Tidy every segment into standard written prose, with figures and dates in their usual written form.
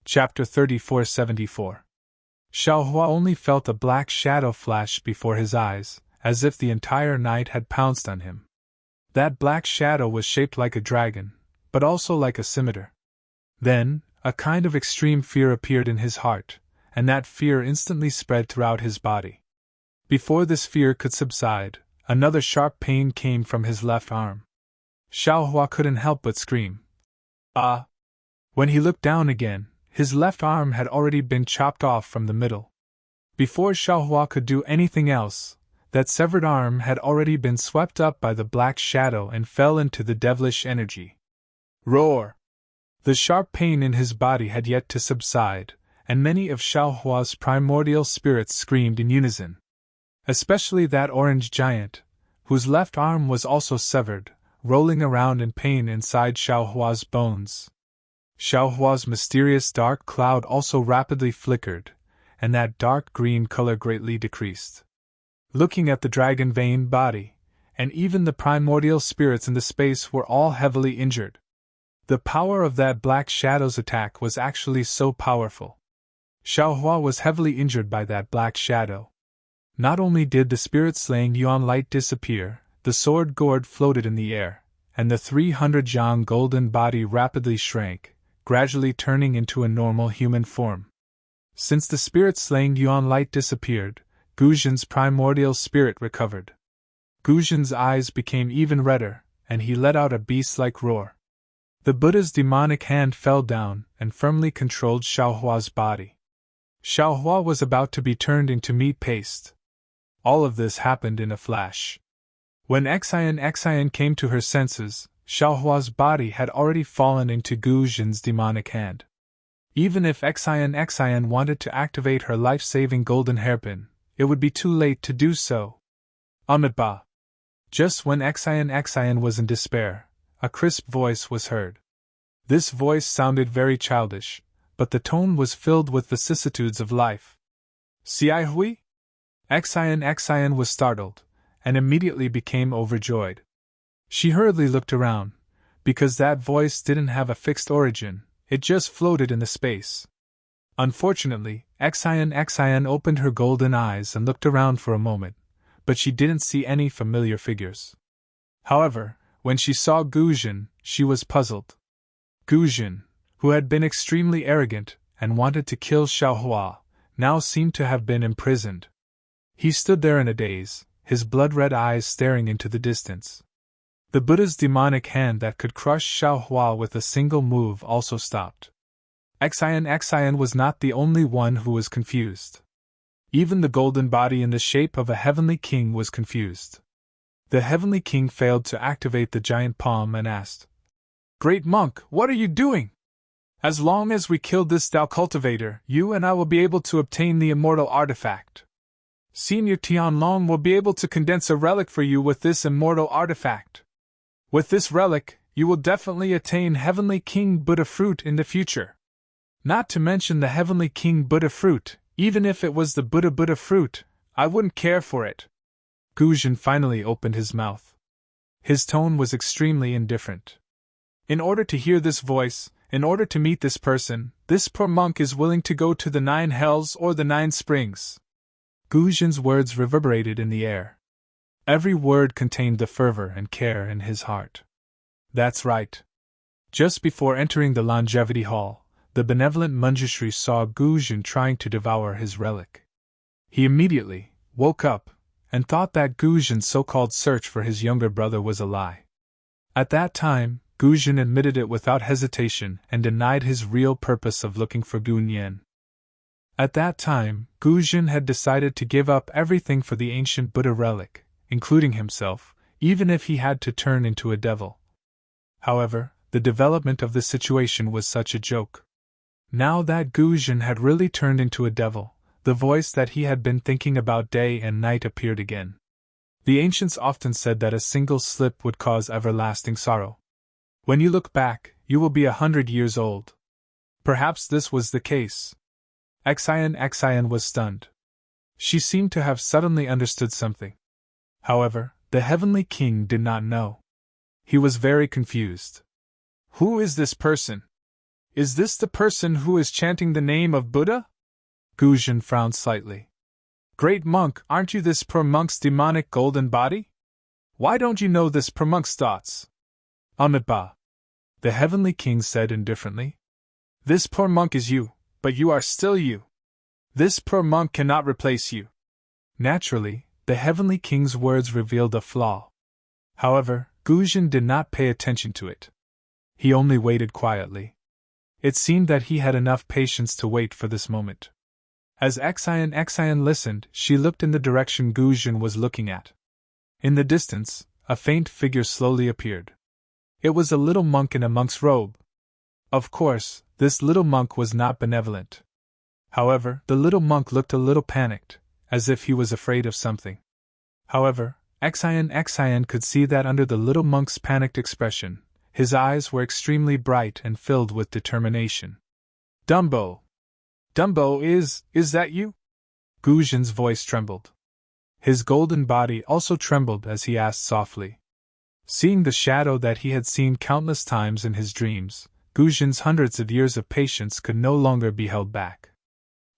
Chapter 3474. Xiaohua only felt a black shadow flash before his eyes, as if the entire night had pounced on him. That black shadow was shaped like a dragon, but also like a scimitar. Then, a kind of extreme fear appeared in his heart, and that fear instantly spread throughout his body. Before this fear could subside, another sharp pain came from his left arm. Xiaohua couldn't help but scream. Ah! When he looked down again, his left arm had already been chopped off from the middle. Before Xiaohua could do anything else, that severed arm had already been swept up by the black shadow and fell into the devilish energy. Roar! The sharp pain in his body had yet to subside, and many of Xiaohua's primordial spirits screamed in unison. Especially that orange giant, whose left arm was also severed, rolling around in pain inside Xiaohua's bones. Xiaohua's mysterious dark cloud also rapidly flickered, and that dark green color greatly decreased. Looking at the dragon-veined body, and even the primordial spirits in the space were all heavily injured. The power of that black shadow's attack was actually so powerful. Xiaohua was heavily injured by that black shadow. Not only did the spirit-slaying yuan light disappear, the sword gourd floated in the air, and the 300 yang golden body rapidly shrank, gradually turning into a normal human form. Since the spirit-slaying yuan light disappeared, Guzhin's primordial spirit recovered. Guzhin's eyes became even redder, and he let out a beast-like roar. The Buddha's demonic hand fell down and firmly controlled Xiaohua's body. Xiaohua was about to be turned into meat paste. All of this happened in a flash. When Xian came to her senses, Xiaohua's body had already fallen into Guzhin's demonic hand. Even if Xian wanted to activate her life-saving golden hairpin, it would be too late to do so. Amitabha! Just when Xian was in despair, a crisp voice was heard. This voice sounded very childish, but the tone was filled with vicissitudes of life. Xiai Hui? Xian was startled, and immediately became overjoyed. She hurriedly looked around, because that voice didn't have a fixed origin, it just floated in the space. Unfortunately, Xian opened her golden eyes and looked around for a moment, but she didn't see any familiar figures. However, when she saw Guzhin, she was puzzled. Guzhin, who had been extremely arrogant and wanted to kill Xiaohua, now seemed to have been imprisoned. He stood there in a daze, his blood-red eyes staring into the distance. The Buddha's demonic hand that could crush Xiaohua with a single move also stopped. Xian was not the only one who was confused. Even the golden body in the shape of a heavenly king was confused. The heavenly king failed to activate the giant palm and asked, "Great monk, what are you doing? As long as we kill this Tao cultivator, you and I will be able to obtain the immortal artifact. Senior Tianlong will be able to condense a relic for you with this immortal artifact. With this relic, you will definitely attain Heavenly King Buddha fruit in the future. Not to mention the Heavenly King Buddha fruit, even if it was the Buddha fruit, I wouldn't care for it." Guzhin finally opened his mouth. His tone was extremely indifferent. "In order to hear this voice, in order to meet this person, this poor monk is willing to go to the 9 hells or the 9 springs." Guzhin's words reverberated in the air. Every word contained the fervor and care in his heart. That's right. Just before entering the longevity hall, the benevolent Manjushri saw Guzhin trying to devour his relic. He immediately woke up and thought that Guzhin's so-called search for his younger brother was a lie. At that time, Guzhin admitted it without hesitation and denied his real purpose of looking for Gunyan. At that time, Guzhin had decided to give up everything for the ancient Buddha relic, including himself, even if he had to turn into a devil. However, the development of the situation was such a joke. Now that Guzhin had really turned into a devil, the voice that he had been thinking about day and night appeared again. The ancients often said that a single slip would cause everlasting sorrow. When you look back, you will be 100 years old. Perhaps this was the case. Xian was stunned. She seemed to have suddenly understood something. However, the Heavenly King did not know. He was very confused. "Who is this person? Is this the person who is chanting the name of Buddha? Guzheng frowned slightly. Great monk, aren't you this poor monk's demonic golden body? Why don't you know this poor monk's thoughts? Amitabha, the Heavenly King said indifferently. This poor monk is you, but you are still you. This poor monk cannot replace you. Naturally, the Heavenly King's words revealed a flaw. However, Guzheng did not pay attention to it. He only waited quietly. It seemed that he had enough patience to wait for this moment. As Xian listened, she looked in the direction Guzheng was looking at. In the distance, a faint figure slowly appeared. It was a little monk in a monk's robe. Of course, this little monk was not benevolent. However, the little monk looked a little panicked, as if he was afraid of something. However, Xian could see that under the little monk's panicked expression, his eyes were extremely bright and filled with determination. Dumbo! Dumbo, is that you? Guzheng's voice trembled. His golden body also trembled as he asked softly. Seeing the shadow that he had seen countless times in his dreams, Guzheng's hundreds of years of patience could no longer be held back.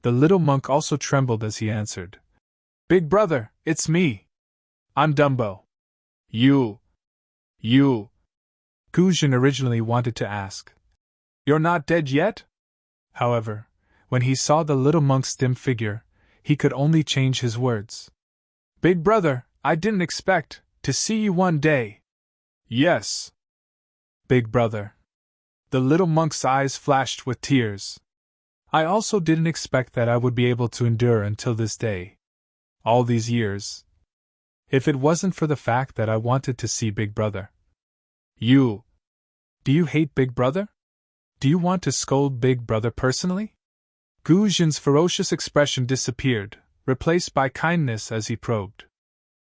The little monk also trembled as he answered. Big brother, it's me. I'm Dumbo. You. Guzheng originally wanted to ask. You're not dead yet? However, when he saw the little monk's dim figure, he could only change his words. Big brother, I didn't expect to see you one day. Yes. Big brother. The little monk's eyes flashed with tears. I also didn't expect that I would be able to endure until this day. All these years. If it wasn't for the fact that I wanted to see Big Brother. Do you hate Big Brother? Do you want to scold Big Brother personally? Guzheng's ferocious expression disappeared, replaced by kindness as he probed.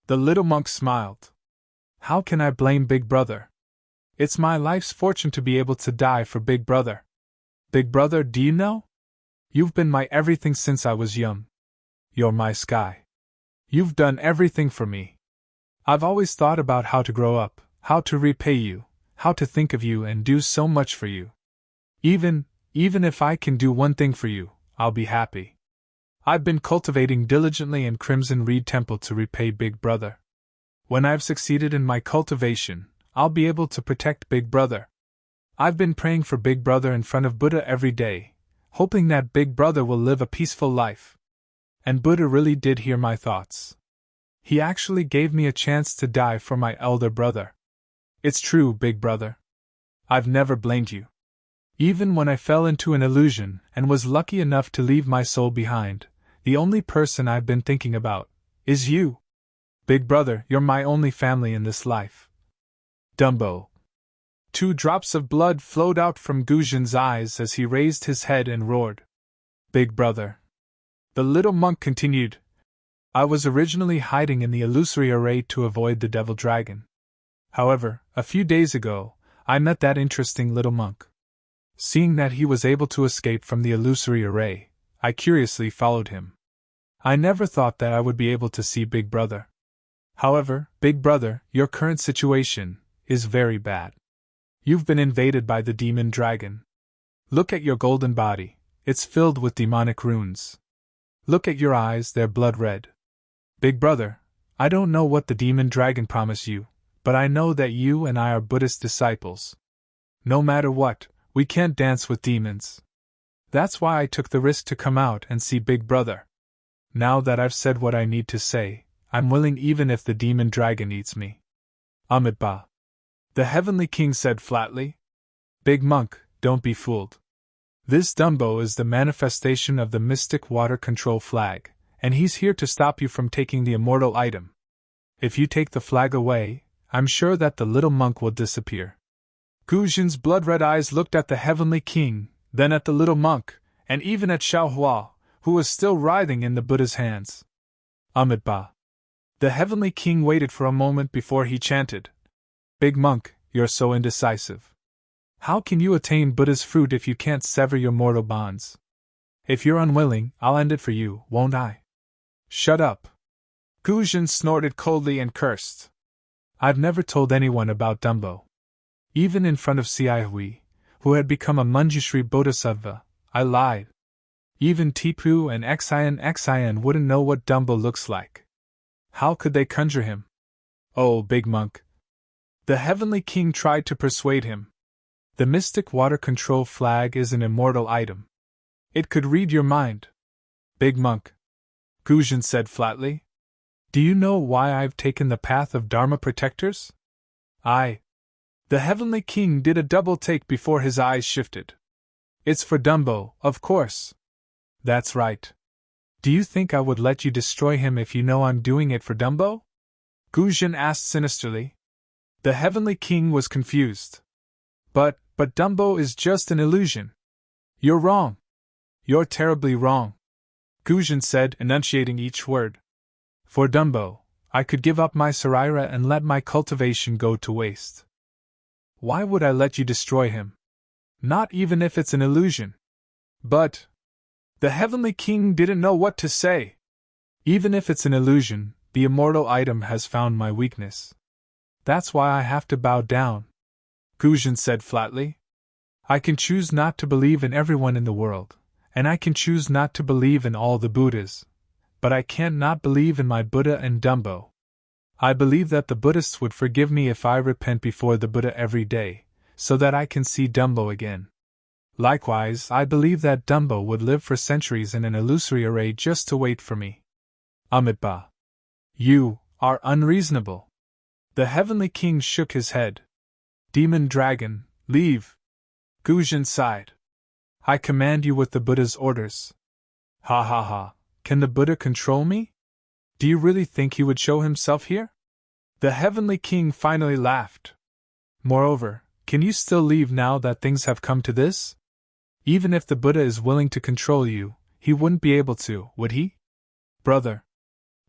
The little monk smiled. How can I blame Big Brother? It's my life's fortune to be able to die for Big Brother. Big Brother, do you know? You've been my everything since I was young. You're my sky. You've done everything for me. I've always thought about how to grow up, how to repay you, how to think of you and do so much for you. Even if I can do one thing for you, I'll be happy. I've been cultivating diligently in Crimson Reed Temple to repay Big Brother. When I've succeeded in my cultivation, I'll be able to protect Big Brother. I've been praying for Big Brother in front of Buddha every day, hoping that Big Brother will live a peaceful life. And Buddha really did hear my thoughts. He actually gave me a chance to die for my elder brother. It's true, Big Brother. I've never blamed you. Even when I fell into an illusion and was lucky enough to leave my soul behind, the only person I've been thinking about is you. Big Brother, you're my only family in this life. Dumbo. 2 drops of blood flowed out from Guzheng's eyes as he raised his head and roared. Big Brother. The little monk continued. I was originally hiding in the illusory array to avoid the devil dragon. However, a few days ago, I met that interesting little monk. Seeing that he was able to escape from the illusory array, I curiously followed him. I never thought that I would be able to see Big Brother. However, Big Brother, your current situation is very bad. You've been invaded by the demon dragon. Look at your golden body, it's filled with demonic runes. Look at your eyes, they're blood red. Big Brother, I don't know what the demon dragon promised you, but I know that you and I are Buddhist disciples. No matter what, we can't dance with demons. That's why I took the risk to come out and see Big Brother. Now that I've said what I need to say, I'm willing even if the demon dragon eats me. Amitabha. The Heavenly King said flatly. Big monk, don't be fooled. This Dumbo is the manifestation of the mystic water control flag, and he's here to stop you from taking the immortal item. If you take the flag away, I'm sure that the little monk will disappear. Guzheng's blood-red eyes looked at the Heavenly King, then at the little monk, and even at Xiaohua, who was still writhing in the Buddha's hands. Amitabha. The Heavenly King waited for a moment before he chanted. Big monk, you're so indecisive. How can you attain Buddha's fruit if you can't sever your mortal bonds? If you're unwilling, I'll end it for you, won't I? Shut up. Guzheng snorted coldly and cursed. I've never told anyone about Dumbo. Even in front of Xiaohui, who had become a Manjushri Bodhisattva. I lied. Even Tipu and Xian wouldn't know what Dumbo looks like. How could they conjure him? Oh, big monk. The Heavenly King tried to persuade him. The mystic water control flag is an immortal item. It could read your mind. Big monk, Guzhin said flatly. Do you know why I've taken the path of Dharma protectors? The Heavenly King did a double take before his eyes shifted. It's for Dumbo, of course. That's right. Do you think I would let you destroy him if you know I'm doing it for Dumbo? Guzhin asked sinisterly. The Heavenly King was confused. But Dumbo is just an illusion. You're wrong. You're terribly wrong, Guzhin said, enunciating each word. For Dumbo, I could give up my Sarira and let my cultivation go to waste. Why would I let you destroy him? Not even if it's an illusion. But the Heavenly King didn't know what to say. Even if it's an illusion, the immortal item has found my weakness. That's why I have to bow down, Guzhin said flatly. I can choose not to believe in everyone in the world, and I can choose not to believe in all the Buddhas, but I can't not believe in my Buddha and Dumbo. I believe that the Buddhists would forgive me if I repent before the Buddha every day, so that I can see Dumbo again. Likewise, I believe that Dumbo would live for centuries in an illusory array just to wait for me. Amitabha. You are unreasonable. The Heavenly King shook his head. Demon Dragon, leave. Guzhin sighed. I command you with the Buddha's orders. Ha ha ha, can the Buddha control me? Do you really think he would show himself here? The Heavenly King finally laughed. Moreover, can you still leave now that things have come to this? Even if the Buddha is willing to control you, he wouldn't be able to, would he? Brother.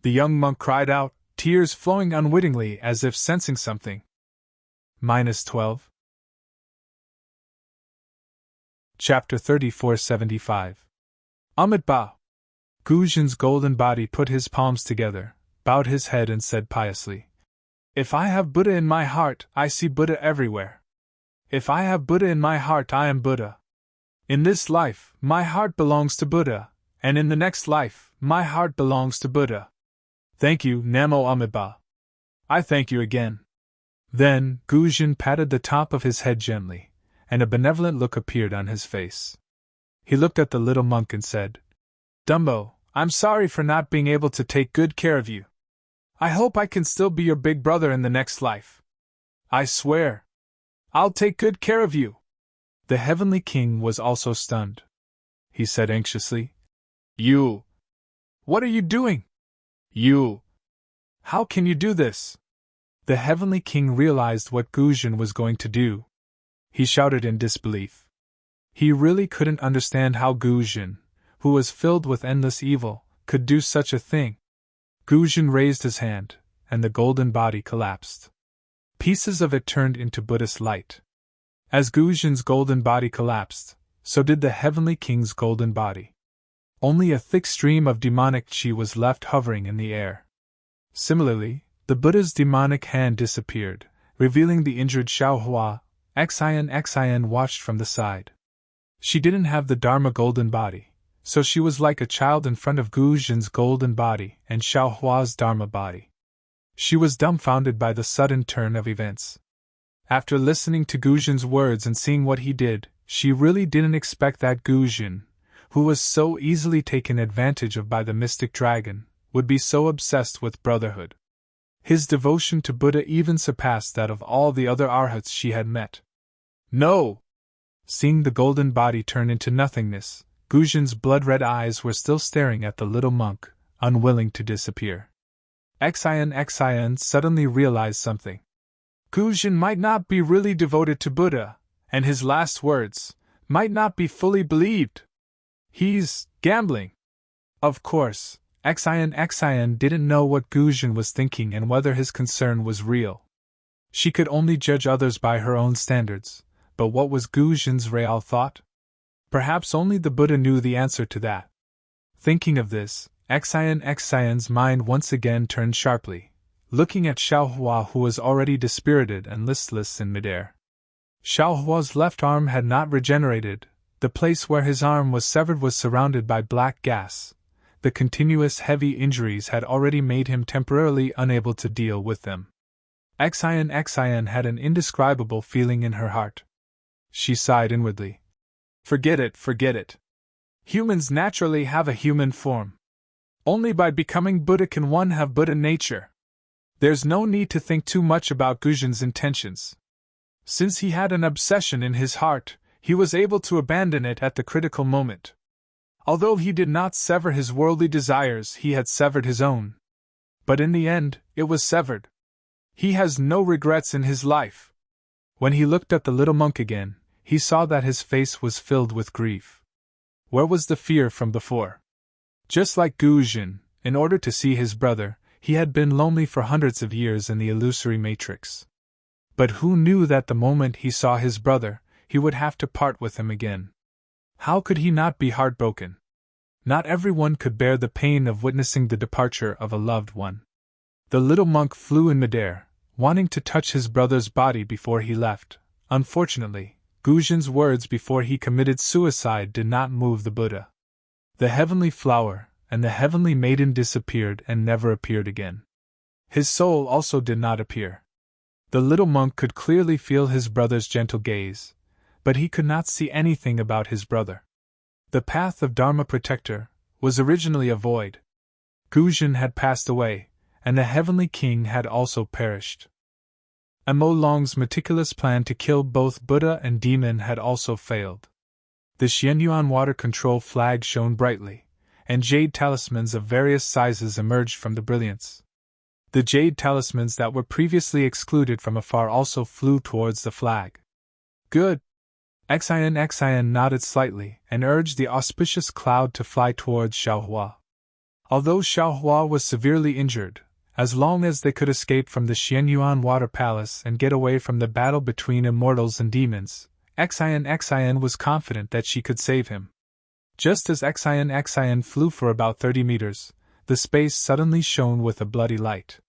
The young monk cried out, tears flowing unwittingly as if sensing something. -12. Chapter 3475. Amitabha. Guzhin's golden body put his palms together, bowed his head and said piously, If I have Buddha in my heart, I see Buddha everywhere. If I have Buddha in my heart, I am Buddha. In this life, my heart belongs to Buddha, and in the next life, my heart belongs to Buddha. Thank you, Namo Amitabha. I thank you again. Then, Guzhin patted the top of his head gently, and a benevolent look appeared on his face. He looked at the little monk and said, Dumbo, I'm sorry for not being able to take good care of you. I hope I can still be your big brother in the next life. I swear. I'll take good care of you. The Heavenly King was also stunned. He said anxiously, You! What are you doing? You! How can you do this? The Heavenly King realized what Guzhin was going to do. He shouted in disbelief. He really couldn't understand how Guzhin, who was filled with endless evil, could do such a thing. Guzhin raised his hand, and the golden body collapsed. Pieces of it turned into Buddhist light. As Guzhin's golden body collapsed, so did the Heavenly King's golden body. Only a thick stream of demonic chi was left hovering in the air. Similarly, the Buddha's demonic hand disappeared, revealing the injured Xiaohua. Xian watched from the side. She didn't have the Dharma golden body, so she was like a child in front of Guzhin's golden body and Xiaohua's Dharma body. She was dumbfounded by the sudden turn of events. After listening to Guzhin's words and seeing what he did, she really didn't expect that Guzhin, who was so easily taken advantage of by the mystic dragon, would be so obsessed with brotherhood. His devotion to Buddha even surpassed that of all the other arhats she had met. No! Seeing the golden body turn into nothingness, Guzhin's blood-red eyes were still staring at the little monk, unwilling to disappear. Xian suddenly realized something. Guzhin might not be really devoted to Buddha, and his last words might not be fully believed. He's gambling. Of course, Xian didn't know what Guzhin was thinking and whether his concern was real. She could only judge others by her own standards, but what was Guzhin's real thought? Perhaps only the Buddha knew the answer to that. Thinking of this, Xian's mind once again turned sharply, looking at Xiaohua, who was already dispirited and listless in midair. Xiao Hua's left arm had not regenerated. The place where his arm was severed was surrounded by black gas. The continuous heavy injuries had already made him temporarily unable to deal with them. Xian had an indescribable feeling in her heart. She sighed inwardly. Forget it, forget it. Humans naturally have a human form. Only by becoming Buddha can one have Buddha nature. There's no need to think too much about Guzhin's intentions. Since he had an obsession in his heart, he was able to abandon it at the critical moment. Although he did not sever his worldly desires, he had severed his own. But in the end, it was severed. He has no regrets in his life. When he looked at the little monk again, he saw that his face was filled with grief. Where was the fear from before? Just like Guzhin, in order to see his brother, he had been lonely for hundreds of years in the illusory matrix. But who knew that the moment he saw his brother, he would have to part with him again? How could he not be heartbroken? Not everyone could bear the pain of witnessing the departure of a loved one. The little monk flew in midair, wanting to touch his brother's body before he left. Unfortunately, Guzhin's words before he committed suicide did not move the Buddha. The heavenly flower and the heavenly maiden disappeared and never appeared again. His soul also did not appear. The little monk could clearly feel his brother's gentle gaze, but he could not see anything about his brother. The path of Dharma Protector was originally a void. Guzhin had passed away, and the heavenly king had also perished. Mo Long's meticulous plan to kill both Buddha and demon had also failed. The Xianyuan water control flag shone brightly, and jade talismans of various sizes emerged from the brilliance. The jade talismans that were previously excluded from afar also flew towards the flag. Good! Xian nodded slightly and urged the auspicious cloud to fly towards Xiaohua. Although Xiaohua was severely injured, as long as they could escape from the Xianyuan water palace and get away from the battle between immortals and demons, Xian was confident that she could save him. Just as Xian flew for about 30 meters, the space suddenly shone with a bloody light.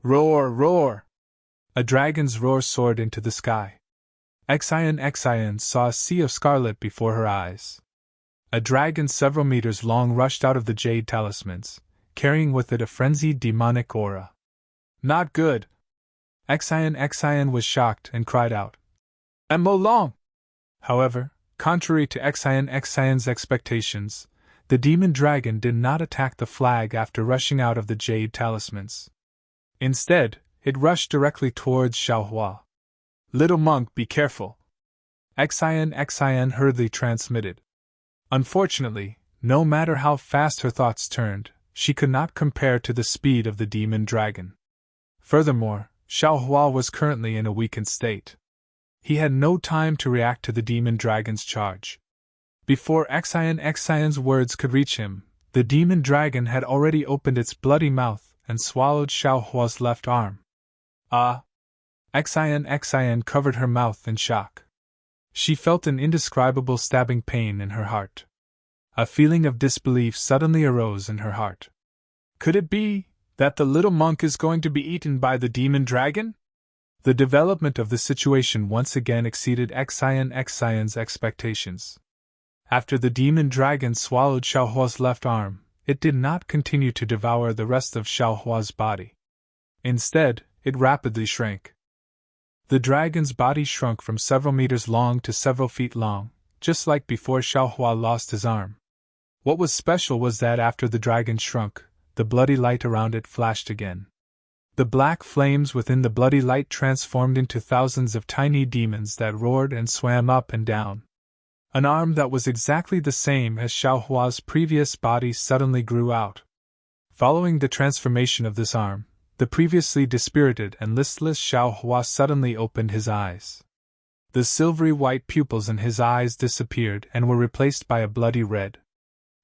Roar, roar! A dragon's roar soared into the sky. Xian saw a sea of scarlet before her eyes. A dragon several meters long rushed out of the jade talismans, carrying with it a frenzied demonic aura. Not good! Xian was shocked and cried out, Mo Long! However, contrary to Xian's expectations, the demon dragon did not attack the flag after rushing out of the jade talismans. Instead, it rushed directly towards Xiaohua. Little monk, be careful! Xian hurriedly transmitted. Unfortunately, no matter how fast her thoughts turned, she could not compare to the speed of the demon dragon. Furthermore, Xiaohua was currently in a weakened state. He had no time to react to the demon dragon's charge. Before Xian's words could reach him, the demon dragon had already opened its bloody mouth and swallowed Xiaohua's left arm. Ah! Xian covered her mouth in shock. She felt an indescribable stabbing pain in her heart. A feeling of disbelief suddenly arose in her heart. Could it be that the little monk is going to be eaten by the demon dragon? The development of the situation once again exceeded Xian's expectations. After the demon dragon swallowed Xiaohua's left arm, it did not continue to devour the rest of Xiaohua's body. Instead, it rapidly shrank. The dragon's body shrunk from several meters long to several feet long, just like before Xiaohua lost his arm. What was special was that after the dragon shrunk, the bloody light around it flashed again. The black flames within the bloody light transformed into thousands of tiny demons that roared and swam up and down. An arm that was exactly the same as Xiaohua's previous body suddenly grew out. Following the transformation of this arm, the previously dispirited and listless Xiaohua suddenly opened his eyes. The silvery white pupils in his eyes disappeared and were replaced by a bloody red.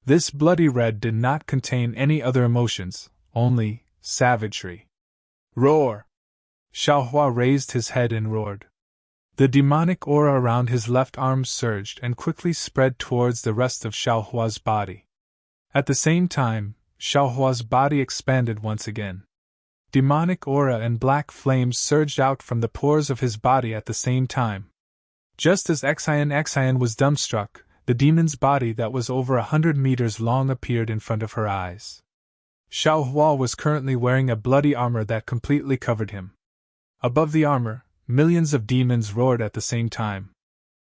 This bloody red did not contain any other emotions, only savagery. Roar! Xiaohua raised his head and roared. The demonic aura around his left arm surged and quickly spread towards the rest of Xiaohua's body. At the same time, Xiaohua's body expanded once again. Demonic aura and black flames surged out from the pores of his body at the same time. Just as Xian was dumbstruck, the demon's body that was over 100 meters long appeared in front of her eyes. Xiao Hua was currently wearing a bloody armor that completely covered him. Above the armor, millions of demons roared at the same time.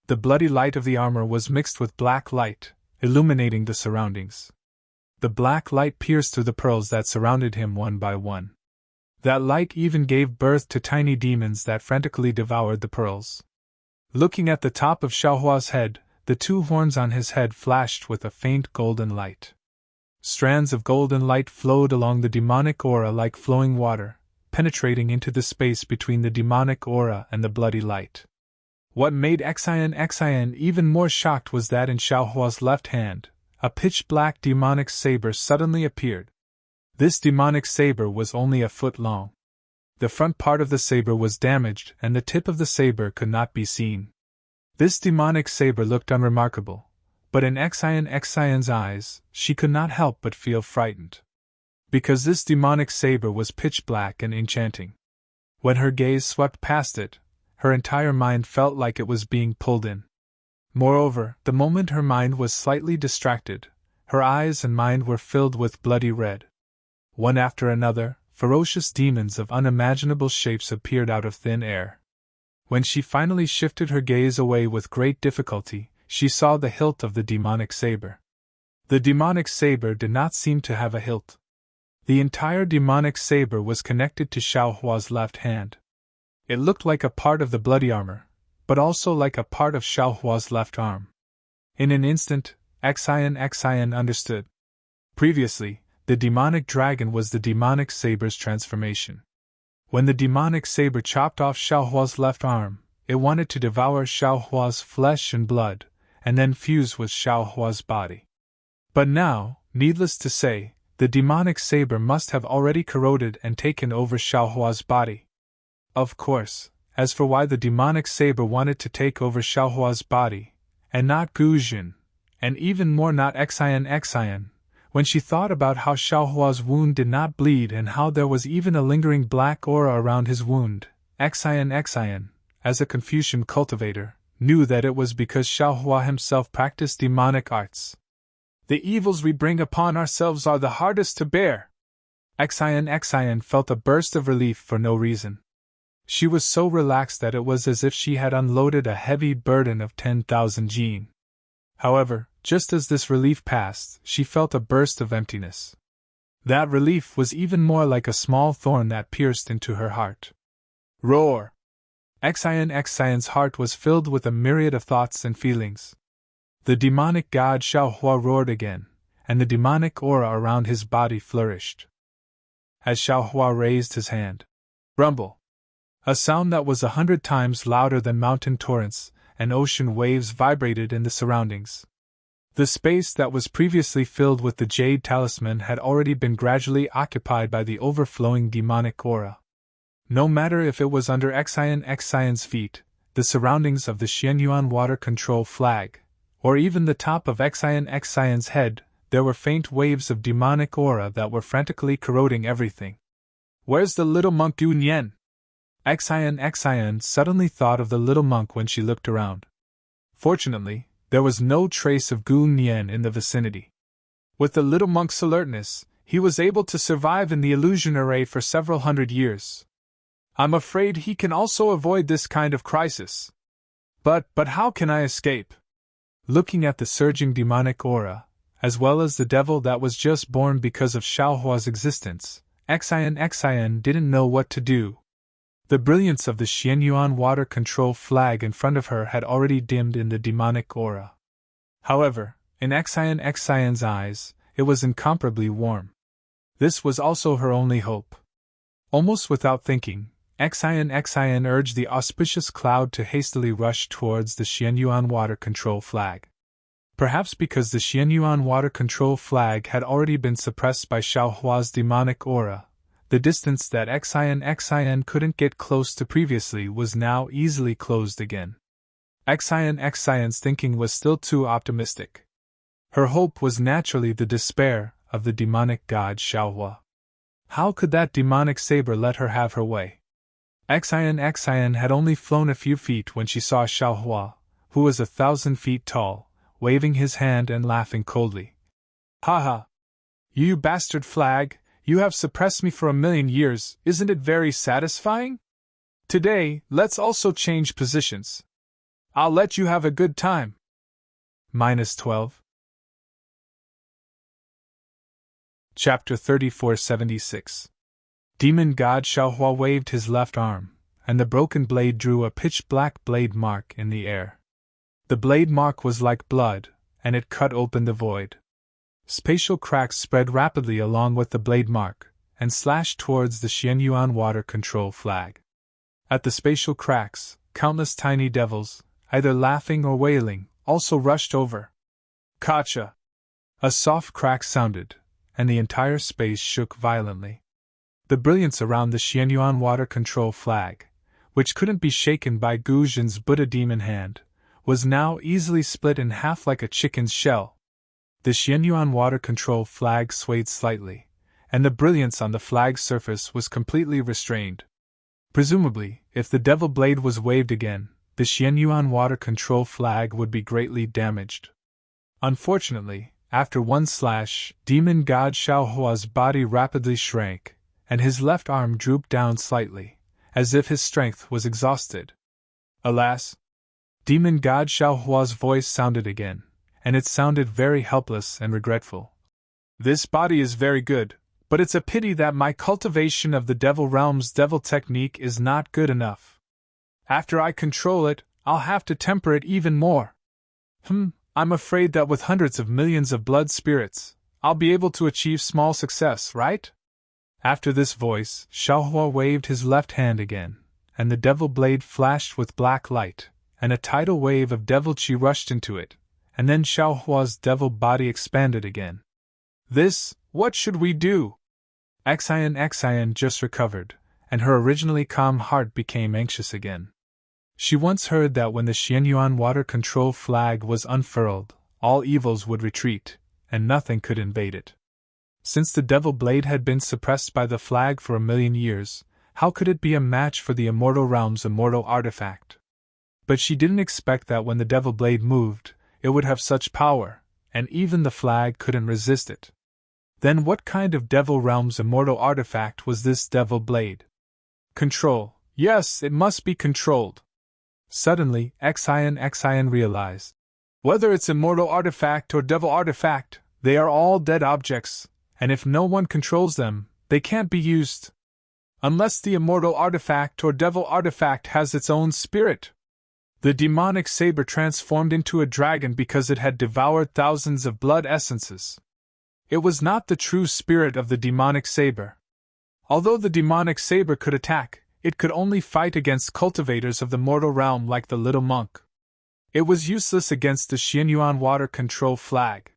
The bloody light of the armor was mixed with black light, illuminating the surroundings. The black light pierced through the pearls that surrounded him one by one. That light even gave birth to tiny demons that frantically devoured the pearls. Looking at the top of Xiao Hua's head, the two horns on his head flashed with a faint golden light. Strands of golden light flowed along the demonic aura like flowing water, penetrating into the space between the demonic aura and the bloody light. What made Xian even more shocked was that in Xiao Hua's left hand, a pitch-black demonic saber suddenly appeared. This demonic saber was only a foot long. The front part of the saber was damaged and the tip of the saber could not be seen. This demonic saber looked unremarkable, but in Xian's eyes, she could not help but feel frightened. Because this demonic saber was pitch-black and enchanting. When her gaze swept past it, her entire mind felt like it was being pulled in. Moreover, the moment her mind was slightly distracted, her eyes and mind were filled with bloody red. One after another, ferocious demons of unimaginable shapes appeared out of thin air. When she finally shifted her gaze away with great difficulty, she saw the hilt of the demonic saber. The demonic saber did not seem to have a hilt. The entire demonic saber was connected to Xiao Hua's left hand. It looked like a part of the bloody armor, but also like a part of Xiao Hua's left arm. In an instant, Xian understood. Previously, the demonic dragon was the demonic saber's transformation. When the demonic saber chopped off Xiao Hua's left arm, it wanted to devour Xiao Hua's flesh and blood, and then fuse with Xiao Hua's body. But now, needless to say, the demonic saber must have already corroded and taken over Xiao Hua's body. Of course, as for why the demonic saber wanted to take over Xiao Hua's body, and not Gu Jin, and even more not Xian, when she thought about how Xiao Hua's wound did not bleed and how there was even a lingering black aura around his wound, Xian, as a Confucian cultivator, knew that it was because Xiao Hua himself practiced demonic arts. The evils we bring upon ourselves are the hardest to bear. Xian felt a burst of relief for no reason. She was so relaxed that it was as if she had unloaded a heavy burden of 10,000 jin. However, just as this relief passed, she felt a burst of emptiness. That relief was even more like a small thorn that pierced into her heart. Roar! Xian's heart was filled with a myriad of thoughts and feelings. The demonic god Xiao Hua roared again, and the demonic aura around his body flourished. As Xiao Hua raised his hand, rumble! A sound that was 100 times louder than mountain torrents and ocean waves vibrated in the surroundings. The space that was previously filled with the jade talisman had already been gradually occupied by the overflowing demonic aura. No matter if it was under Xian's feet, the surroundings of the Xianyuan water control flag, or even the top of Xian's head, there were faint waves of demonic aura that were frantically corroding everything. Where's the little monk Gu Nian? Xian suddenly thought of the little monk when she looked around. Fortunately, there was no trace of Gu Nian in the vicinity. With the little monk's alertness, he was able to survive in the illusion array for several hundred years. I'm afraid he can also avoid this kind of crisis. But how can I escape? Looking at the surging demonic aura, as well as the devil that was just born because of Xiao Hua's existence, Xian didn't know what to do. The brilliance of the Xianyuan water control flag in front of her had already dimmed in the demonic aura. However, in Xian's eyes, it was incomparably warm. This was also her only hope. Almost without thinking, Xian urged the auspicious cloud to hastily rush towards the Xianyuan water control flag. Perhaps because the Xianyuan water control flag had already been suppressed by Xiao Hua's demonic aura, the distance that Xian couldn't get close to previously was now easily closed again. Xian's thinking was still too optimistic. Her hope was naturally the despair of the demonic god Xiao Hua. How could that demonic saber let her have her way? Xian had only flown a few feet when she saw Xiaohua, who was 1,000 feet tall, waving his hand and laughing coldly. "Ha ha! You bastard flag, you have suppressed me for 1,000,000 years, isn't it very satisfying? Today, let's also change positions. I'll let you have a good time." -12. Chapter 3476. Demon God Xiaohua waved his left arm, and the broken blade drew a pitch-black blade mark in the air. The blade mark was like blood, and it cut open the void. Spatial cracks spread rapidly along with the blade mark, and slashed towards the Xianyuan water control flag. At the spatial cracks, countless tiny devils, either laughing or wailing, also rushed over. "Gotcha!" A soft crack sounded, and the entire space shook violently. The brilliance around the Xianyuan water control flag, which couldn't be shaken by Gu Zhen's Buddha demon hand, was now easily split in half like a chicken's shell. The Xianyuan water control flag swayed slightly, and the brilliance on the flag's surface was completely restrained. Presumably, if the devil blade was waved again, the Xianyuan water control flag would be greatly damaged. Unfortunately, after one slash, Demon God Xiaohua's body rapidly shrank, and his left arm drooped down slightly, as if his strength was exhausted. Alas! Demon God Xiaohua's voice sounded again, and it sounded very helpless and regretful. "This body is very good, but it's a pity that my cultivation of the Devil Realm's devil technique is not good enough. After I control it, I'll have to temper it even more. I'm afraid that with hundreds of millions of blood spirits, I'll be able to achieve small success, right?" After this voice, Xiaohua waved his left hand again, and the devil blade flashed with black light, and a tidal wave of devil chi rushed into it, and then Xiaohua's devil body expanded again. What should we do?" Xian just recovered, and her originally calm heart became anxious again. She once heard that when the Xianyuan water control flag was unfurled, all evils would retreat, and nothing could invade it. Since the devil blade had been suppressed by the flag for 1,000,000 years, how could it be a match for the Immortal Realm's immortal artifact? But she didn't expect that when the devil blade moved, it would have such power, and even the flag couldn't resist it. Then what kind of Devil Realm's immortal artifact was this devil blade? Control. Yes, it must be controlled. Suddenly, Xian realized. Whether it's immortal artifact or devil artifact, they are all dead objects, and if no one controls them, they can't be used. Unless the immortal artifact or devil artifact has its own spirit. The demonic saber transformed into a dragon because it had devoured thousands of blood essences. It was not the true spirit of the demonic saber. Although the demonic saber could attack, it could only fight against cultivators of the mortal realm like the little monk. It was useless against the Xianyuan water control flag.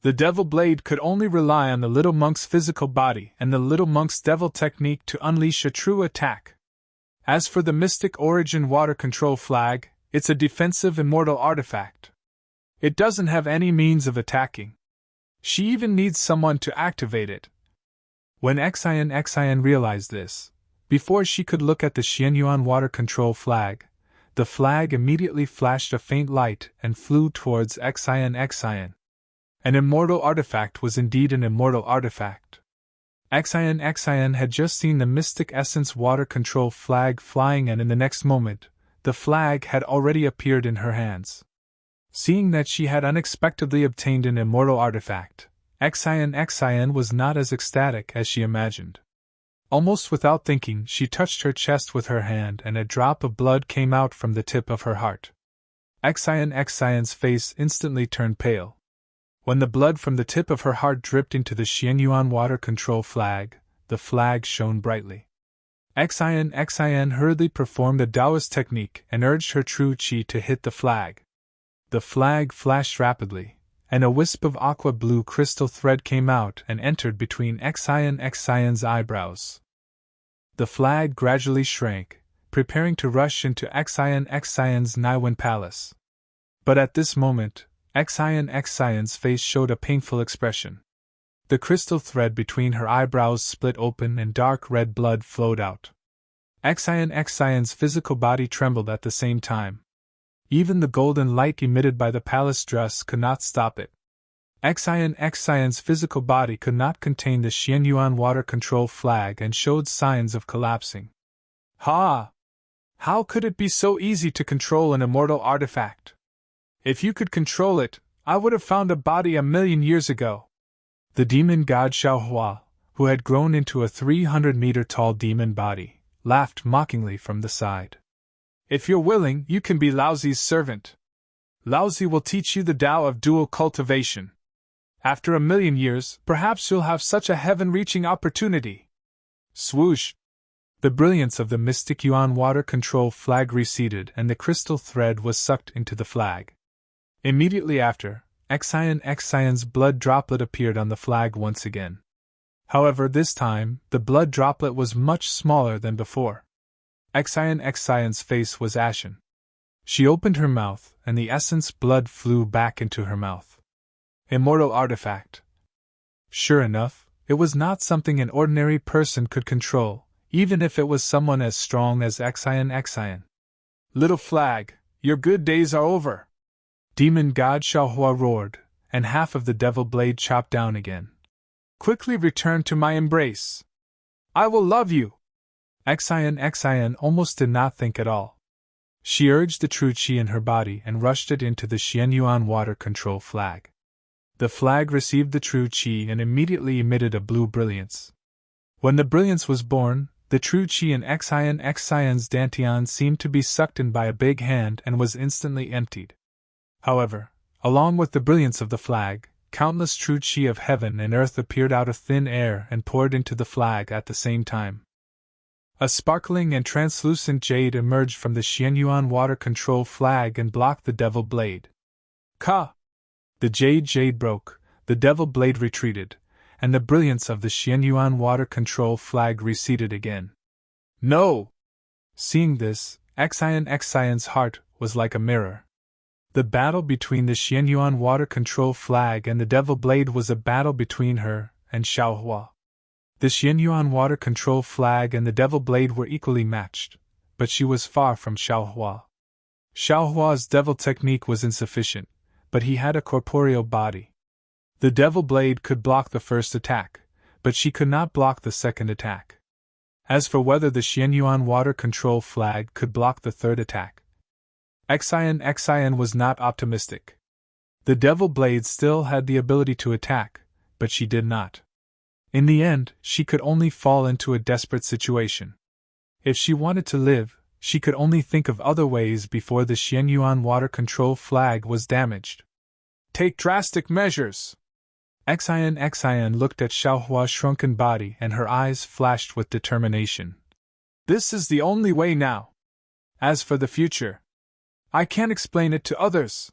The devil blade could only rely on the little monk's physical body and the little monk's devil technique to unleash a true attack. As for the mystic origin water control flag, it's a defensive immortal artifact. It doesn't have any means of attacking. She even needs someone to activate it. When Xian realized this, before she could look at the Xianyuan water control flag, the flag immediately flashed a faint light and flew towards Xian. An immortal artifact was indeed an immortal artifact. Xian had just seen the mystic essence water control flag flying, and in the next moment, the flag had already appeared in her hands. Seeing that she had unexpectedly obtained an immortal artifact, Xian was not as ecstatic as she imagined. Almost without thinking, she touched her chest with her hand, and a drop of blood came out from the tip of her heart. Xian's face instantly turned pale. When the blood from the tip of her heart dripped into the Xianyuan water control flag, the flag shone brightly. Xian hurriedly performed the Taoist technique and urged her true chi to hit the flag. The flag flashed rapidly, and a wisp of aqua blue crystal thread came out and entered between Xian's eyebrows. The flag gradually shrank, preparing to rush into Xian's Naiwen palace. But at this moment, Xian's face showed a painful expression. The crystal thread between her eyebrows split open and dark red blood flowed out. Xion's physical body trembled at the same time. Even the golden light emitted by the palace dress could not stop it. Xion's physical body could not contain the Xianyuan water control flag and showed signs of collapsing. Ha! How could it be so easy to control an immortal artifact? If you could control it, I would have found a body 1,000,000 years ago. The demon god Xiaohua, who had grown into a 300-meter-tall demon body, laughed mockingly from the side. If you're willing, you can be Laozi's servant. Laozi will teach you the Tao of dual cultivation. After 1,000,000 years, perhaps you'll have such a heaven-reaching opportunity. Swoosh! The brilliance of the mystic Yuan water control flag receded and the crystal thread was sucked into the flag. Immediately after, Xion's blood droplet appeared on the flag once again. However, this time, the blood droplet was much smaller than before. Xion's face was ashen. She opened her mouth, and the essence blood flew back into her mouth. Immortal artifact. Sure enough, it was not something an ordinary person could control, even if it was someone as strong as Xion. Little flag, your good days are over! Demon god Xiaohua roared, and half of the devil blade chopped down again. Quickly return to my embrace! I will love you! Xion almost did not think at all. She urged the true qi in her body and rushed it into the Xianyuan water control flag. The flag received the true qi and immediately emitted a blue brilliance. When the brilliance was born, the true qi in Xion's dantian seemed to be sucked in by a big hand and was instantly emptied. However, along with the brilliance of the flag, countless true qi of heaven and earth appeared out of thin air and poured into the flag at the same time. A sparkling and translucent jade emerged from the Xianyuan water control flag and blocked the devil blade. Ka! The jade broke, the devil blade retreated, and the brilliance of the Xianyuan water control flag receded again. No! Seeing this, Xion's heart was like a mirror. The battle between the Xianyuan water control flag and the devil blade was a battle between her and Xiaohua. The Xianyuan water control flag and the devil blade were equally matched, but she was far from Xiaohua. Xiaohua's devil technique was insufficient, but he had a corporeal body. The devil blade could block the first attack, but she could not block the second attack. As for whether the Xianyuan water control flag could block the third attack, Xion was not optimistic. The devil blade still had the ability to attack, but she did not. In the end, she could only fall into a desperate situation. If she wanted to live, she could only think of other ways before the Xianyuan water control flag was damaged. Take drastic measures! Xion looked at Xiaohua's shrunken body and her eyes flashed with determination. This is the only way now. As for the future, I can't explain it to others.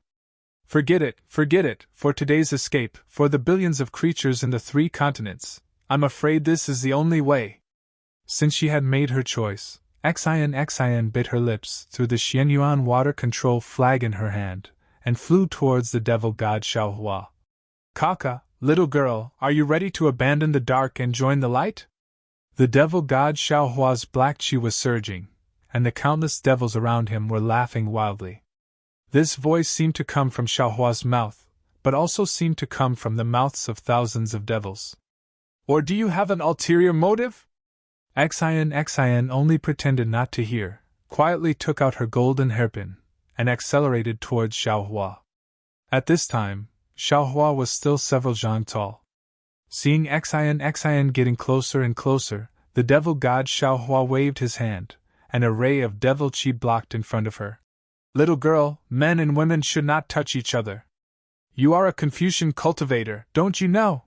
Forget it, for today's escape, for the billions of creatures in the 3 continents. I'm afraid this is the only way. Since she had made her choice, Xion bit her lips through the Xianyuan water control flag in her hand, and flew towards the devil god Xiaohua. Kaka, little girl, are you ready to abandon the dark and join the light? The devil god Xiaohua's black qi was surging, and the countless devils around him were laughing wildly. This voice seemed to come from Xiaohua's mouth, but also seemed to come from the mouths of thousands of devils. Or do you have an ulterior motive? Xion only pretended not to hear, quietly took out her golden hairpin, and accelerated towards Xiaohua. At this time, Xiaohua was still several zhang tall. Seeing Xion getting closer and closer, the devil god Xiaohua waved his hand, and a ray of devil qi blocked in front of her. Little girl, men and women should not touch each other. You are a Confucian cultivator, don't you know?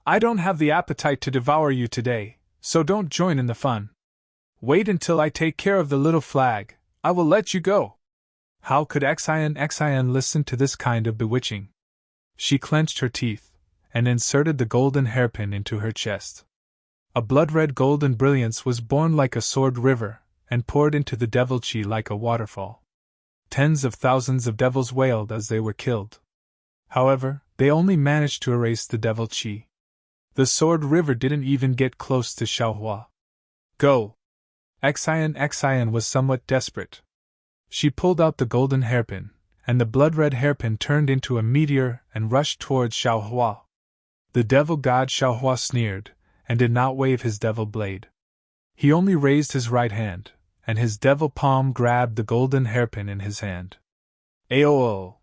I don't have the appetite to devour you today, so don't join in the fun. Wait until I take care of the little flag, I will let you go. How could Xion listen to this kind of bewitching? She clenched her teeth, and inserted the golden hairpin into her chest. A blood-red golden brilliance was born like a sword river, and poured into the devil qi like a waterfall. Tens of thousands of devils wailed as they were killed. However, they only managed to erase the devil qi. The sword river didn't even get close to Xiaohua. Go! Xian was somewhat desperate. She pulled out the golden hairpin, and the blood-red hairpin turned into a meteor and rushed towards Xiaohua. The devil god Xiaohua sneered, and did not wave his devil blade. He only raised his right hand, and his devil palm grabbed the golden hairpin in his hand. Aoo!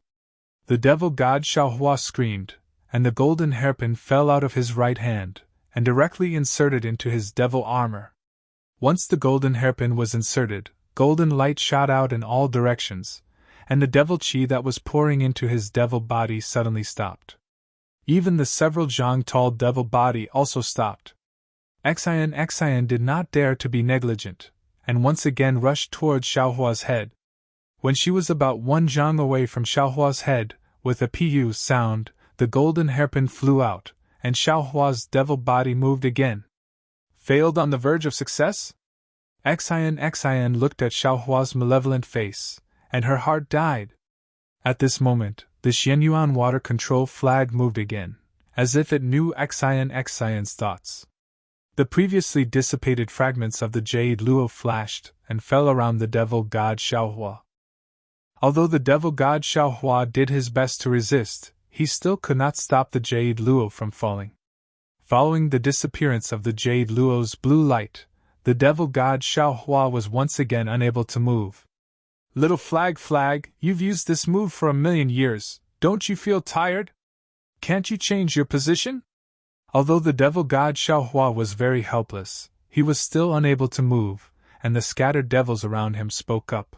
The devil god Xiaohua screamed, and the golden hairpin fell out of his right hand, and directly inserted into his devil armor. Once the golden hairpin was inserted, golden light shot out in all directions, and the devil chi that was pouring into his devil body suddenly stopped. Even the several zhang tall devil body also stopped. Xian did not dare to be negligent, and once again rushed towards Xiaohua's head. When she was about 1 zhang away from Xiaohua's head, with a pu sound, the golden hairpin flew out, and Xiaohua's devil body moved again. Failed on the verge of success? Xian looked at Xiaohua's malevolent face, and her heart died. At this moment, the Xianyuan water control flag moved again, as if it knew Xian's thoughts. The previously dissipated fragments of the jade luo flashed and fell around the devil god Xiaohua. Although the devil god Xiaohua did his best to resist, he still could not stop the jade luo from falling. Following the disappearance of the jade luo's blue light, the devil god Xiaohua was once again unable to move. Little flag, you've used this move for 1,000,000 years, don't you feel tired? Can't you change your position? Although the devil god Xiaohua was very helpless, he was still unable to move, and the scattered devils around him spoke up.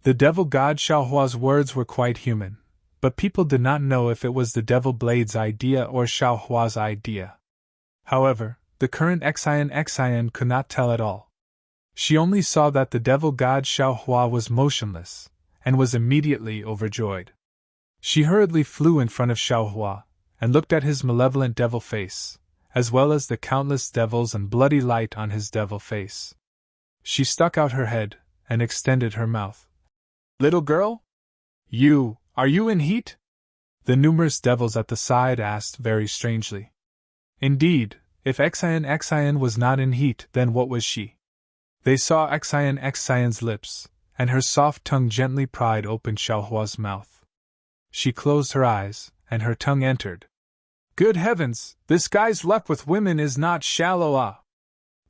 The devil god Xiaohua's words were quite human, but people did not know if it was the devil blade's idea or Xiaohua's idea. However, the current Xian could not tell at all. She only saw that the devil god Xiaohua was motionless, and was immediately overjoyed. She hurriedly flew in front of Xiaohua, and looked at his malevolent devil face, as well as the countless devils and bloody light on his devil face. She stuck out her head, and extended her mouth. Little girl? Are you in heat? The numerous devils at the side asked very strangely. Indeed, if Xian was not in heat, then what was she? They saw Xian's lips, and her soft tongue gently pried open Xiaohua's mouth. She closed her eyes, and her tongue entered. Good heavens, this guy's luck with women is not shallow.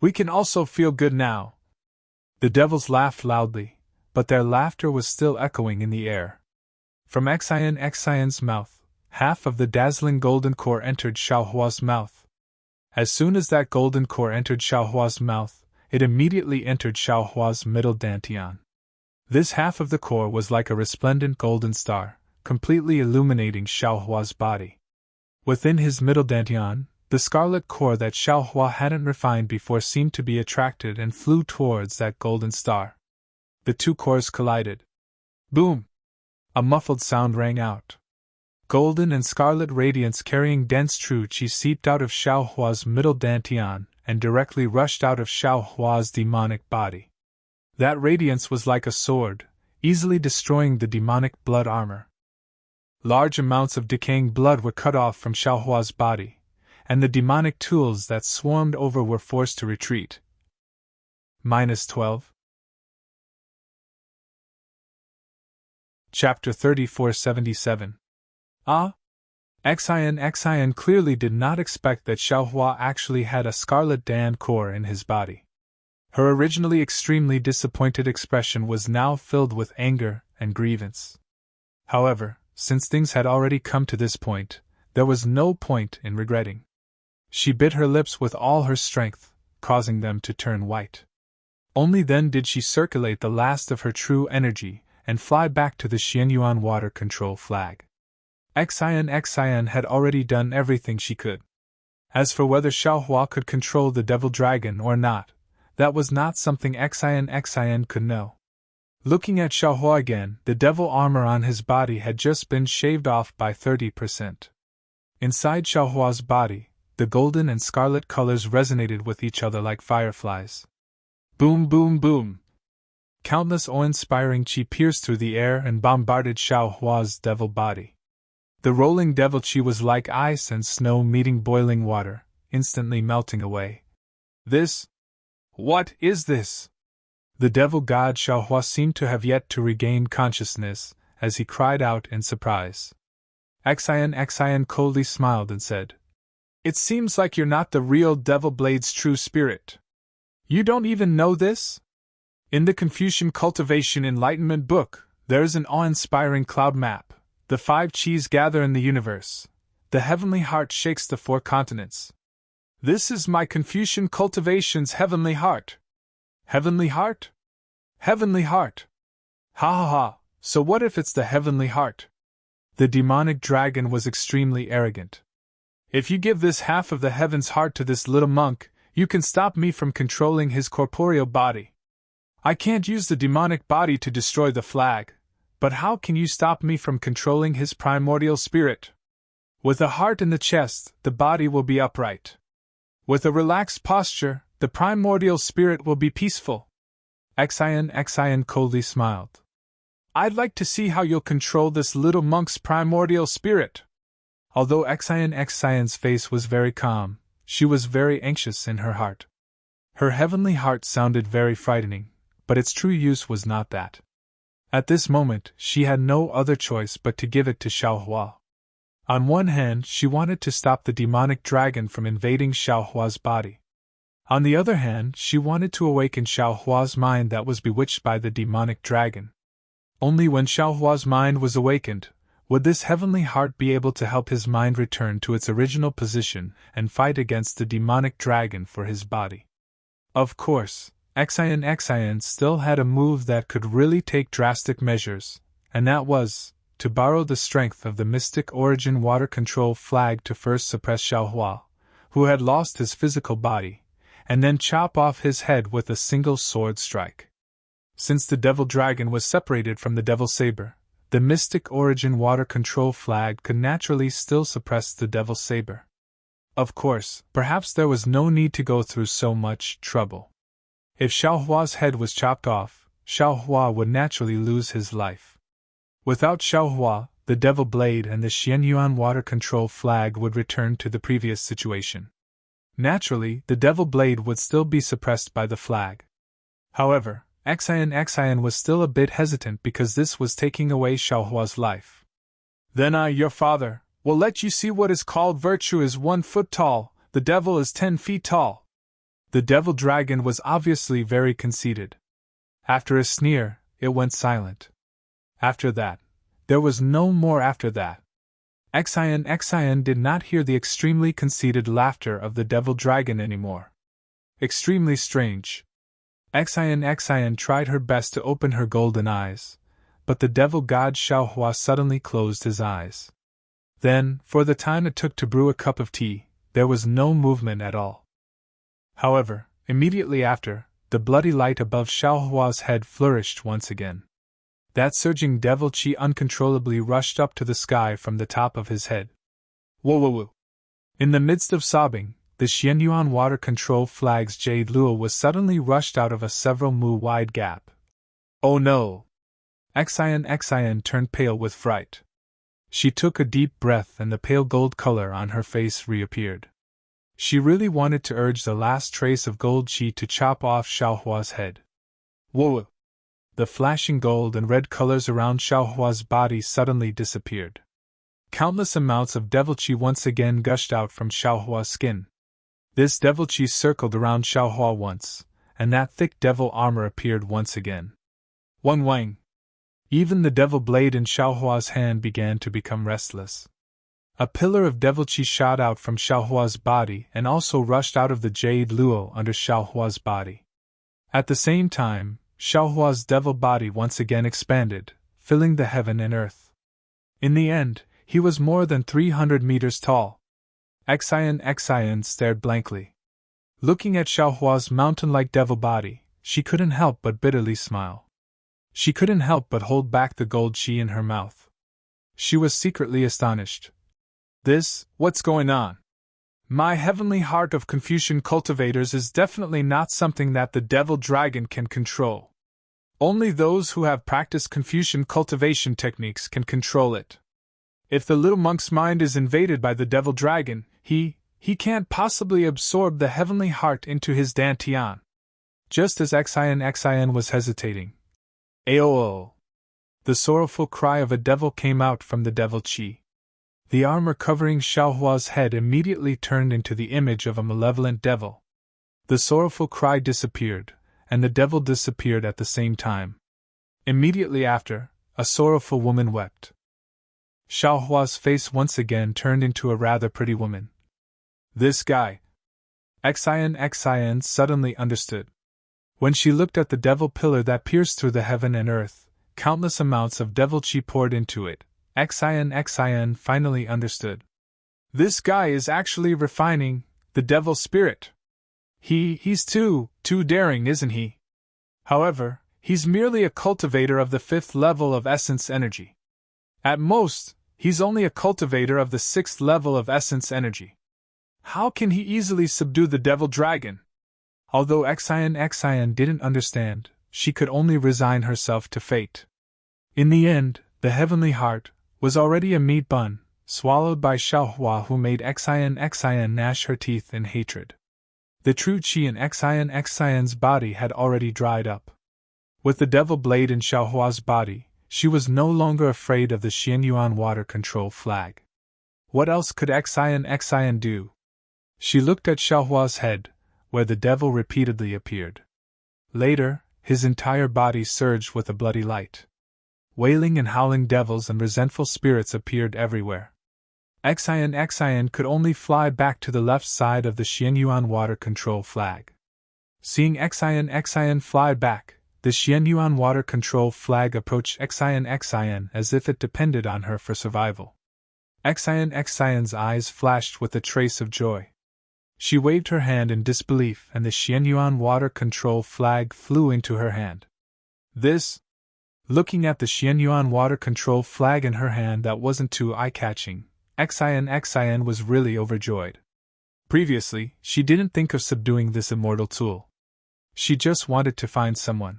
We can also feel good now. The devils laughed loudly, but their laughter was still echoing in the air. From Xian's mouth, half of the dazzling golden core entered Xiaohua's mouth. As soon as that golden core entered Xiaohua's mouth, it immediately entered Xiaohua's middle dantian. This half of the core was like a resplendent golden star, completely illuminating Xiaohua's body. Within his middle dantian, the scarlet core that Xiaohua hadn't refined before seemed to be attracted and flew towards that golden star. The two cores collided. Boom! A muffled sound rang out. Golden and scarlet radiance carrying dense true qi seeped out of Xiaohua's middle dantian and directly rushed out of Xiaohua's demonic body. That radiance was like a sword, easily destroying the demonic blood armor. Large amounts of decaying blood were cut off from Xiaohua's body, and the demonic tools that swarmed over were forced to retreat. -12. Chapter 3477. Xian clearly did not expect that Xiaohua actually had a scarlet Dan core in his body. Her originally extremely disappointed expression was now filled with anger and grievance. However, since things had already come to this point, there was no point in regretting. She bit her lips with all her strength, causing them to turn white. Only then did she circulate the last of her true energy and fly back to the Xianyuan water control flag. Xian had already done everything she could. As for whether Xiaohua could control the devil dragon or not, that was not something Xian could know. Looking at Xiaohua again, the devil armor on his body had just been shaved off by 30%. Inside Xiaohua's body, the golden and scarlet colors resonated with each other like fireflies. Boom, boom, boom! Countless awe-inspiring qi pierced through the air and bombarded Xiaohua's devil body. The rolling devil qi was like ice and snow meeting boiling water, instantly melting away. What is this? The devil god Xiaohua seemed to have yet to regain consciousness, as he cried out in surprise. Xian coldly smiled and said, "It seems like you're not the real Devil Blade's true spirit. You don't even know this? In the Confucian Cultivation Enlightenment book, there's an awe-inspiring cloud map. The 5 Qis gather in the universe. The heavenly heart shakes the 4 continents. This is my Confucian Cultivation's heavenly heart." Heavenly heart? Heavenly heart! Ha ha ha, so what if it's the heavenly heart? The demonic dragon was extremely arrogant. "If you give this half of the heaven's heart to this little monk, you can stop me from controlling his corporeal body. I can't use the demonic body to destroy the flag, but how can you stop me from controlling his primordial spirit? With a heart in the chest, the body will be upright. With a relaxed posture, the primordial spirit will be peaceful." Xian coldly smiled. "I'd like to see how you'll control this little monk's primordial spirit." Although Xian's face was very calm, she was very anxious in her heart. Her heavenly heart sounded very frightening, but its true use was not that. At this moment, she had no other choice but to give it to Xiaohua. On one hand, she wanted to stop the demonic dragon from invading Xiaohua's body. On the other hand, she wanted to awaken Xiaohua's mind that was bewitched by the demonic dragon. Only when Xiaohua's mind was awakened, would this heavenly heart be able to help his mind return to its original position and fight against the demonic dragon for his body. Of course, Xian still had a move that could really take drastic measures, and that was to borrow the strength of the mystic origin water control flag to first suppress Xiaohua, who had lost his physical body, and then chop off his head with a single sword strike. Since the devil dragon was separated from the devil saber, the mystic origin water control flag could naturally still suppress the devil saber. Of course, perhaps there was no need to go through so much trouble. If Xiaohua's head was chopped off, Xiaohua would naturally lose his life. Without Xiaohua, the devil blade and the Xianyuan water control flag would return to the previous situation. Naturally, the devil blade would still be suppressed by the flag. However, Xian was still a bit hesitant because this was taking away Xiaohua's life. "Then I, your father, will let you see what is called virtue is 1 foot tall, the devil is 10 feet tall." The devil dragon was obviously very conceited. After a sneer, it went silent. After that, there was no more after that. Xian did not hear the extremely conceited laughter of the devil dragon anymore. Extremely strange. Xian tried her best to open her golden eyes, but the devil god Xiaohua suddenly closed his eyes. Then, for the time it took to brew a cup of tea, there was no movement at all. However, immediately after, the bloody light above Xiaohua's head flourished once again. That surging devil qi uncontrollably rushed up to the sky from the top of his head. Whoa! In the midst of sobbing, the Xianyuan water control flag's jade lua was suddenly rushed out of a several mu wide gap. "Oh no!" Xian turned pale with fright. She took a deep breath and the pale gold color on her face reappeared. She really wanted to urge the last trace of gold qi to chop off Xiaohua's head. Whoa! The flashing gold and red colors around Xiaohua's body suddenly disappeared. Countless amounts of devil qi once again gushed out from Xiaohua's skin. This devil qi circled around Xiaohua once, and that thick devil armor appeared once again. Wang! Even the devil blade in Xiaohua's hand began to become restless. A pillar of devil qi shot out from Xiaohua's body and also rushed out of the jade luo under Xiaohua's body. At the same time, Xiaohua's devil body once again expanded, filling the heaven and earth. In the end, he was more than 300 meters tall. Xian stared blankly. Looking at Xiaohua's mountain-like devil body, she couldn't help but bitterly smile. She couldn't help but hold back the gold qi in her mouth. She was secretly astonished. What's going on? My heavenly heart of Confucian cultivators is definitely not something that the devil dragon can control. Only those who have practiced Confucian cultivation techniques can control it. If the little monk's mind is invaded by the devil dragon, he can't possibly absorb the heavenly heart into his dantian. Just as Xin was hesitating. Aol! The sorrowful cry of a devil came out from the devil Qi. The armor covering Xiaohua's head immediately turned into the image of a malevolent devil. The sorrowful cry disappeared, and the devil disappeared at the same time. Immediately after, a sorrowful woman wept. Xiaohua's face once again turned into a rather pretty woman. This guy. Xin suddenly understood. When she looked at the devil pillar that pierced through the heaven and earth, countless amounts of devil qi poured into it. Xin finally understood. This guy is actually refining the devil spirit. He's too daring, isn't he? However, he's merely a cultivator of the 5th level of essence energy. At most, he's only a cultivator of the 6th level of essence energy. How can he easily subdue the devil dragon? Although Xin didn't understand, she could only resign herself to fate. In the end, the heavenly heart was already a meat bun, swallowed by Xiaohua, who made Xin gnash her teeth in hatred. The true qi in Xin's body had already dried up. With the devil blade in Xiaohua's body, she was no longer afraid of the Xianyuan water control flag. What else could Xin do? She looked at Xiaohua's head, where the devil repeatedly appeared. Later, his entire body surged with a bloody light. Wailing and howling devils and resentful spirits appeared everywhere. Xin could only fly back to the left side of the Xianyuan water control flag. Seeing Xin fly back, the Xianyuan water control flag approached Xin as if it depended on her for survival. Xin's eyes flashed with a trace of joy. She waved her hand in disbelief, and the Xianyuan water control flag flew into her hand. Looking at the Xianyuan water control flag in her hand that wasn't too eye-catching, Xin was really overjoyed. Previously, she didn't think of subduing this immortal tool. She just wanted to find someone.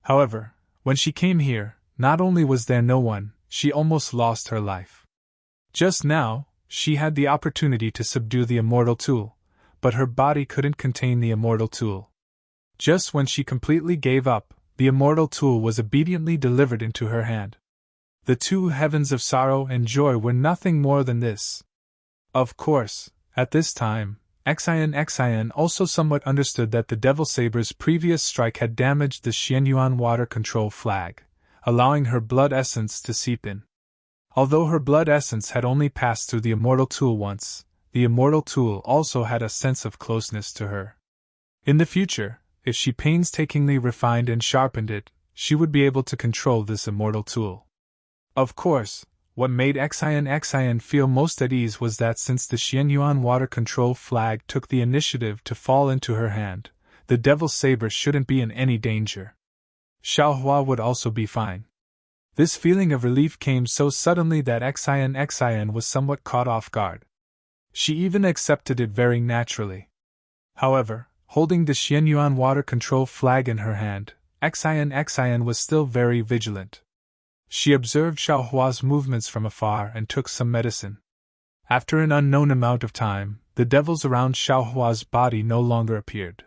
However, when she came here, not only was there no one, she almost lost her life. Just now, she had the opportunity to subdue the immortal tool, but her body couldn't contain the immortal tool. Just when she completely gave up, the immortal tool was obediently delivered into her hand. The 2 heavens of sorrow and joy were nothing more than this. Of course, at this time, Xin also somewhat understood that the Devil Saber's previous strike had damaged the Xianyuan water control flag, allowing her blood essence to seep in. Although her blood essence had only passed through the immortal tool once, the immortal tool also had a sense of closeness to her. In the future, if she painstakingly refined and sharpened it, she would be able to control this immortal tool. Of course, what made Xin feel most at ease was that since the Xianyuan water control flag took the initiative to fall into her hand, the Devil's Saber shouldn't be in any danger. Xiaohua would also be fine. This feeling of relief came so suddenly that Xin was somewhat caught off guard. She even accepted it very naturally. However, holding the Xianyuan water control flag in her hand, Xin was still very vigilant. She observed Xiaohua's movements from afar and took some medicine. After an unknown amount of time, the devils around Xiaohua's body no longer appeared.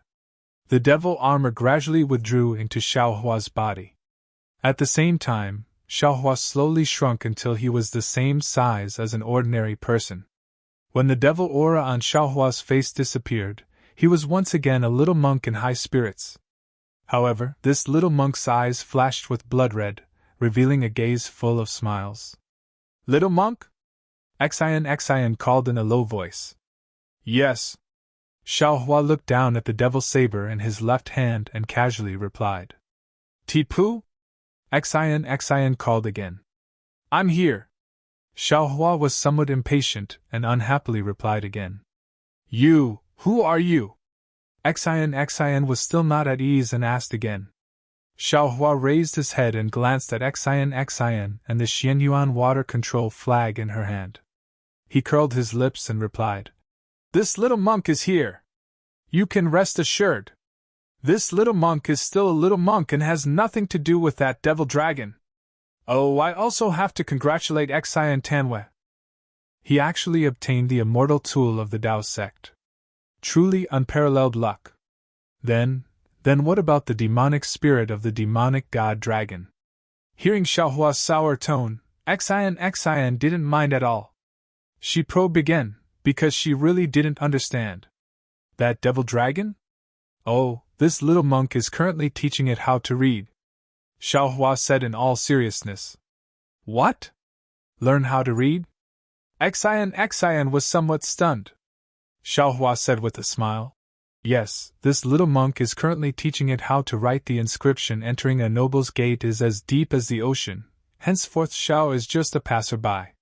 The devil armor gradually withdrew into Xiaohua's body. At the same time, Xiaohua slowly shrunk until he was the same size as an ordinary person. When the devil aura on Xiaohua's face disappeared, he was once again a little monk in high spirits. However, this little monk's eyes flashed with blood red, revealing a gaze full of smiles. Little monk? Xin called in a low voice. Yes. Xiaohua looked down at the Devil's Saber in his left hand and casually replied. Tipu? Xin called again. I'm here. Xiaohua was somewhat impatient and unhappily replied again. Who are you? Xin was still not at ease and asked again. Xiaohua raised his head and glanced at Xin and the Xianyuan water control flag in her hand. He curled his lips and replied, This little monk is here. You can rest assured. This little monk is still a little monk and has nothing to do with that devil dragon. Oh, I also have to congratulate Xin Tanwe. He actually obtained the immortal tool of the Dao sect. Truly unparalleled luck. Then, Then what about the demonic spirit of the demonic god dragon? Hearing Xiaohua's sour tone, Xian didn't mind at all. She probed again, because she really didn't understand. That devil dragon? Oh, this little monk is currently teaching it how to read, Xiaohua said in all seriousness. What? Learn how to read? Xian was somewhat stunned. Xiaohua said with a smile. Yes, this little monk is currently teaching it how to write. The inscription entering a noble's gate is as deep as the ocean, henceforth Xiao is just a passerby.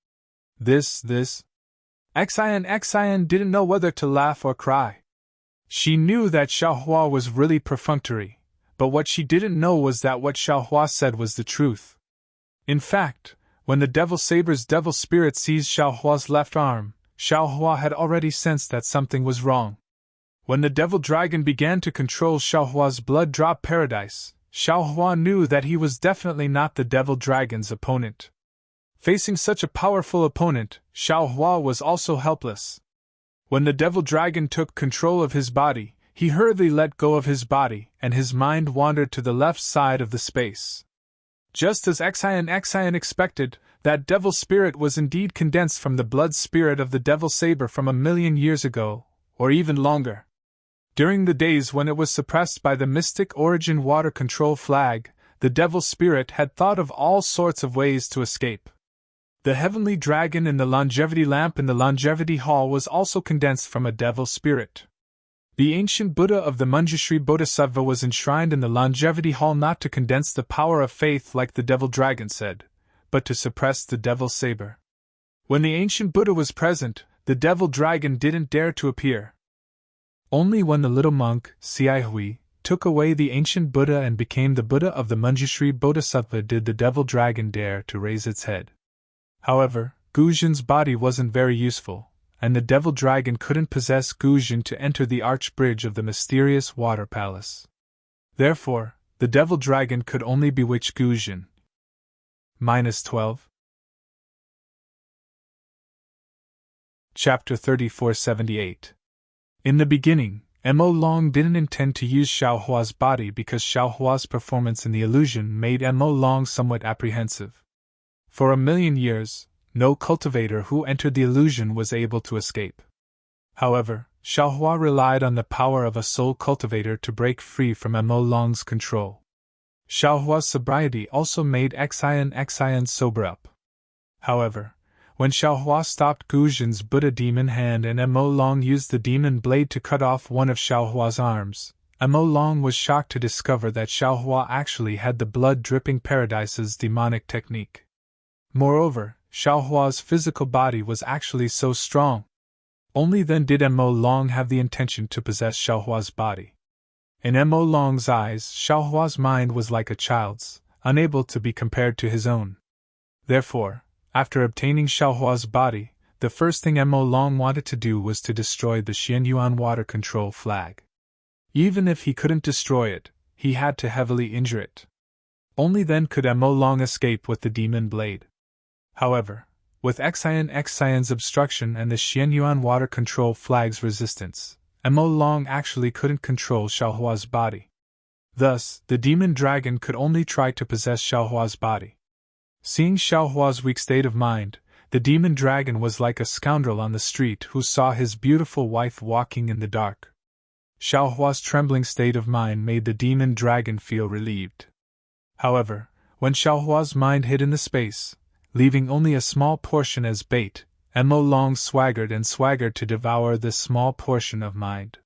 This. Xian didn't know whether to laugh or cry. She knew that Xiaohua was really perfunctory, but what she didn't know was that what Xiaohua said was the truth. In fact, when the devil saber's devil spirit seized Xiaohua's left arm, Xiaohua had already sensed that something was wrong. When the devil dragon began to control Xiaohua's blood-drop paradise, Xiaohua knew that he was definitely not the devil dragon's opponent. Facing such a powerful opponent, Xiaohua was also helpless. When the devil dragon took control of his body, he hurriedly let go of his body, and his mind wandered to the left side of the space. Just as Xian expected, that devil spirit was indeed condensed from the blood spirit of the devil saber from 1,000,000 years ago, or even longer. During the days when it was suppressed by the mystic origin water control flag, the devil spirit had thought of all sorts of ways to escape. The heavenly dragon in the longevity lamp in the longevity hall was also condensed from a devil spirit. The ancient Buddha of the Manjushri Bodhisattva was enshrined in the longevity hall not to condense the power of faith like the devil dragon said, but to suppress the devil saber. When the ancient Buddha was present, the devil dragon didn't dare to appear. Only when the little monk, Xiaohui, took away the ancient Buddha and became the Buddha of the Manjushri Bodhisattva did the devil dragon dare to raise its head. However, Guzhin's body wasn't very useful, and the devil dragon couldn't possess Guzhin to enter the arch bridge of the mysterious water palace. Therefore, the devil dragon could only bewitch Guzhin. -12. Chapter 3478. In the beginning, Mo Long didn't intend to use Xiaohua's body because Xiaohua's performance in the illusion made Mo Long somewhat apprehensive. For 1,000,000 years, no cultivator who entered the illusion was able to escape. However, Xiaohua relied on the power of a soul cultivator to break free from Mo Long's control. Xiaohua's sobriety also made Xian sober up. However, when Xiaohua stopped Guzhin's Buddha demon hand and Mo Long used the demon blade to cut off one of Xiaohua's arms, Mo Long was shocked to discover that Xiaohua actually had the blood-dripping paradise's demonic technique. Moreover, Xiaohua's physical body was actually so strong. Only then did Mo Long have the intention to possess Xiaohua's body. In Mo Long's eyes, Xiaohua's mind was like a child's, unable to be compared to his own. Therefore, after obtaining Xiaohua's body, the first thing Mo Long wanted to do was to destroy the Xianyuan water control flag. Even if he couldn't destroy it, he had to heavily injure it. Only then could Mo Long escape with the demon blade. However, with Xian's obstruction and the Xianyuan water control flag's resistance, Mo Long actually couldn't control Xiaohua's body. Thus, the demon dragon could only try to possess Xiaohua's body. Seeing Xiaohua's weak state of mind, the demon dragon was like a scoundrel on the street who saw his beautiful wife walking in the dark. Xiaohua's trembling state of mind made the demon dragon feel relieved. However, when Xiaohua's mind hid in the space, leaving only a small portion as bait, Mo Long swaggered to devour this small portion of mind.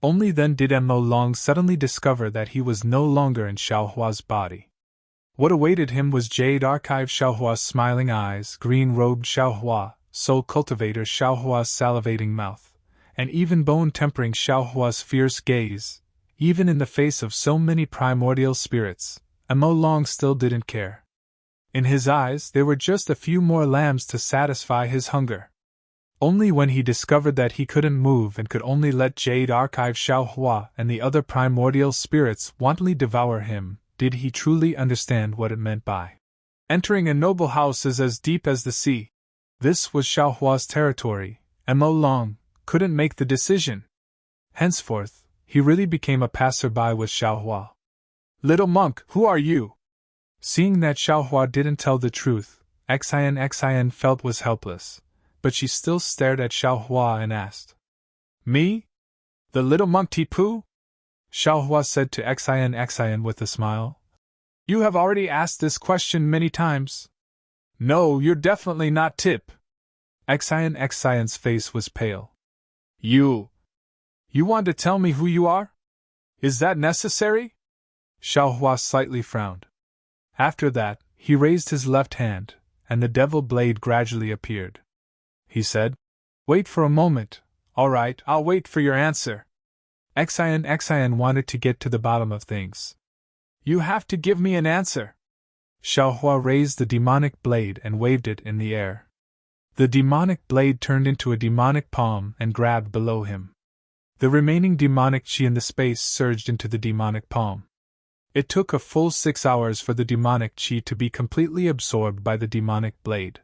Only then did Mo Long suddenly discover that he was no longer in Xiaohua's body. What awaited him was Jade Archive Xiaohua's smiling eyes, green-robed Xiaohua, soul cultivator Xiaohua's salivating mouth, and even bone-tempering Xiaohua's fierce gaze. Even in the face of so many primordial spirits, Mo Long still didn't care. In his eyes there were just a few more lambs to satisfy his hunger. Only when he discovered that he couldn't move and could only let Jade Archive Xiaohua and the other primordial spirits wantonly devour him, did he truly understand what it meant by entering a noble house is as deep as the sea. This was Xiaohua's territory, and Mo Long couldn't make the decision. Henceforth, he really became a passerby with Xiaohua. Little monk, who are you? Seeing that Xiaohua didn't tell the truth, Xian felt was helpless, but she still stared at Xiaohua and asked. Me? The little monk Tipu? Xiaohua said to Xian with a smile. You have already asked this question many times. No, you're definitely not Tip. Xian's face was pale. You want to tell me who you are? Is that necessary? Xiaohua slightly frowned. After that, he raised his left hand, and the devil blade gradually appeared. He said, Wait for a moment. All right, I'll wait for your answer. Xian wanted to get to the bottom of things. You have to give me an answer. Xiaohua raised the demonic blade and waved it in the air. The demonic blade turned into a demonic palm and grabbed below him. The remaining demonic chi in the space surged into the demonic palm. It took a full 6 hours for the demonic chi to be completely absorbed by the demonic blade.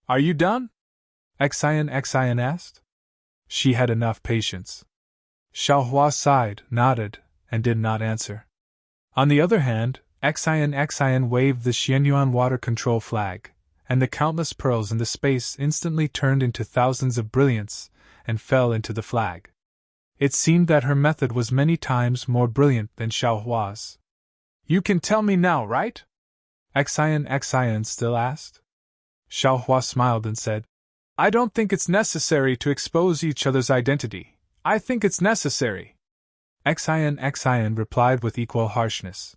Are you done? Xian asked. She had enough patience. Xiaohua sighed, nodded, and did not answer. On the other hand, Xian waved the Xianyuan water control flag, and the countless pearls in the space instantly turned into thousands of brilliance and fell into the flag. It seemed that her method was many times more brilliant than Xiaohua's. You can tell me now, right? Xian still asked. Xiaohua smiled and said, I don't think it's necessary to expose each other's identity. I think it's necessary. Xian replied with equal harshness.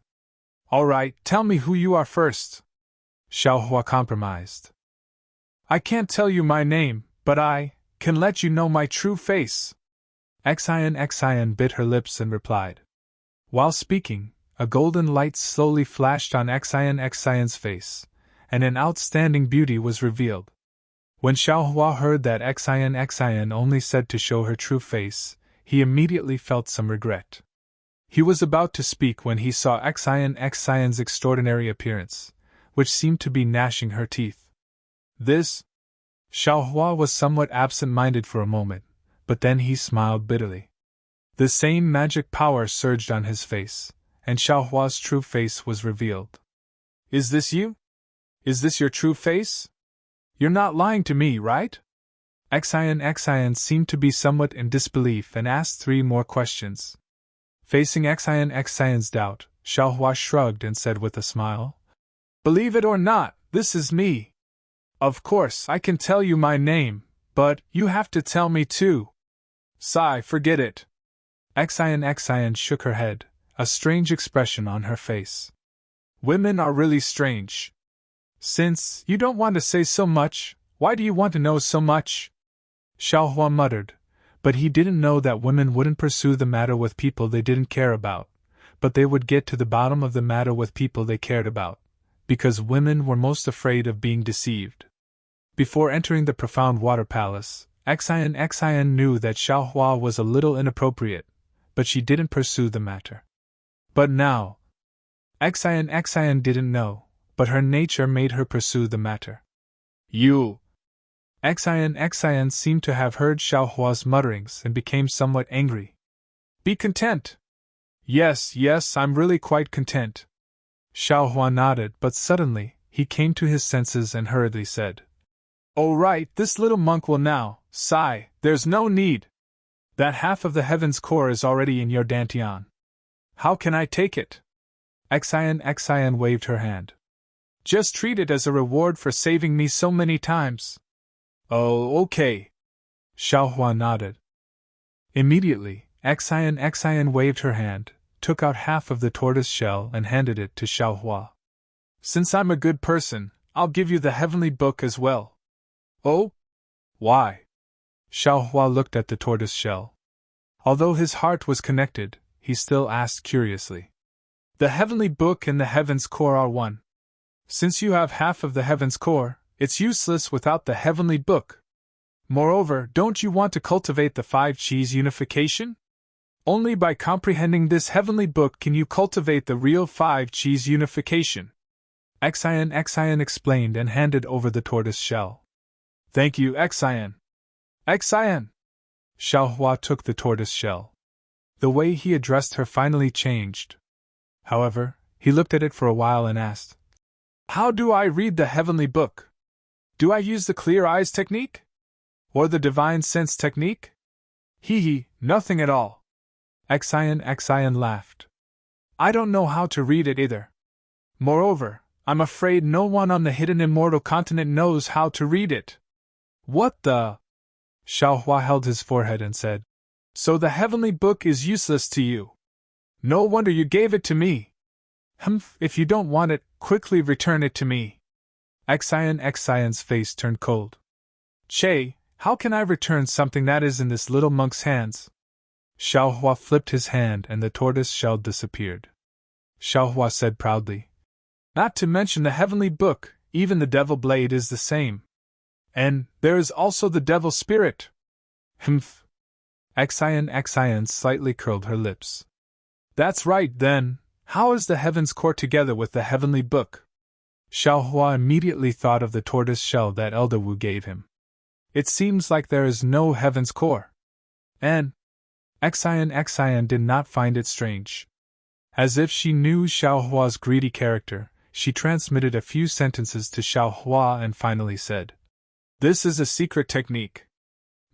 All right, tell me who you are first. Xiaohua compromised. I can't tell you my name, but I can let you know my true face. Xian bit her lips and replied. While speaking, a golden light slowly flashed on Xian's face, and an outstanding beauty was revealed. When Xiaohua heard that Xian only said to show her true face, he immediately felt some regret. He was about to speak when he saw Xian's extraordinary appearance, which seemed to be gnashing her teeth. This? Xiaohua was somewhat absent-minded for a moment, but then he smiled bitterly. The same magic power surged on his face, and Xiaohua's true face was revealed. Is this you? Is this your true face? You're not lying to me, right? Xian seemed to be somewhat in disbelief and asked 3 more questions. Facing Xian's doubt, Xiaohua shrugged and said with a smile, Believe it or not, this is me. Of course, I can tell you my name, but you have to tell me too. Sigh, forget it. Xian shook her head, a strange expression on her face. Women are really strange. Since you don't want to say so much, why do you want to know so much? Xiaohua muttered, but he didn't know that women wouldn't pursue the matter with people they didn't care about, but they would get to the bottom of the matter with people they cared about, because women were most afraid of being deceived. Before entering the profound water palace, Xian knew that Xiaohua was a little inappropriate, but she didn't pursue the matter. But now, Xian didn't know, but her nature made her pursue the matter. You! Xian seemed to have heard Xiaohua's mutterings and became somewhat angry. Be content! Yes, I'm really quite content. Xiaohua nodded, but suddenly, he came to his senses and hurriedly said, Oh right, this little monk will now, sigh, there's no need. That half of the heaven's core is already in your dantian. How can I take it? Xian waved her hand. Just treat it as a reward for saving me so many times. Oh, okay. Xiaohua nodded. Immediately, Xian waved her hand, took out half of the tortoise shell and handed it to Xiaohua. Since I'm a good person, I'll give you the heavenly book as well. Oh? Why? Xiaohua looked at the tortoise shell. Although his heart was connected, he still asked curiously. The heavenly book and the heaven's core are one. Since you have half of the heaven's core, it's useless without the heavenly book. Moreover, don't you want to cultivate the 5 Chi's unification? Only by comprehending this heavenly book can you cultivate the real 5 Chi's unification. Xian explained and handed over the tortoise shell. Thank you, Xian. Xian! Xiaohua took the tortoise shell. The way he addressed her finally changed. However, he looked at it for a while and asked, "How do I read the heavenly book? Do I use the clear eyes technique? Or the divine sense technique?" Nothing at all. Xian laughed. "I don't know how to read it either. Moreover, I'm afraid no one on the hidden immortal continent knows how to read it." "What the?" Xiaohua held his forehead and said, "So the heavenly book is useless to you? No wonder you gave it to me." If you don't want it, quickly return it to me." Xian's face turned cold. "Che, how can I return something that is in this little monk's hands?" Xiaohua flipped his hand and the tortoise shell disappeared. Xiaohua said proudly, "Not to mention the heavenly book, even the devil blade is the same. And there is also the devil spirit." Xian slightly curled her lips. "That's right, then. How is the heavens core together with the heavenly book?" Xiaohua immediately thought of the tortoise shell that Elder Wu gave him. "It seems like there is no heaven's core." And Xian did not find it strange. As if she knew Xiaohua's greedy character, she transmitted a few sentences to Xiaohua and finally said, "This is a secret technique.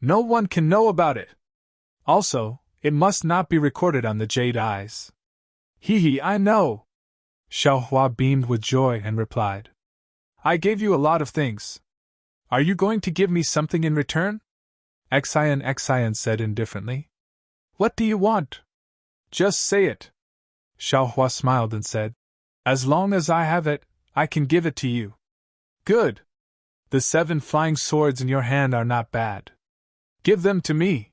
No one can know about it. Also, it must not be recorded on the jade eyes." I know." Xiaohua beamed with joy and replied, "I gave you a lot of things. Are you going to give me something in return?" Xian said indifferently. "What do you want? Just say it." Xiaohua smiled and said, "As long as I have it, I can give it to you." "Good. The 7 flying swords in your hand are not bad. Give them to me,"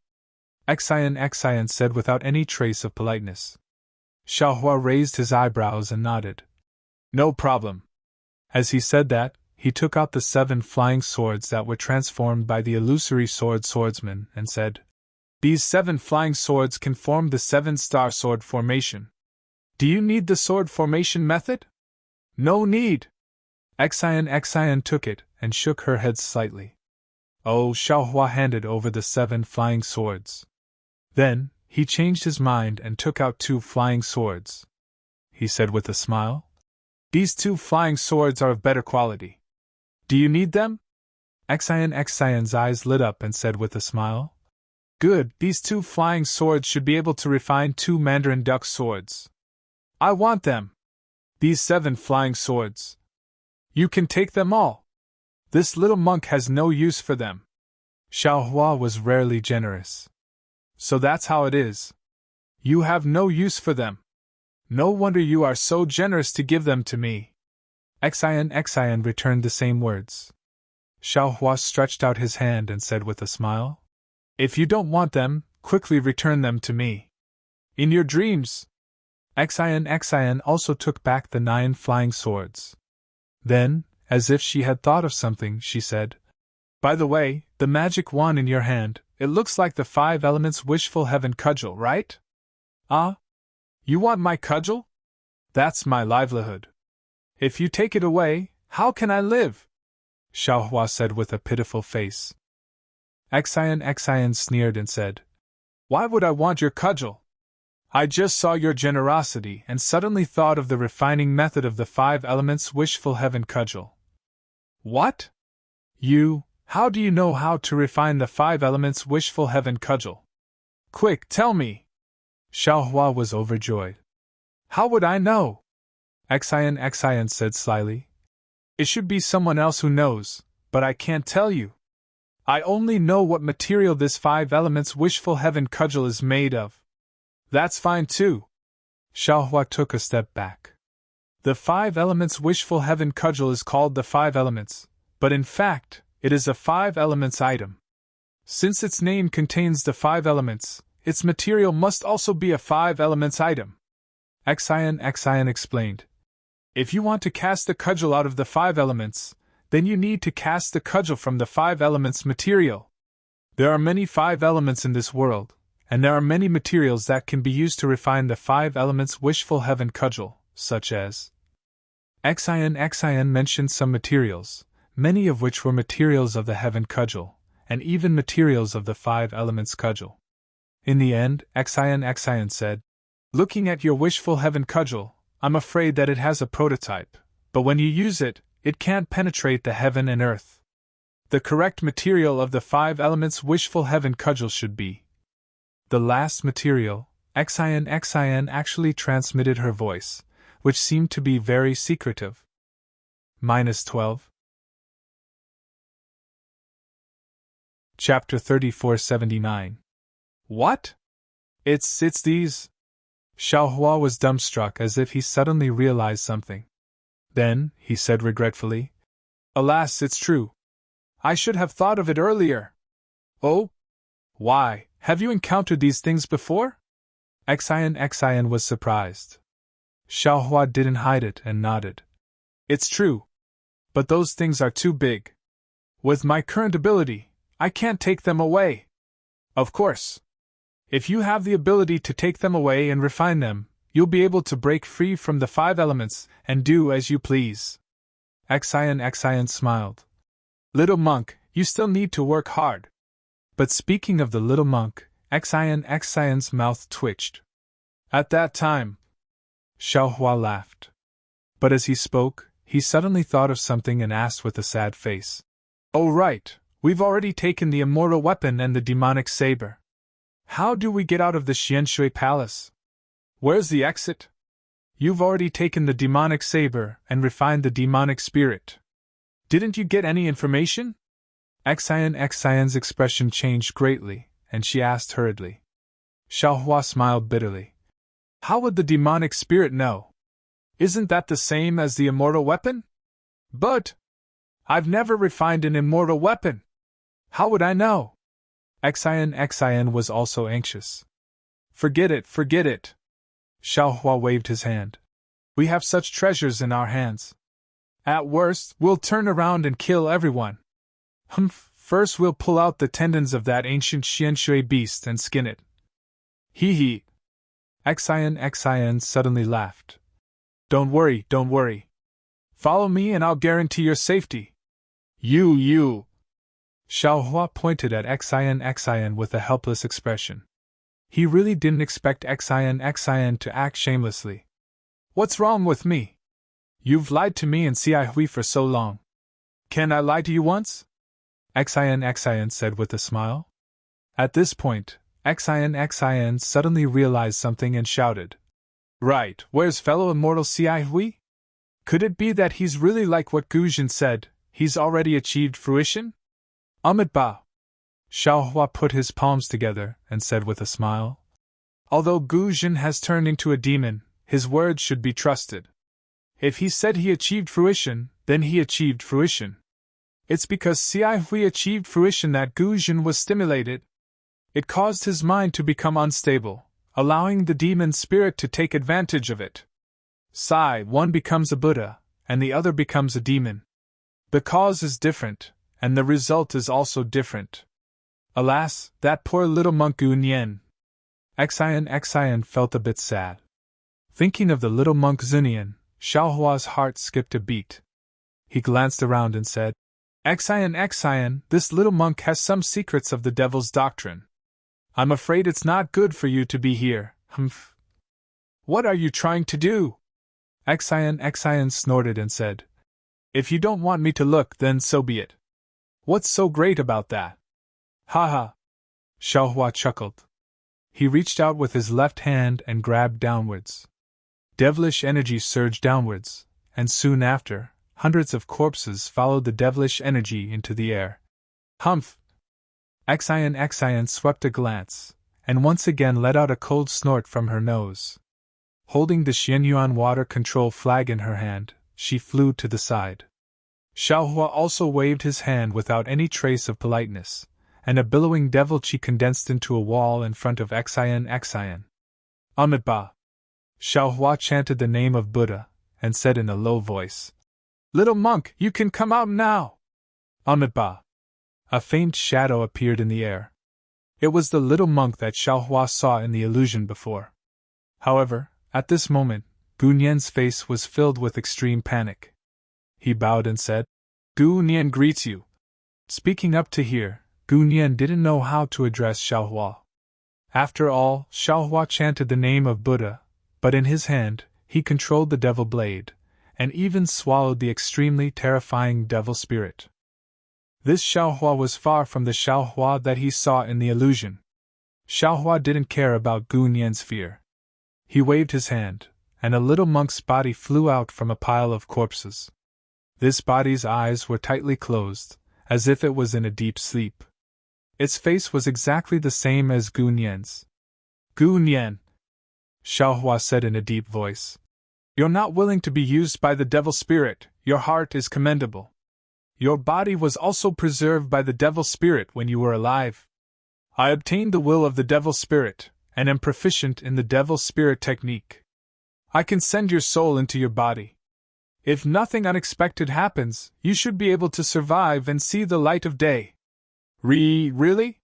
Xian said without any trace of politeness. Xiaohua raised his eyebrows and nodded. "No problem." As he said that, he took out the 7 flying swords that were transformed by the illusory swordsman and said, "These 7 flying swords can form the 7-star sword formation. Do you need the sword formation method?" "No need." Xian took it and shook her head slightly. Oh, Xiaohua handed over the 7 flying swords. Then, he changed his mind and took out 2 flying swords. He said with a smile, "These 2 flying swords are of better quality. Do you need them?" Xian's eyes lit up and said with a smile, "Good, these 2 flying swords should be able to refine 2 Mandarin duck swords. I want them. These 7 flying swords. You can take them all. This little monk has no use for them." Xiaohua was rarely generous. "So that's how it is. You have no use for them. No wonder you are so generous to give them to me." Xian returned the same words. Xiaohua stretched out his hand and said with a smile, "If you don't want them, quickly return them to me. In your dreams." Xian also took back the 9 flying swords. Then, as if she had thought of something, she said, "By the way, the magic wand in your hand, it looks like the 5 elements wishful heaven cudgel, right?" "Ah? You want my cudgel? That's my livelihood. If you take it away, how can I live?" Xiaohua said with a pitiful face. Xian sneered and said, "Why would I want your cudgel? I just saw your generosity and suddenly thought of the refining method of the 5 elements wishful heaven cudgel." "What? How do you know how to refine the 5 elements wishful heaven cudgel? Quick, tell me!" Xiaohua was overjoyed. "How would I know?" Xian said slyly. "It should be someone else who knows, but I can't tell you. I only know what material this 5 elements wishful heaven cudgel is made of." "That's fine too." Xiaohua took a step back. "The 5 elements wishful heaven cudgel is called the 5 elements, but in fact, it is a 5 elements item. Since its name contains the 5 elements, its material must also be a 5 elements item." Xian explained. "If you want to cast the cudgel out of the 5 elements, then you need to cast the cudgel from the 5 elements material. There are many 5 elements in this world, and there are many materials that can be used to refine the 5 elements wishful heaven cudgel, such as..." Xian mentioned some materials, many of which were materials of the heaven cudgel, and even materials of the 5 elements cudgel. In the end, Xian said, "Looking at your wishful heaven cudgel, I'm afraid that it has a prototype, but when you use it, it can't penetrate the heaven and earth. The correct material of the 5 elements wishful heaven cudgel should be." The last material, Xian actually transmitted her voice, which seemed to be very secretive. -12. Chapter 3479. What? It's these. Xiaohua was dumbstruck as if he suddenly realized something. Then, he said regretfully, "Alas, it's true. I should have thought of it earlier." "Oh? Why, have you encountered these things before?" Xian was surprised. Xiaohua didn't hide it and nodded. "It's true. But those things are too big. With my current ability, I can't take them away." "Of course. If you have the ability to take them away and refine them, you'll be able to break free from the 5 elements and do as you please." Xian smiled. "Little monk, you still need to work hard." But speaking of the little monk, Xian's mouth twitched. "At that time," Xiaohua laughed. But as he spoke, he suddenly thought of something and asked with a sad face, "Oh right, we've already taken the immortal weapon and the demonic saber. How do we get out of the Xianshui Palace? Where's the exit? You've already taken the demonic saber and refined the demonic spirit. Didn't you get any information?" Xian's expression changed greatly, and she asked hurriedly. Xiaohua smiled bitterly. "How would the demonic spirit know? Isn't that the same as the immortal weapon?" "But I've never refined an immortal weapon. How would I know?" Xian was also anxious. Forget it. Xiaohua waved his hand. "We have such treasures in our hands. At worst, we'll turn around and kill everyone. First we'll pull out the tendons of that ancient Xianshui beast and skin it." Hee. Xian suddenly laughed. Don't worry. Follow me and I'll guarantee your safety." You. Xiaohua pointed at Xian with a helpless expression. He really didn't expect Xian to act shamelessly. "What's wrong with me? You've lied to me and Xiaohui for so long. Can I lie to you once?" Xian said with a smile. At this point, Xian suddenly realized something and shouted, "Right, where's fellow immortal Xiaohui? Could it be that he's really like what Guzhen said, he's already achieved fruition?" "Ba." Xiaohua put his palms together and said with a smile, "Although Guzhen has turned into a demon, his words should be trusted. If he said he achieved fruition, then he achieved fruition. It's because Xiaohui achieved fruition that Guzhen was stimulated. It caused his mind to become unstable, allowing the demon spirit to take advantage of it. One becomes a Buddha, and the other becomes a demon. The cause is different, and the result is also different. Alas, that poor little monk Gunyan." Xian felt a bit sad. Thinking of the little monk Zunian, Xiaohua's heart skipped a beat. He glanced around and said, Xian, this little monk has some secrets of the devil's doctrine. I'm afraid it's not good for you to be here. Humph. What are you trying to do?" Xian snorted and said, "If you don't want me to look, then so be it. What's so great about that?" "Ha." Xiaohua chuckled. He reached out with his left hand and grabbed downwards. Devilish energy surged downwards, and soon after, hundreds of corpses followed the devilish energy into the air. "Humph!" Xian swept a glance, and once again let out a cold snort from her nose. Holding the Xianyuan water control flag in her hand, she flew to the side. Xiaohua also waved his hand without any trace of politeness, and a billowing devil chi condensed into a wall in front of Xian. Ba. Xiaohua chanted the name of Buddha, and said in a low voice, "Little monk, you can come out now!" Ba. A faint shadow appeared in the air. It was the little monk that Xiaohua saw in the illusion before. However, at this moment, Gunyan's face was filled with extreme panic. He bowed and said, "Gunyan greets you." Speaking up to here, Gunyan didn't know how to address Xiaohua. After all, Xiaohua chanted the name of Buddha, but in his hand, he controlled the devil blade, and even swallowed the extremely terrifying devil spirit. This Xiaohua was far from the Xiaohua that he saw in the illusion. Xiaohua didn't care about Gu Nian's fear. He waved his hand, and a little monk's body flew out from a pile of corpses. This body's eyes were tightly closed, as if it was in a deep sleep. Its face was exactly the same as Gu Nian's. Gu Nian, Xiaohua said in a deep voice. You're not willing to be used by the devil spirit, your heart is commendable. Your body was also preserved by the devil spirit when you were alive. I obtained the will of the devil spirit, and am proficient in the devil spirit technique. I can send your soul into your body. If nothing unexpected happens, you should be able to survive and see the light of day. Really?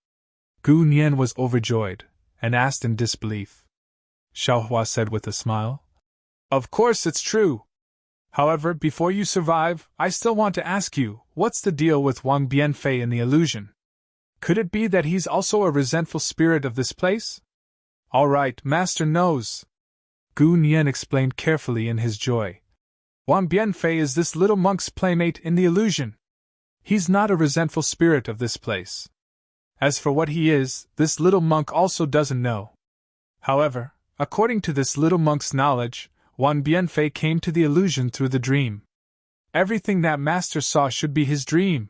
Gu Nian was overjoyed, and asked in disbelief. Xiaohua said with a smile. Of course it's true. However, before you survive, I still want to ask you, what's the deal with Wang Bianfei in the illusion? Could it be that he's also a resentful spirit of this place? All right, Master knows. Gu Nian explained carefully in his joy. Wang Bianfei is this little monk's playmate in the illusion. He's not a resentful spirit of this place. As for what he is, this little monk also doesn't know. However, according to this little monk's knowledge, Wang Bianfei came to the illusion through the dream. Everything that Master saw should be his dream.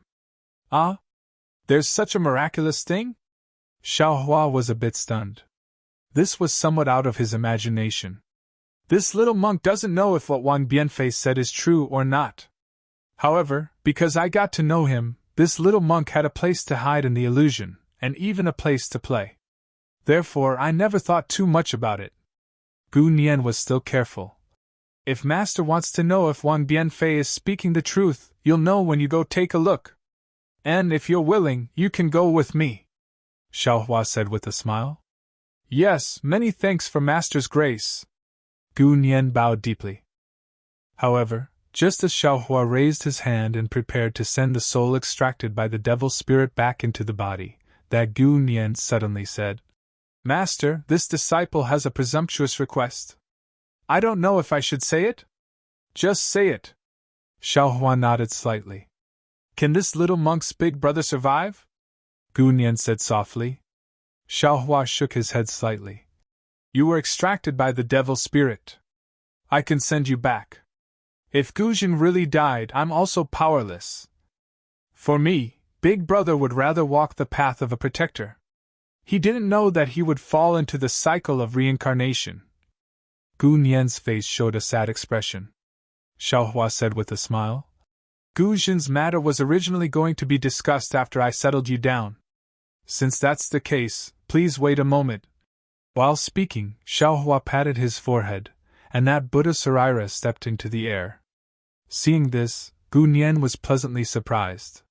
Ah? There's such a miraculous thing? Xiaohua was a bit stunned. This was somewhat out of his imagination. This little monk doesn't know if what Wang Bianfei said is true or not. However, because I got to know him, this little monk had a place to hide in the illusion, and even a place to play. Therefore, I never thought too much about it. Gu Nian was still careful. If Master wants to know if Wang Bianfei is speaking the truth, you'll know when you go take a look. And if you're willing, you can go with me, Xiaohua said with a smile. Yes, many thanks for Master's grace. Gu Nian bowed deeply. However, just as Xiaohua raised his hand and prepared to send the soul extracted by the devil spirit back into the body, that Gu Nian suddenly said, Master, this disciple has a presumptuous request. I don't know if I should say it? Just say it. Xiaohua nodded slightly. Can this little monk's big brother survive? Gu Nian said softly. Xiaohua shook his head slightly. You were extracted by the devil spirit. I can send you back. If Gujin really died, I'm also powerless. For me, Big Brother would rather walk the path of a protector. He didn't know that he would fall into the cycle of reincarnation. Gu Nian's face showed a sad expression. Xiaohua said with a smile. Gujin's matter was originally going to be discussed after I settled you down. Since that's the case, please wait a moment. While speaking, Xiaohua patted his forehead, and that Buddha Sarira stepped into the air. Seeing this, Gu Nian was pleasantly surprised.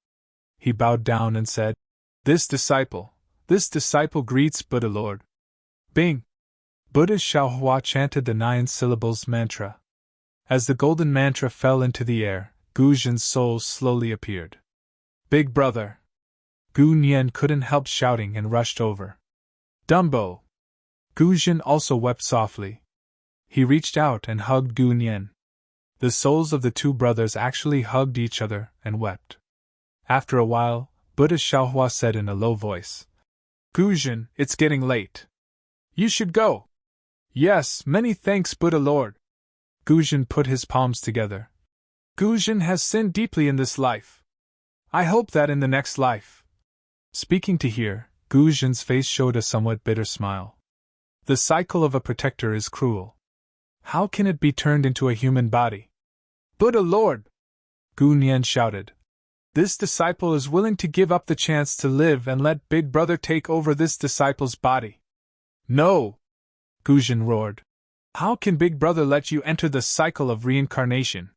He bowed down and said, This disciple greets Buddha Lord. Bing! Buddha Xiaohua chanted the 9 syllables mantra. As the golden mantra fell into the air, Gujin's soul slowly appeared. Big Brother! Gu Nian couldn't help shouting and rushed over. Dumbo! Gujin also wept softly. He reached out and hugged Gu Nian. The souls of the two brothers actually hugged each other and wept. After a while, Buddha Xiaohua said in a low voice, Gujin, it's getting late. You should go. Yes, many thanks, Buddha Lord. Gujin put his palms together. Gujin has sinned deeply in this life. I hope that in the next life. Speaking to hear, Gujin's face showed a somewhat bitter smile. The cycle of a protector is cruel. How can it be turned into a human body? Buddha Lord! Gu Nian shouted. This disciple is willing to give up the chance to live and let Big Brother take over this disciple's body. No! Gujin roared. How can Big Brother let you enter the cycle of reincarnation?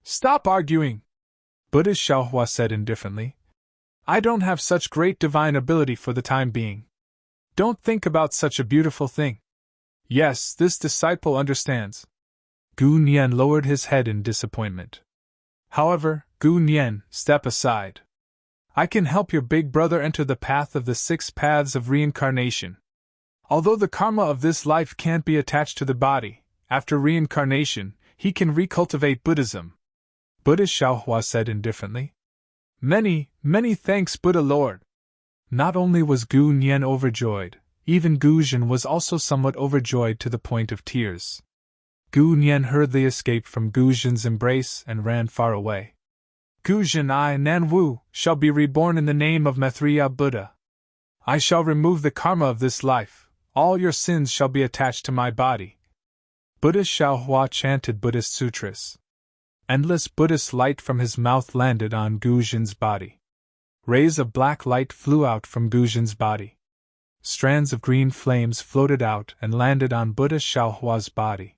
Stop arguing! Buddha Xiaohua said indifferently. I don't have such great divine ability for the time being. Don't think about such a beautiful thing. Yes, this disciple understands. Gu Nian lowered his head in disappointment. However, Gu Nian, step aside. I can help your big brother enter the path of the 6 paths of reincarnation. Although the karma of this life can't be attached to the body, after reincarnation, he can recultivate Buddhism. Buddhist Xiaohua said indifferently. Many, many thanks, Buddha Lord. Not only was Gu Nian overjoyed, even Gu Zhen was also somewhat overjoyed to the point of tears. Gu Nian hurriedly escaped from Gu Zhen's embrace and ran far away. Gu Zhen I, Nan Wu, shall be reborn in the name of Maitreya Buddha. I shall remove the karma of this life, all your sins shall be attached to my body. Buddhist Xiaohua chanted Buddhist sutras. Endless Buddhist light from his mouth landed on Gu Zhen's body. Rays of black light flew out from Gu Zhen's body. Strands of green flames floated out and landed on Buddhist Xiaohua's body.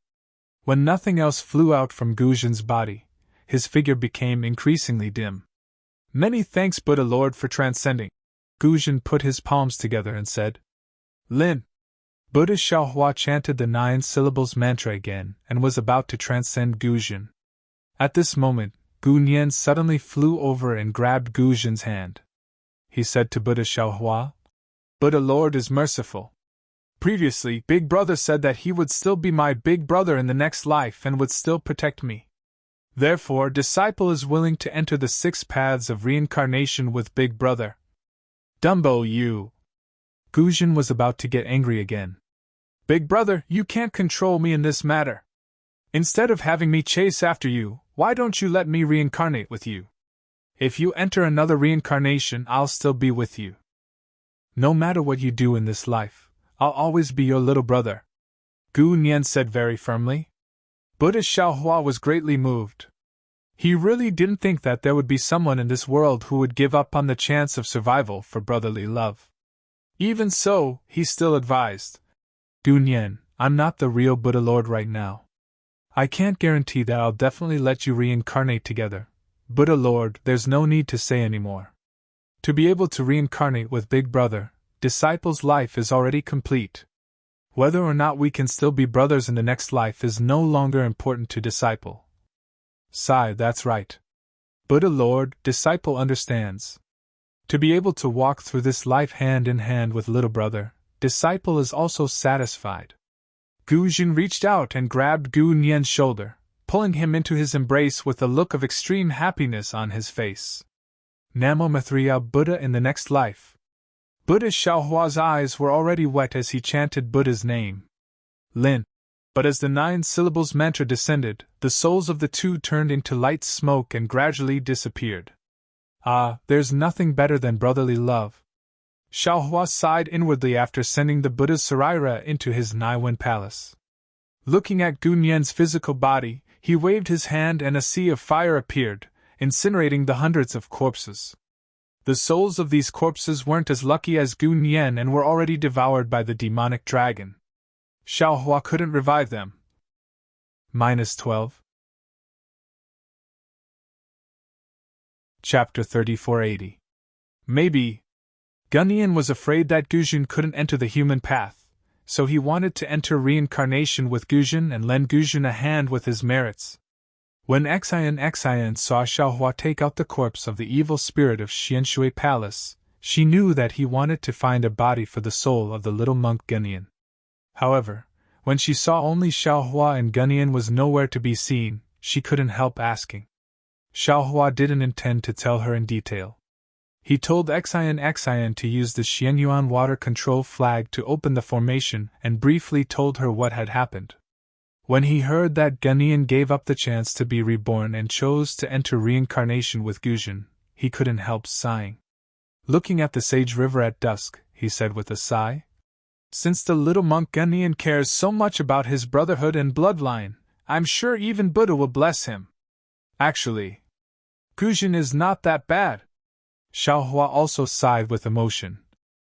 When nothing else flew out from Gu Zhen's body, his figure became increasingly dim. Many thanks, Buddha Lord, for transcending. Gu Zhen put his palms together and said, Lin. Buddhist Xiaohua chanted the 9 syllables mantra again and was about to transcend Gu Zhen. At this moment, Gu Nian suddenly flew over and grabbed Gu Zhen's hand. He said to Buddha Xiaohua, Buddha Lord is merciful. Previously, Big Brother said that he would still be my Big Brother in the next life and would still protect me. Therefore, disciple is willing to enter the 6 paths of reincarnation with Big Brother. Dumbo, you! Gu Zhen was about to get angry again. Big Brother, you can't control me in this matter. Instead of having me chase after you, why don't you let me reincarnate with you? If you enter another reincarnation, I'll still be with you. No matter what you do in this life, I'll always be your little brother, Gu Nian said very firmly. Buddhist Xiaohua was greatly moved. He really didn't think that there would be someone in this world who would give up on the chance of survival for brotherly love. Even so, he still advised, Gu Nian, I'm not the real Buddha Lord right now. I can't guarantee that I'll definitely let you reincarnate together. Buddha Lord, there's no need to say any more. To be able to reincarnate with Big Brother, disciple's life is already complete. Whether or not we can still be brothers in the next life is no longer important to disciple. Sigh, that's right. Buddha Lord, disciple understands. To be able to walk through this life hand in hand with little brother, disciple is also satisfied. Gu Zhen reached out and grabbed Gu Nian's shoulder, pulling him into his embrace with a look of extreme happiness on his face. Namo Maitreya Buddha in the next life. Buddhist Xiaohua's eyes were already wet as he chanted Buddha's name. Lin. But as the 9 syllables mantra descended, the souls of the 2 turned into light smoke and gradually disappeared. Ah, there's nothing better than brotherly love. Xiaohua sighed inwardly after sending the Buddha's Saraira into his Naiwen palace. Looking at Gu Nian's physical body, he waved his hand and a sea of fire appeared, incinerating the hundreds of corpses. The souls of these corpses weren't as lucky as Gu Nian and were already devoured by the demonic dragon. Xiaohua couldn't revive them. -12. Chapter 3480. Maybe. Gunnian was afraid that Gu Zhen couldn't enter the human path, so he wanted to enter reincarnation with Gu Zhen and lend Gu Zhen a hand with his merits. When Xian saw Xiaohua take out the corpse of the evil spirit of Xianshui Palace, she knew that he wanted to find a body for the soul of the little monk Gunnian. However, when she saw only Xiaohua and Gunnian was nowhere to be seen, she couldn't help asking. Xiaohua didn't intend to tell her in detail. He told Xian to use the Xianyuan water control flag to open the formation and briefly told her what had happened. When he heard that Gunnian gave up the chance to be reborn and chose to enter reincarnation with Gu Zhen, he couldn't help sighing. Looking at the sage river at dusk, he said with a sigh, Since the little monk Gunnian cares so much about his brotherhood and bloodline, I'm sure even Buddha will bless him. Actually, Gu Zhen is not that bad. Xiaohua also sighed with emotion.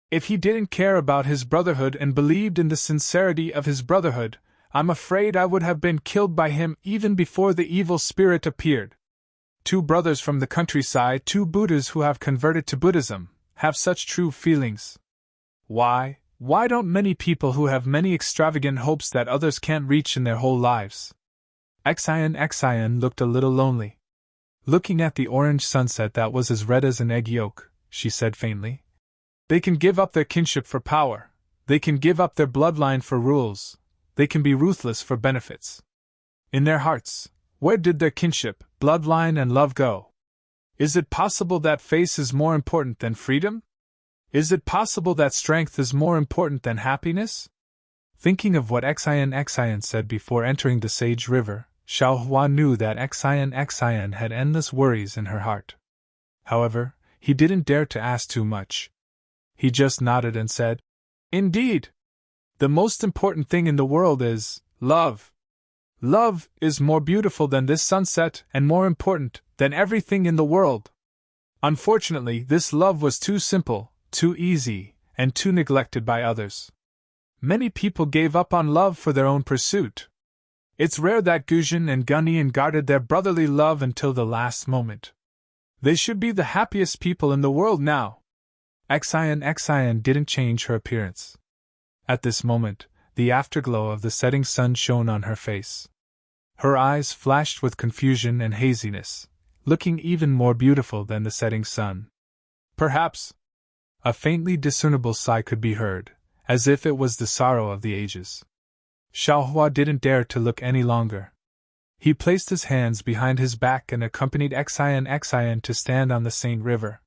If he didn't care about his brotherhood and believed in the sincerity of his brotherhood, I'm afraid I would have been killed by him even before the evil spirit appeared. 2 brothers from the countryside, 2 Buddhas who have converted to Buddhism, have such true feelings. Why don't many people who have many extravagant hopes that others can't reach in their whole lives? Xian looked a little lonely. Looking at the orange sunset that was as red as an egg yolk, she said faintly. They can give up their kinship for power, They can give up their bloodline for rules, they can be ruthless for benefits. In their hearts, where did their kinship, bloodline, and love go? Is it possible that face is more important than freedom? Is it possible that strength is more important than happiness? Thinking of what Xian said before entering the Sage River, Xiaohua knew that Xian had endless worries in her heart. However, he didn't dare to ask too much. He just nodded and said, "Indeed. The most important thing in the world is love. Love is more beautiful than this sunset and more important than everything in the world." Unfortunately, this love was too simple, too easy, and too neglected by others. Many people gave up on love for their own pursuit. It's rare that Guzhen and Gunnyan guarded their brotherly love until the last moment. They should be the happiest people in the world now. Xian didn't change her appearance. At this moment, the afterglow of the setting sun shone on her face. Her eyes flashed with confusion and haziness, looking even more beautiful than the setting sun. Perhaps a faintly discernible sigh could be heard, as if it was the sorrow of the ages. Xiaohua didn't dare to look any longer. He placed his hands behind his back and accompanied Xian to stand on the Saint River.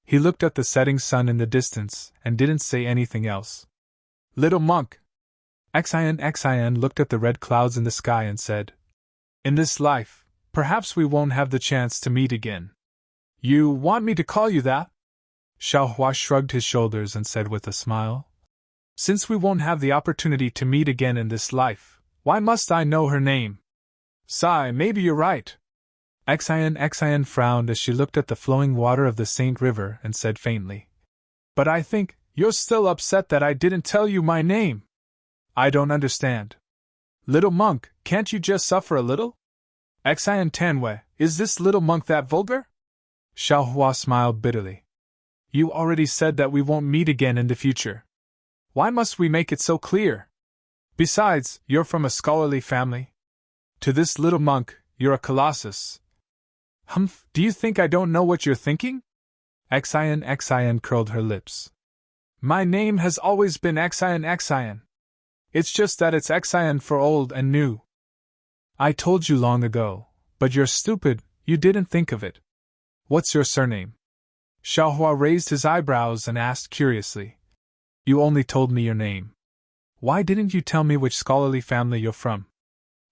He looked at the setting sun in the distance and didn't say anything else. "Little monk." Xian looked at the red clouds in the sky and said, "In this life, perhaps we won't have the chance to meet again." "You want me to call you that?" Xiaohua shrugged his shoulders and said with a smile, "Since we won't have the opportunity to meet again in this life, why must I know her name?" "Sigh, maybe you're right." Xian frowned as she looked at the flowing water of the Saint River and said faintly, "But I think you're still upset that I didn't tell you my name." "I don't understand." "Little monk, can't you just suffer a little?" "Xian Tanwei, is this little monk that vulgar?" Xiaohua smiled bitterly. "You already said that we won't meet again in the future. Why must we make it so clear? Besides, you're from a scholarly family. To this little monk, you're a colossus." "Humph, do you think I don't know what you're thinking?" Xian curled her lips. "My name has always been Xian. It's just that it's Xian for old and new." "I told you long ago, but you're stupid, you didn't think of it. What's your surname?" Xiaohua raised his eyebrows and asked curiously. "You only told me your name. Why didn't you tell me which scholarly family you're from?"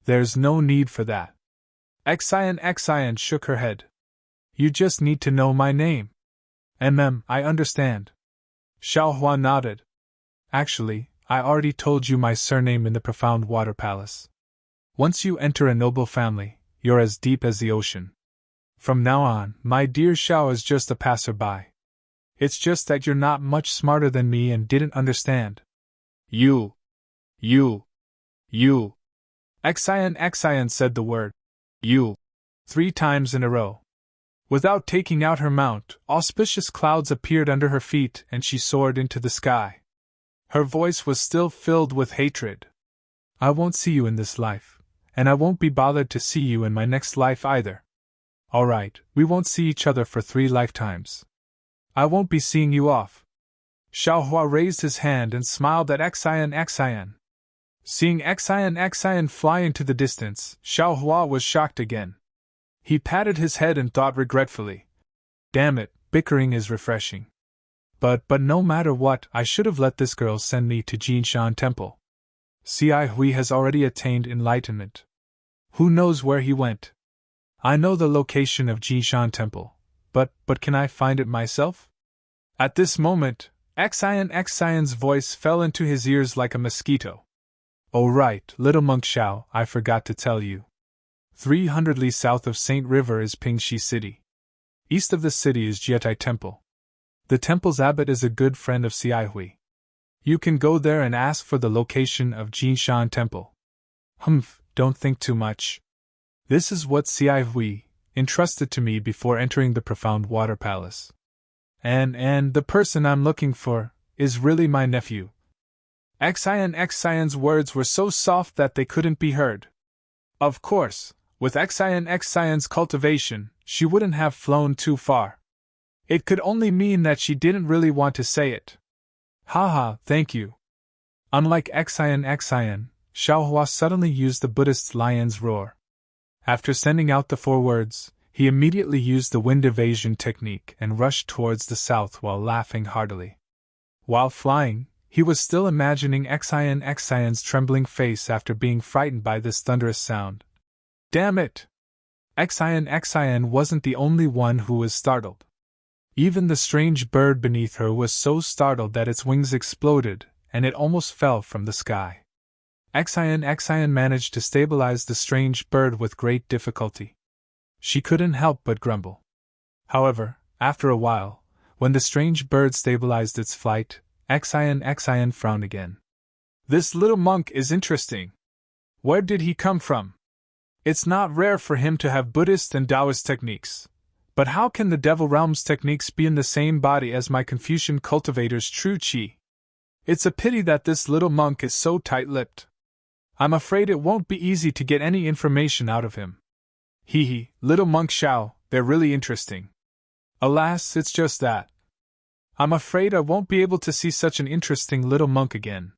"There's no need for that." Xian shook her head. "You just need to know my name." I understand." Xiaohua nodded. "Actually, I already told you my surname in the profound water palace. Once you enter a noble family, you're as deep as the ocean. From now on, my dear Xiao is just a passerby. It's just that you're not much smarter than me and didn't understand." You. Xian said the word, "you," 3 times in a row. Without taking out her mount, auspicious clouds appeared under her feet and she soared into the sky. Her voice was still filled with hatred. "I won't see you in this life, and I won't be bothered to see you in my next life either. All right, we won't see each other for 3 lifetimes. I won't be seeing you off." Xiaohua raised his hand and smiled at Xian. Seeing Xian fly into the distance, Xiaohua was shocked again. He patted his head and thought regretfully, "Damn it, bickering is refreshing. But no matter what, I should have let this girl send me to Jinshan Temple. Xi Hui has already attained enlightenment. Who knows where he went? I know the location of Jinshan Temple, but can I find it myself?" At this moment, Xian's voice fell into his ears like a mosquito. "Oh right, little monk Xiao, I forgot to tell you. 300 li south of Saint River is Pingxi City. East of the city is Jietai Temple. The temple's abbot is a good friend of Xi Hui. You can go there and ask for the location of Jinshan Temple." "Humph, don't think too much. This is what Xi Hui entrusted to me before entering the profound water palace. And the person I'm looking for is really my nephew." Xian's words were so soft that they couldn't be heard. Of course, with Xian's cultivation, she wouldn't have flown too far. It could only mean that she didn't really want to say it. "Haha, thank you. Unlike Xian, Xiaohua suddenly used the Buddhist lion's roar. After sending out the 4 words, he immediately used the wind evasion technique and rushed towards the south while laughing heartily. While flying, he was still imagining Xian's trembling face after being frightened by this thunderous sound. Damn it! Xian wasn't the only one who was startled. Even the strange bird beneath her was so startled that its wings exploded, and it almost fell from the sky. Xian managed to stabilize the strange bird with great difficulty. She couldn't help but grumble. However, after a while, when the strange bird stabilized its flight, Xian frowned again. This little monk is interesting. Where did he come from? It's not rare for him to have Buddhist and Taoist techniques. But how can the Devil Realm's techniques be in the same body as my Confucian cultivator's true qi? It's a pity that this little monk is so tight-lipped. I'm afraid it won't be easy to get any information out of him. Hee, little monk Xiao, they're really interesting. Alas, it's just that. I'm afraid I won't be able to see such an interesting little monk again.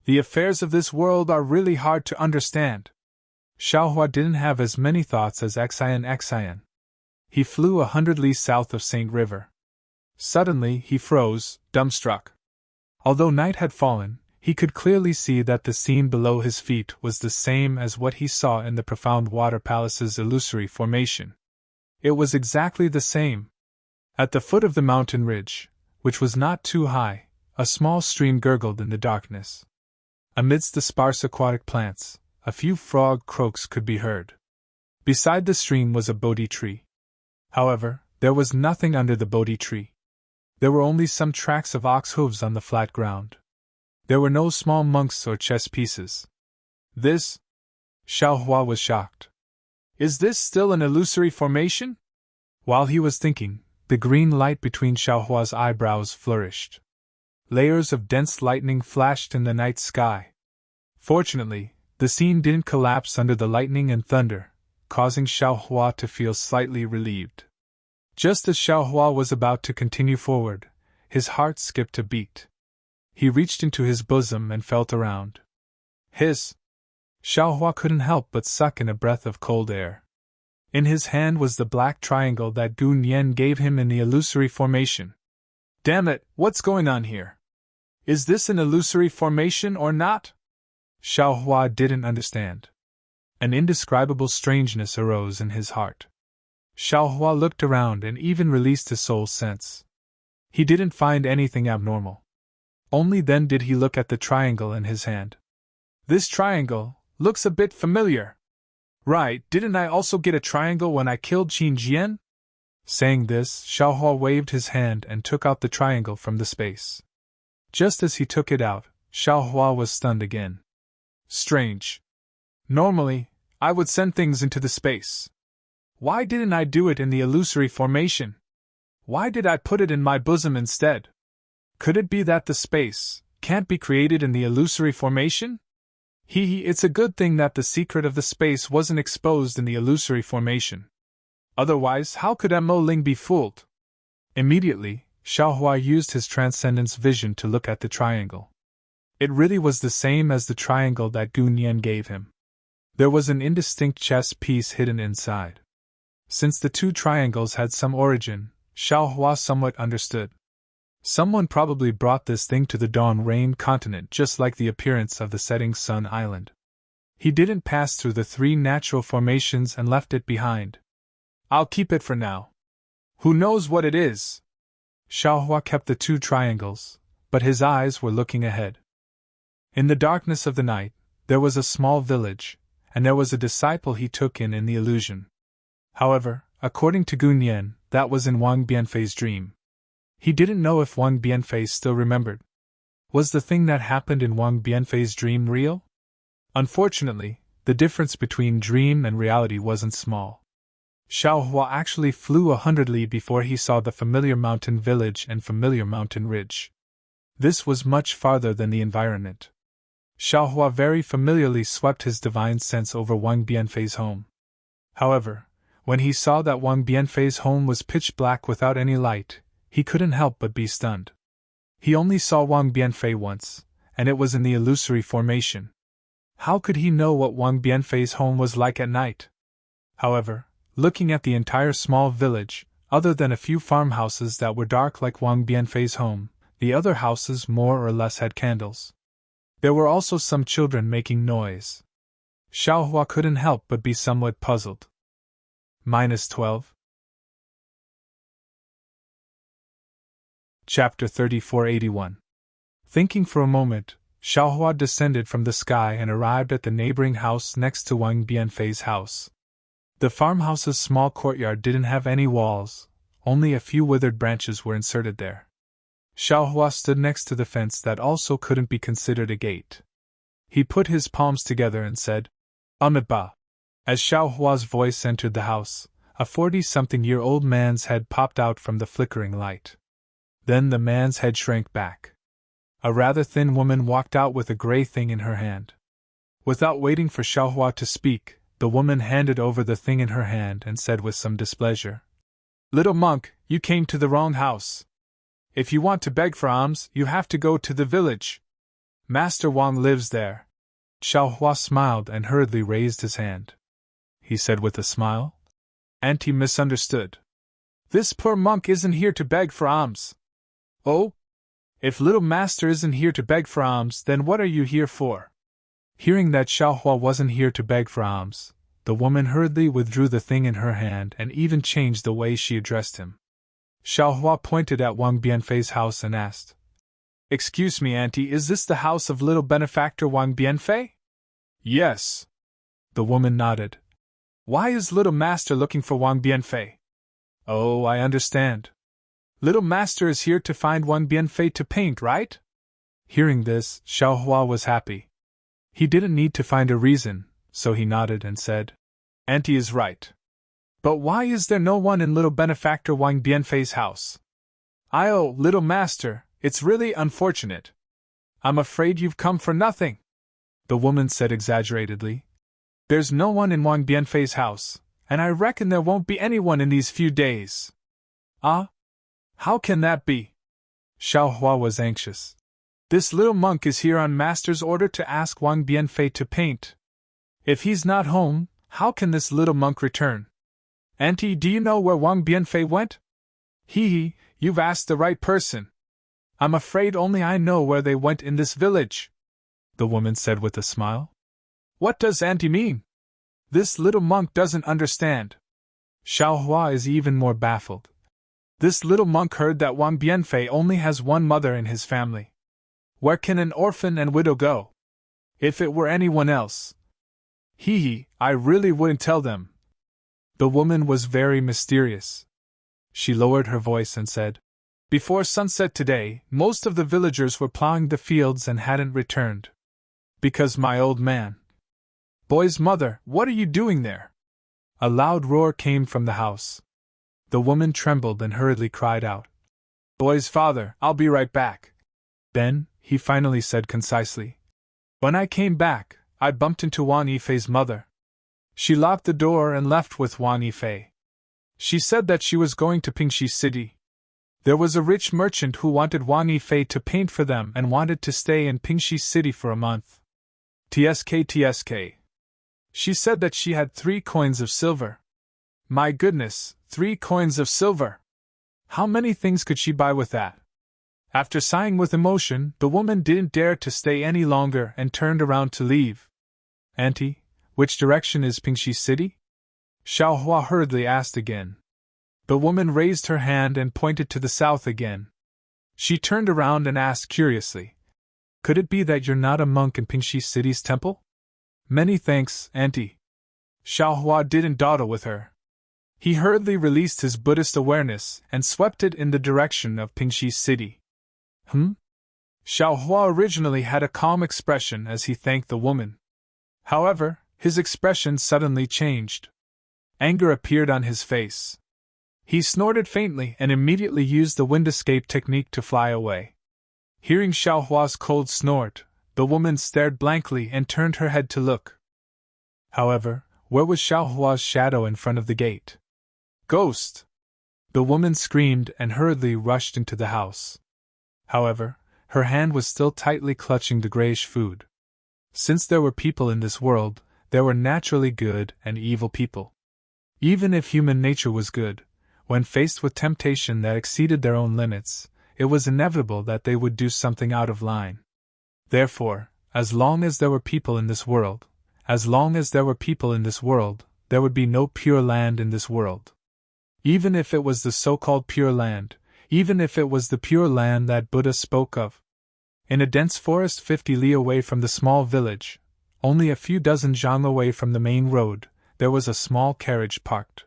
The affairs of this world are really hard to understand. Xiaohua didn't have as many thoughts as Xian. He flew 100 li south of St. River. Suddenly he froze, dumbstruck. Although night had fallen, he could clearly see that the scene below his feet was the same as what he saw in the profound water palace's illusory formation. It was exactly the same. At the foot of the mountain ridge, which was not too high, a small stream gurgled in the darkness. Amidst the sparse aquatic plants, a few frog croaks could be heard. Beside the stream was a Bodhi tree. However, there was nothing under the Bodhi tree. There were only some tracks of ox hooves on the flat ground. There were no small monks or chess pieces. This? Xiaohua was shocked. Is this still an illusory formation? While he was thinking, the green light between Xiaohua's eyebrows flourished. Layers of dense lightning flashed in the night sky. Fortunately, the scene didn't collapse under the lightning and thunder, causing Xiaohua to feel slightly relieved. Just as Xiaohua was about to continue forward, his heart skipped a beat. He reached into his bosom and felt around. Hiss! Xiaohua couldn't help but suck in a breath of cold air. In his hand was the black triangle that Gu Nian gave him in the illusory formation. Damn it, what's going on here? Is this an illusory formation or not? Xiaohua didn't understand. An indescribable strangeness arose in his heart. Xiaohua looked around and even released his soul sense. He didn't find anything abnormal. Only then did he look at the triangle in his hand. This triangle looks a bit familiar. Right, didn't I also get a triangle when I killed Qin Jian? Saying this, Xiaohua waved his hand and took out the triangle from the space. Just as he took it out, Xiaohua was stunned again. Strange. Normally, I would send things into the space. Why didn't I do it in the illusory formation? Why did I put it in my bosom instead? Could it be that the space can't be created in the illusory formation? It's a good thing that the secret of the space wasn't exposed in the illusory formation. Otherwise, how could Mo Ling be fooled? Immediately, Xiaohua used his transcendence vision to look at the triangle. It really was the same as the triangle that Gu Nian gave him. There was an indistinct chess piece hidden inside. Since the two triangles had some origin, Xiaohua somewhat understood. Someone probably brought this thing to the Dawn Rain continent just like the appearance of the setting sun island. He didn't pass through the 3 natural formations and left it behind. I'll keep it for now. Who knows what it is? Xiaohua kept the 2 triangles, but his eyes were looking ahead. In the darkness of the night, there was a small village, and there was a disciple he took in the illusion. However, according to Gu Nian, that was in Wang Bianfei's dream. He didn't know if Wang Bianfei still remembered. Was the thing that happened in Wang Bianfei's dream real? Unfortunately, the difference between dream and reality wasn't small. Xiaohua actually flew 100 li before he saw the familiar mountain village and familiar mountain ridge. This was much farther than the environment. Xiaohua very familiarly swept his divine sense over Wang Bianfei's home. However, when he saw that Wang Bianfei's home was pitch black without any light, he couldn't help but be stunned. He only saw Wang Bianfei once, and it was in the illusory formation. How could he know what Wang Bianfei's home was like at night? However, looking at the entire small village, other than a few farmhouses that were dark like Wang Bianfei's home, the other houses more or less had candles. There were also some children making noise. Xiaohua couldn't help but be somewhat puzzled. -12. Chapter 3481. Thinking for a moment, Xiaohua descended from the sky and arrived at the neighboring house next to Wang Bianfei's house. The farmhouse's small courtyard didn't have any walls, only a few withered branches were inserted there. Xiaohua stood next to the fence that also couldn't be considered a gate. He put his palms together and said, "Amiba." As Xiaohua's voice entered the house, a 40-something-year-old man's head popped out from the flickering light. Then the man's head shrank back. A rather thin woman walked out with a gray thing in her hand. Without waiting for Xiaohua to speak, the woman handed over the thing in her hand and said with some displeasure, "Little monk, you came to the wrong house. If you want to beg for alms, you have to go to the village. Master Wang lives there." Xiaohua smiled and hurriedly raised his hand. He said with a smile, "Auntie misunderstood. This poor monk isn't here to beg for alms." "Oh? If little master isn't here to beg for alms, then what are you here for?" Hearing that Xiaohua wasn't here to beg for alms, the woman hurriedly withdrew the thing in her hand and even changed the way she addressed him. Xiaohua pointed at Wang Bianfei's house and asked, "Excuse me, auntie, is this the house of little benefactor Wang Bianfei?" "Yes." The woman nodded. "Why is little master looking for Wang Bianfei?" "Oh, I understand. Little master is here to find Wang Bianfei to paint, right?" Hearing this, Xiaohua was happy. He didn't need to find a reason, so he nodded and said, "Auntie is right. But why is there no one in little benefactor Wang Bianfei's house?" "Oh, little master, it's really unfortunate. I'm afraid you've come for nothing," the woman said exaggeratedly. "There's no one in Wang Bianfei's house, and I reckon there won't be anyone in these few days." "Ah? How can that be?" Xiaohua was anxious. "This little monk is here on master's order to ask Wang Bianfei to paint. If he's not home, how can this little monk return? Auntie, do you know where Wang Bianfei went?" "Hee, you've asked the right person. I'm afraid only I know where they went in this village," the woman said with a smile. "What does auntie mean? This little monk doesn't understand." Xiaohua is even more baffled. This little monk heard that Wang Bianfei only has one mother in his family. Where can an orphan and widow go? If it were anyone else, I really wouldn't tell them. The woman was very mysterious. She lowered her voice and said, "Before sunset today, most of the villagers were plowing the fields and hadn't returned. Because my old man. Boy's mother, what are you doing there?" A loud roar came from the house. The woman trembled and hurriedly cried out, "Boy's father, I'll be right back." Then, he finally said concisely, "When I came back, I bumped into Wang Yifei's mother. She locked the door and left with Wang Yifei. She said that she was going to Pingxi City. There was a rich merchant who wanted Wang Yifei to paint for them and wanted to stay in Pingxi City for a month. TSK. She said that she had 3 coins of silver. My goodness, 3 coins of silver! How many things could she buy with that?" After sighing with emotion, the woman didn't dare to stay any longer and turned around to leave. "Auntie, which direction is Pingxi City?" Xiaohua hurriedly asked again. The woman raised her hand and pointed to the south again. She turned around and asked curiously, "Could it be that you're not a monk in Pingxi City's temple?" "Many thanks, auntie." Xiaohua didn't dawdle with her. He hurriedly released his Buddhist awareness and swept it in the direction of Pingxi City. Xiaohua originally had a calm expression as he thanked the woman. However, his expression suddenly changed. Anger appeared on his face. He snorted faintly and immediately used the wind escape technique to fly away. Hearing Xiaohua's cold snort, the woman stared blankly and turned her head to look. However, where was Xiaohua's shadow in front of the gate? "Ghost!" The woman screamed and hurriedly rushed into the house. However, Her hand was still tightly clutching the grayish food. Since there were people in this world, there were naturally good and evil people. Even if human nature was good, when faced with temptation that exceeded their own limits, it was inevitable that they would do something out of line. Therefore, as long as there were people in this world, there would be no pure land in this world. Even if it was the so-called pure land, even if it was the pure land that Buddha spoke of. In a dense forest 50 li away from the small village, only a few dozen zhang away from the main road, there was a small carriage parked.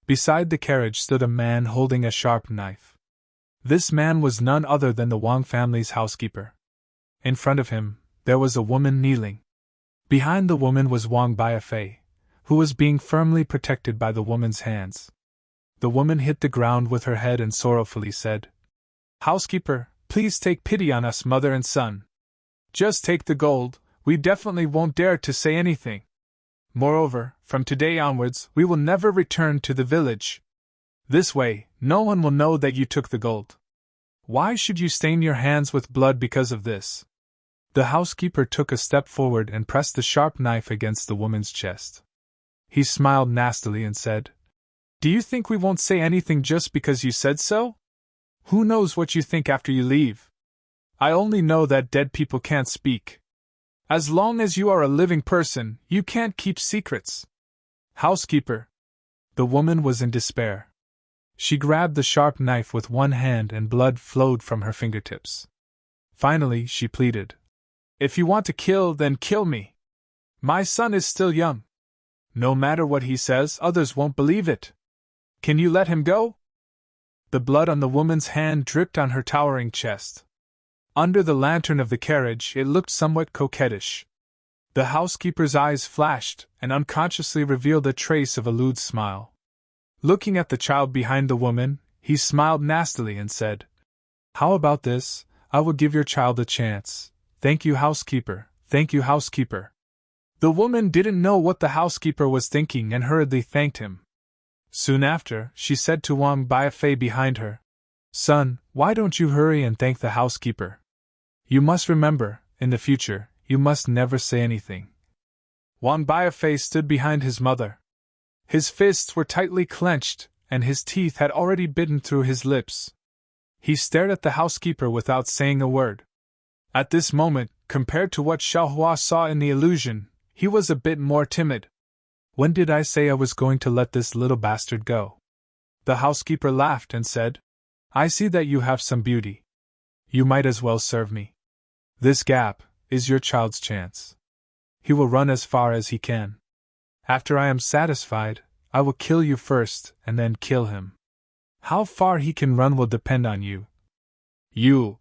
Beside the carriage stood a man holding a sharp knife. This man was none other than the Wang family's housekeeper. In front of him, there was a woman kneeling. Behind the woman was Wang Biafei, who was being firmly protected by the woman's hands. The woman hit the ground with her head and sorrowfully said, "Housekeeper, please take pity on us, mother and son. Just take the gold, we definitely won't dare to say anything. Moreover, from today onwards, we will never return to the village. This way, no one will know that you took the gold. Why should you stain your hands with blood because of this?" The housekeeper took a step forward and pressed the sharp knife against the woman's chest. He smiled nastily and said, "Do you think we won't say anything just because you said so? Who knows what you think after you leave? I only know that dead people can't speak. As long as you are a living person, you can't keep secrets." "Housekeeper!" The woman was in despair. She grabbed the sharp knife with one hand and blood flowed from her fingertips. Finally, she pleaded, "If you want to kill, then kill me. My son is still young. No matter what he says, others won't believe it. Can you let him go?" The blood on the woman's hand dripped on her towering chest. Under the lantern of the carriage, it looked somewhat coquettish. The housekeeper's eyes flashed and unconsciously revealed a trace of a lewd smile. Looking at the child behind the woman, he smiled nastily and said, "How about this? I will give your child a chance. Thank you, housekeeper. Thank you, housekeeper." The woman didn't know what the housekeeper was thinking and hurriedly thanked him. Soon after, she said to Wang Biafei behind her, "Son, why don't you hurry and thank the housekeeper? You must remember, in the future, you must never say anything." Wang Biafei stood behind his mother. His fists were tightly clenched, and his teeth had already bitten through his lips. He stared at the housekeeper without saying a word. At this moment, compared to what Xiaohua saw in the illusion, he was a bit more timid. "When did I say I was going to let this little bastard go?" The housekeeper laughed and said, "I see that you have some beauty. You might as well serve me. This gap is your child's chance. He will run as far as he can. After I am satisfied, I will kill you first and then kill him. How far he can run will depend on you." "You!"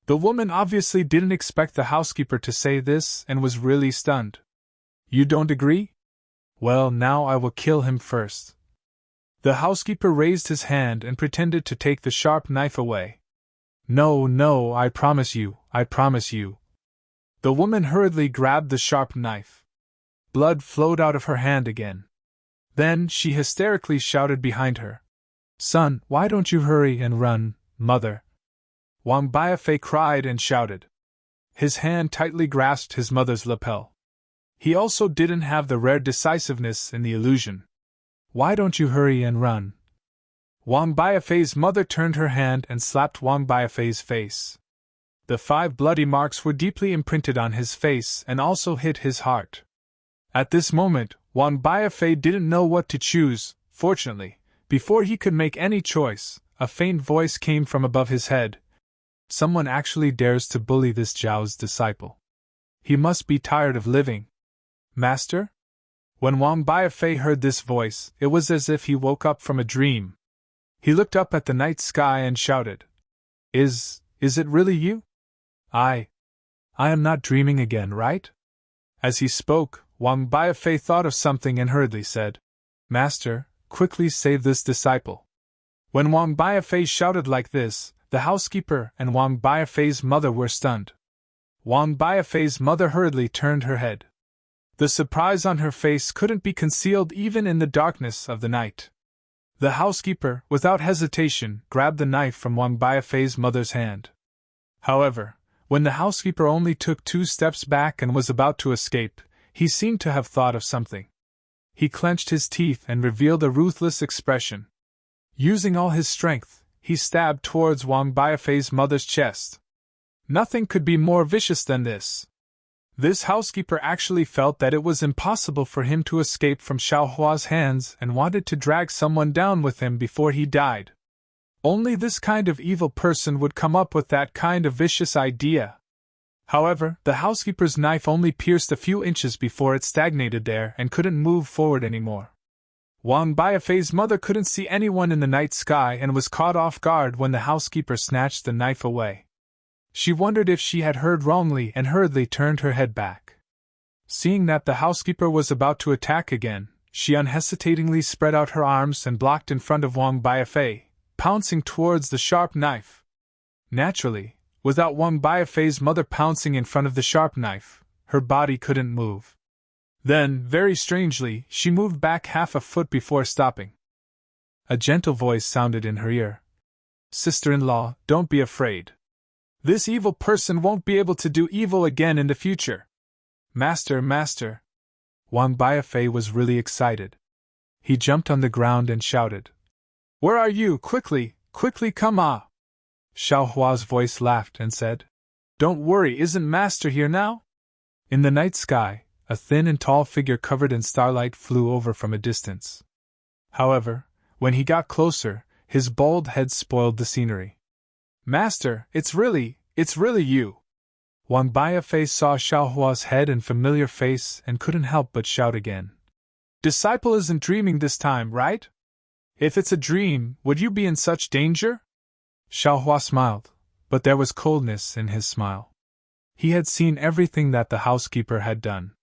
The woman obviously didn't expect the housekeeper to say this and was really stunned. "You don't agree? Well, now I will kill him first." The housekeeper raised his hand and pretended to take the sharp knife away. "No, no, I promise you, I promise you." The woman hurriedly grabbed the sharp knife. Blood flowed out of her hand again. Then she hysterically shouted behind her, "Son, why don't you hurry and run, mother?" Wang Biafei cried and shouted. His hand tightly grasped his mother's lapel. He also didn't have the rare decisiveness in the illusion. "Why don't you hurry and run?" Wang Biafei's mother turned her hand and slapped Wang Biafei's face. The 5 bloody marks were deeply imprinted on his face and also hit his heart. At this moment, Wang Biafei didn't know what to choose. Fortunately, before he could make any choice, a faint voice came from above his head. "Someone actually dares to bully this Zhao's disciple. He must be tired of living." "Master?" When Wang Biafei heard this voice, it was as if he woke up from a dream. He looked up at the night sky and shouted, Is it really you? I am not dreaming again, right?" As he spoke, Wang Biafei thought of something and hurriedly said, "Master, quickly save this disciple." When Wang Biafei shouted like this, the housekeeper and Wang Biafei's mother were stunned. Wang Biafei's mother hurriedly turned her head. The surprise on her face couldn't be concealed even in the darkness of the night. The housekeeper, without hesitation, grabbed the knife from Wang Biafei's mother's hand. However, when the housekeeper only took 2 steps back and was about to escape, he seemed to have thought of something. He clenched his teeth and revealed a ruthless expression. Using all his strength, he stabbed towards Wang Biafei's mother's chest. Nothing could be more vicious than this. This housekeeper actually felt that it was impossible for him to escape from Xiaohua's hands and wanted to drag someone down with him before he died. Only this kind of evil person would come up with that kind of vicious idea. However, the housekeeper's knife only pierced a few inches before it stagnated there and couldn't move forward anymore. Wang Biafei's mother couldn't see anyone in the night sky and was caught off guard when the housekeeper snatched the knife away. She wondered if she had heard wrongly and hurriedly turned her head back. Seeing that the housekeeper was about to attack again, she unhesitatingly spread out her arms and blocked in front of Wang Biafei, pouncing towards the sharp knife. Naturally, without Wang Biafei's mother pouncing in front of the sharp knife, her body couldn't move. Then, very strangely, she moved back half a foot before stopping. A gentle voice sounded in her ear. "Sister-in-law, don't be afraid. This evil person won't be able to do evil again in the future." Master. Wang Biafei was really excited. He jumped on the ground and shouted, "Where are you? Quickly come ah!" Xiaohua's voice laughed and said, "Don't worry, isn't Master here now?" In the night sky, a thin and tall figure covered in starlight flew over from a distance. However, when he got closer, his bald head spoiled the scenery. "Master, it's really you!" Wang Biafei saw Xiaohua's head and familiar face and couldn't help but shout again. "Disciple isn't dreaming this time, right? If it's a dream, would you be in such danger?" Xiaohua smiled, but there was coldness in his smile. He had seen everything that the housekeeper had done.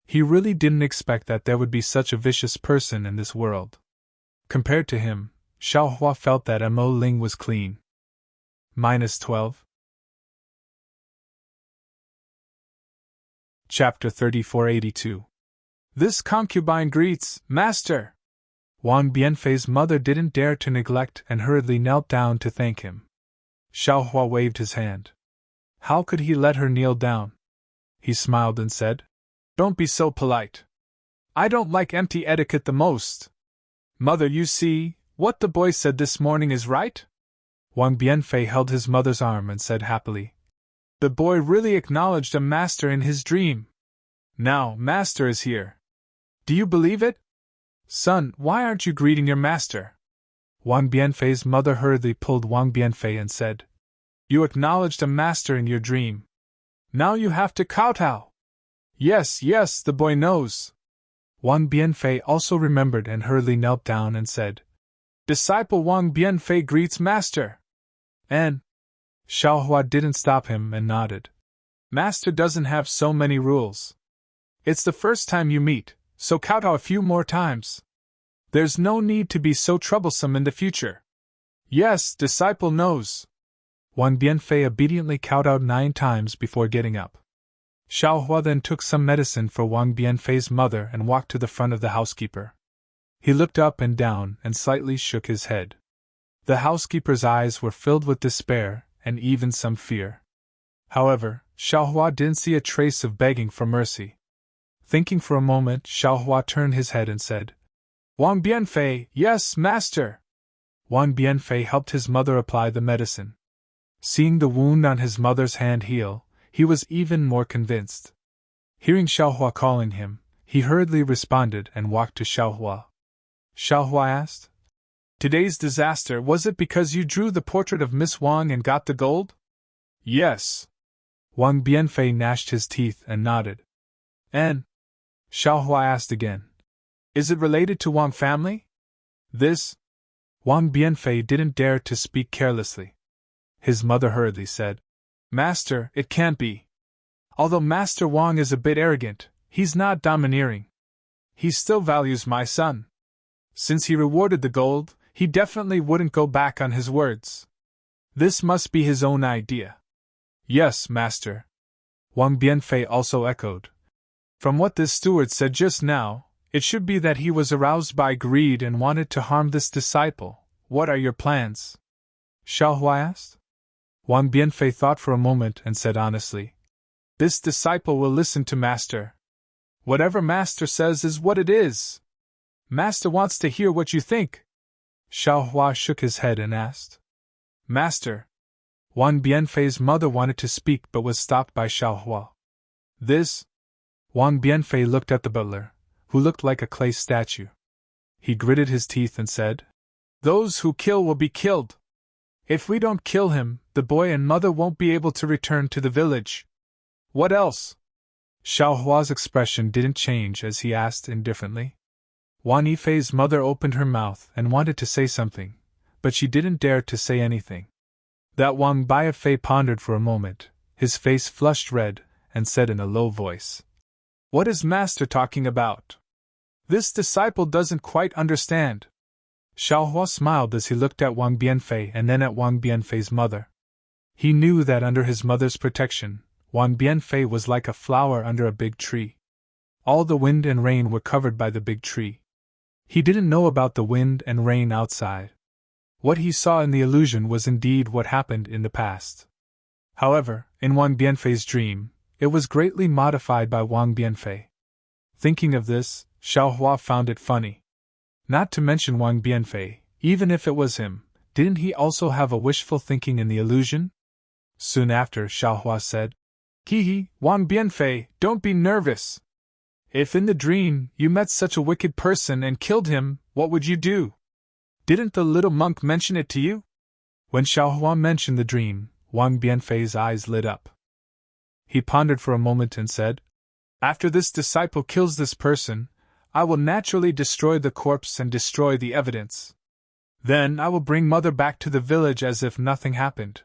He really didn't expect that there would be such a vicious person in this world. Compared to him, Xiaohua felt that Mo Ling was clean. -12. Chapter 3482. This concubine greets, Master! Wang Bianfei's mother didn't dare to neglect and hurriedly knelt down to thank him. Xiaohua waved his hand. How could he let her kneel down? He smiled and said, "Don't be so polite. I don't like empty etiquette the most. Mother, you see, what the boy said this morning is right?" Wang Bianfei held his mother's arm and said happily, "The boy really acknowledged a master in his dream. Now, Master is here. Do you believe it? Son, why aren't you greeting your master?" Wang Bianfei's mother hurriedly pulled Wang Bianfei and said, "You acknowledged a master in your dream. Now you have to kowtow." Yes, the boy knows." Wang Bianfei also remembered and hurriedly knelt down and said, "Disciple Wang Bianfei greets Master." And Xiaohua didn't stop him and nodded. "Master doesn't have so many rules. It's the first time you meet, so kowtow a few more times. There's no need to be so troublesome in the future." "Yes, disciple knows." Wang Bianfei obediently kowtowed 9 times before getting up. Xiaohua then took some medicine for Wang Bianfei's mother and walked to the front of the housekeeper. He looked up and down and slightly shook his head. The housekeeper's eyes were filled with despair and even some fear. However, Xiaohua didn't see a trace of begging for mercy. Thinking for a moment, Xiaohua turned his head and said, "Wang Bianfei, yes, Master." Wang Bianfei helped his mother apply the medicine. Seeing the wound on his mother's hand heal, he was even more convinced. Hearing Xiaohua calling him, he hurriedly responded and walked to Xiaohua. Xiaohua asked, "Today's disaster, was it because you drew the portrait of Miss Wang and got the gold?" "Yes." Wang Bianfei gnashed his teeth and nodded. "And?" Xiaohua asked again, "Is it related to Wang family?" This? Wang Bianfei didn't dare to speak carelessly. His mother hurriedly said, "Master, it can't be. Although Master Wang is a bit arrogant, he's not domineering. He still values my son. Since he rewarded the gold, he definitely wouldn't go back on his words. This must be his own idea." "Yes, Master." Wang Bianfei also echoed. "From what this steward said just now, it should be that he was aroused by greed and wanted to harm this disciple. What are your plans?" Xiaohua asked. Wang Bianfei thought for a moment and said honestly, "This disciple will listen to Master. Whatever Master says is what it is. Master wants to hear what you think." Xiaohua shook his head and asked, "Master." Wang Bianfei's mother wanted to speak but was stopped by Xiaohua. "This?" Wang Bianfei looked at the butler, who looked like a clay statue. He gritted his teeth and said, "Those who kill will be killed. If we don't kill him, the boy and mother won't be able to return to the village. What else?" Xiaohua's expression didn't change as he asked indifferently. Wang Yifei's mother opened her mouth and wanted to say something, but she didn't dare to say anything. That Wang Bianfei pondered for a moment, his face flushed red, and said in a low voice, "What is Master talking about? This disciple doesn't quite understand." Xiaohua smiled as he looked at Wang Bianfei and then at Wang Bianfei's mother. He knew that under his mother's protection, Wang Bianfei was like a flower under a big tree. All the wind and rain were covered by the big tree. He didn't know about the wind and rain outside. What he saw in the illusion was indeed what happened in the past. However, in Wang Bianfei's dream, it was greatly modified by Wang Bianfei. Thinking of this, Xiaohua found it funny. Not to mention Wang Bianfei, even if it was him, didn't he also have a wishful thinking in the illusion? Soon after, Xiaohua said, "Hee, Wang Bianfei, don't be nervous. If in the dream you met such a wicked person and killed him, what would you do? Didn't the little monk mention it to you?" When Xiaohua mentioned the dream, Wang Bianfei's eyes lit up. He pondered for a moment and said, "After this disciple kills this person, I will naturally destroy the corpse and destroy the evidence. Then I will bring mother back to the village as if nothing happened.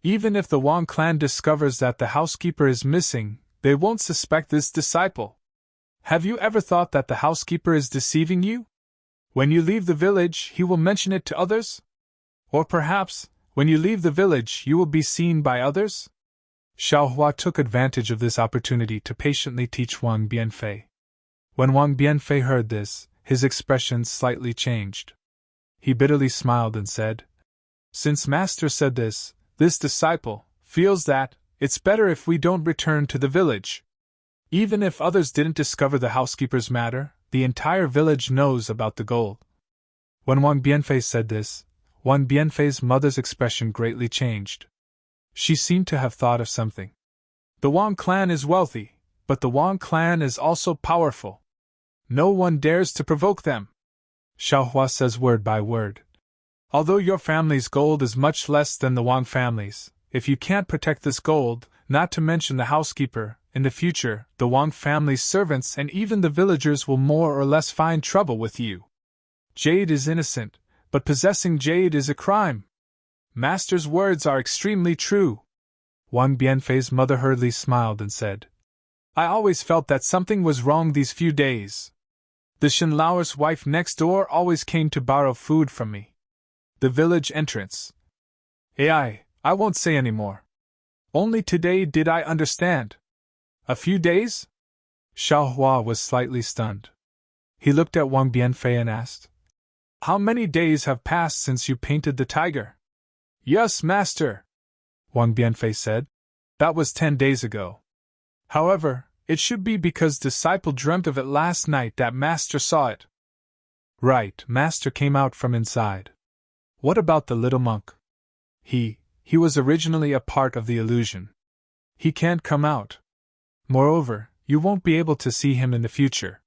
Even if the Wang clan discovers that the housekeeper is missing, they won't suspect this disciple. Have you ever thought that the housekeeper is deceiving you? When you leave the village, he will mention it to others? Or perhaps, when you leave the village, you will be seen by others?" Xiaohua took advantage of this opportunity to patiently teach Wang Bianfei. When Wang Bianfei heard this, his expression slightly changed. He bitterly smiled and said, "Since Master said this disciple feels that it's better if we don't return to the village. Even if others didn't discover the housekeeper's matter, the entire village knows about the gold." When Wang Bianfei said this, Wang Bianfei's mother's expression greatly changed. She seemed to have thought of something. "The Wang clan is wealthy, but the Wang clan is also powerful. No one dares to provoke them." Xiaohua says word by word, "Although your family's gold is much less than the Wang family's, if you can't protect this gold, not to mention the housekeeper, in the future, the Wang family's servants and even the villagers will more or less find trouble with you. Jade is innocent, but possessing jade is a crime. Master's words are extremely true." Wang Bianfei's mother hurriedly smiled and said, "I always felt that something was wrong these few days. The Shenlao's wife next door always came to borrow food from me. The village entrance. I won't say any more. Only today did I understand." "A few days?" Xiaohua was slightly stunned. He looked at Wang Bianfei and asked, "How many days have passed since you painted the tiger?" "Yes, Master," Wang Bianfei said. "That was 10 days ago. However, it should be because disciple dreamt of it last night that Master saw it." "Right, Master came out from inside. What about the little monk?" He was originally a part of the illusion. He can't come out. Moreover, you won't be able to see him in the future."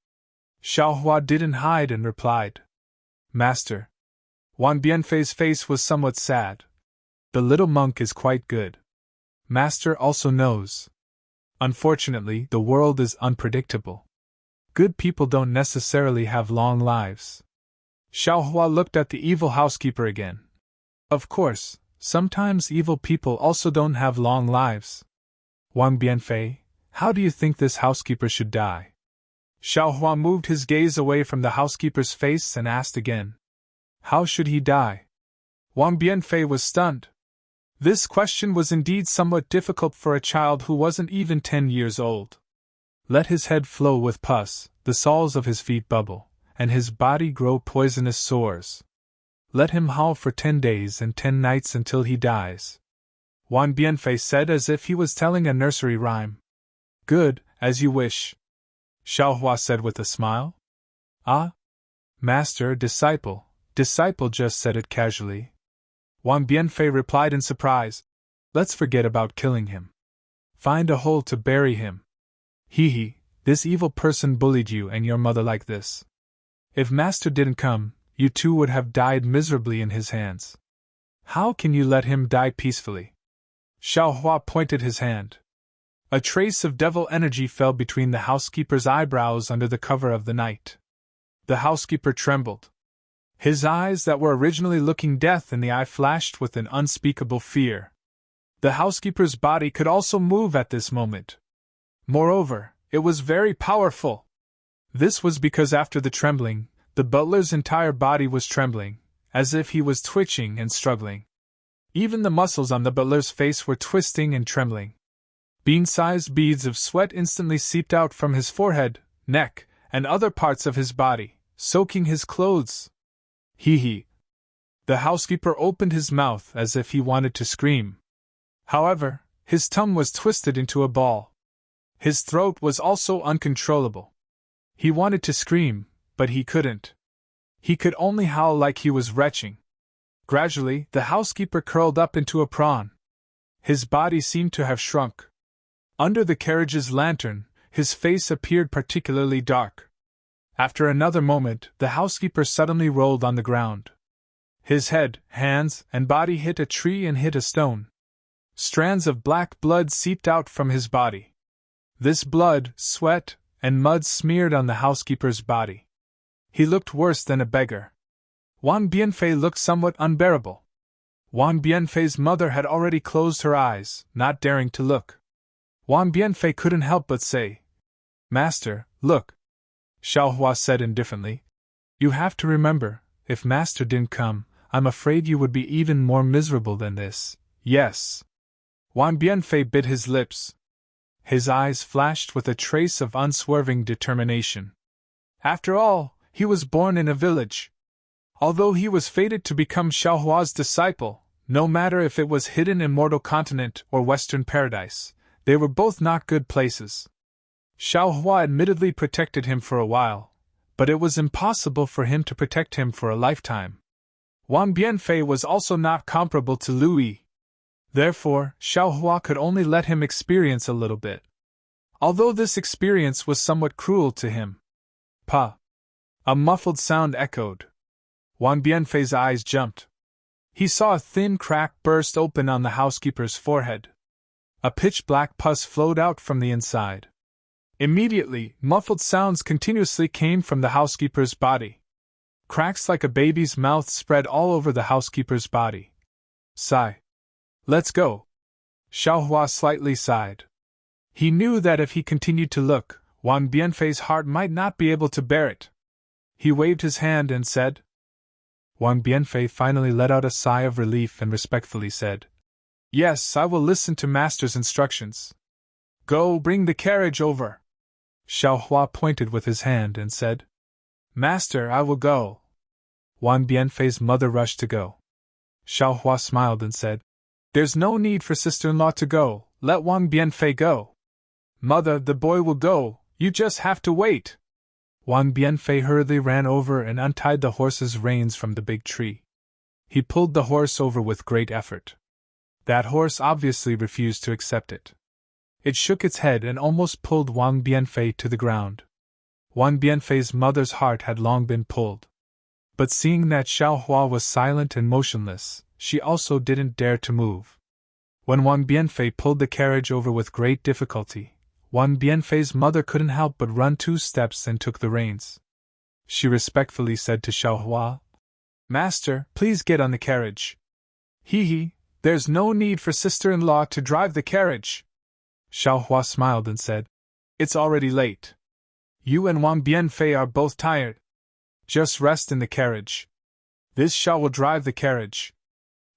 Xiaohua didn't hide and replied, "Master." Wang Bianfei's face was somewhat sad. "The little monk is quite good. Master also knows. Unfortunately, the world is unpredictable. Good people don't necessarily have long lives." Xiaohua looked at the evil housekeeper again. "Of course, sometimes evil people also don't have long lives. Wang Bianfei, how do you think this housekeeper should die?" Xiaohua moved his gaze away from the housekeeper's face and asked again, "How should he die?" Wang Bianfei was stunned. This question was indeed somewhat difficult for a child who wasn't even 10 years old. Let his head flow with pus, the soles of his feet bubble, and his body grow poisonous sores. Let him howl for 10 days and 10 nights until he dies. Wang Bianfei said as if he was telling a nursery rhyme. Good, as you wish, Xiaohua said with a smile. Ah? Master, disciple just said it casually. Wang Bianfei replied in surprise. Let's forget about killing him. Find a hole to bury him. Hee, this evil person bullied you and your mother like this. If Master didn't come, you too would have died miserably in his hands. How can you let him die peacefully? Xiaohua pointed his hand. A trace of devil energy fell between the housekeeper's eyebrows under the cover of the night. The housekeeper trembled. His eyes that were originally looking death in the eye flashed with an unspeakable fear. The housekeeper's body could also move at this moment. Moreover, it was very powerful. This was because after the trembling, the butler's entire body was trembling, as if he was twitching and struggling. Even the muscles on the butler's face were twisting and trembling. Bean-sized beads of sweat instantly seeped out from his forehead, neck, and other parts of his body, soaking his clothes. Hee. The housekeeper opened his mouth as if he wanted to scream. However, his tongue was twisted into a ball. His throat was also uncontrollable. He wanted to scream, but he couldn't. He could only howl like he was retching. Gradually, the housekeeper curled up into a prawn. His body seemed to have shrunk. Under the carriage's lantern, his face appeared particularly dark. After another moment, the housekeeper suddenly rolled on the ground. His head, hands, and body hit a tree and hit a stone. Strands of black blood seeped out from his body. This blood, sweat, and mud smeared on the housekeeper's body. He looked worse than a beggar. Wang Bianfei looked somewhat unbearable. Wang Bianfei's mother had already closed her eyes, not daring to look. Wang Bianfei couldn't help but say, Master, look. Xiaohua said indifferently. You have to remember, if Master didn't come, I'm afraid you would be even more miserable than this. Yes. Wang Bianfei bit his lips. His eyes flashed with a trace of unswerving determination. After all, he was born in a village. Although he was fated to become Xiaohua's disciple, no matter if it was hidden Immortal Continent or Western Paradise, they were both not good places. Xiaohua admittedly protected him for a while, but it was impossible for him to protect him for a lifetime. Wang Bianfei was also not comparable to Lui. Therefore, Xiaohua could only let him experience a little bit. Although this experience was somewhat cruel to him. Pa! A muffled sound echoed. Wang Bianfei's eyes jumped. He saw a thin crack burst open on the housekeeper's forehead. A pitch-black pus flowed out from the inside. Immediately, muffled sounds continuously came from the housekeeper's body. Cracks like a baby's mouth spread all over the housekeeper's body. Sigh. Let's go. Xiaohua slightly sighed. He knew that if he continued to look, Wang Bianfei's heart might not be able to bear it. He waved his hand and said. Wang Bianfei finally let out a sigh of relief and respectfully said, Yes, I will listen to Master's instructions. Go bring the carriage over. Xiaohua pointed with his hand and said, Master, I will go. Wang Bianfei's mother rushed to go. Xiaohua smiled and said, There's no need for sister-in-law to go, let Wang Bianfei go. Mother, the boy will go, you just have to wait. Wang Bianfei hurriedly ran over and untied the horse's reins from the big tree. He pulled the horse over with great effort. That horse obviously refused to accept it. It shook its head and almost pulled Wang Bianfei to the ground. Wang Bianfei's mother's heart had long been pulled. But seeing that Xiaohua was silent and motionless, she also didn't dare to move. When Wang Bianfei pulled the carriage over with great difficulty, Wang Bianfei's mother couldn't help but run 2 steps and took the reins. She respectfully said to Xiaohua, Master, please get on the carriage. Hee, there's no need for sister-in-law to drive the carriage. Xiaohua smiled and said, It's already late. You and Wang Bianfei are both tired. Just rest in the carriage. This Xiao will drive the carriage.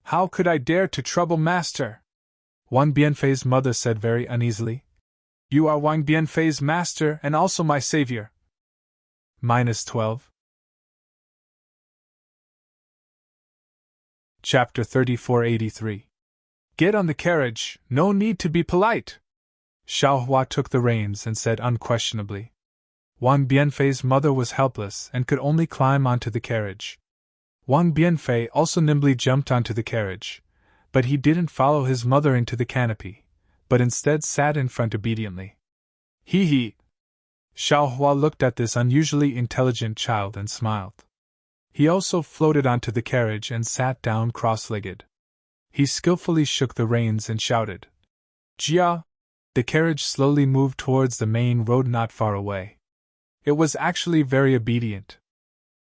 How could I dare to trouble Master? Wang Bianfei's mother said very uneasily. You are Wang Bianfei's master and also my savior. -12. Chapter 3483. Get on the carriage, no need to be polite. Xiaohua took the reins and said unquestionably. Wang Bianfei's mother was helpless and could only climb onto the carriage. Wang Bianfei also nimbly jumped onto the carriage, but he didn't follow his mother into the canopy, but instead sat in front obediently. Hee. Xiaohua looked at this unusually intelligent child and smiled. He also floated onto the carriage and sat down cross-legged. He skillfully shook the reins and shouted, Jia! The carriage slowly moved towards the main road not far away. It was actually very obedient.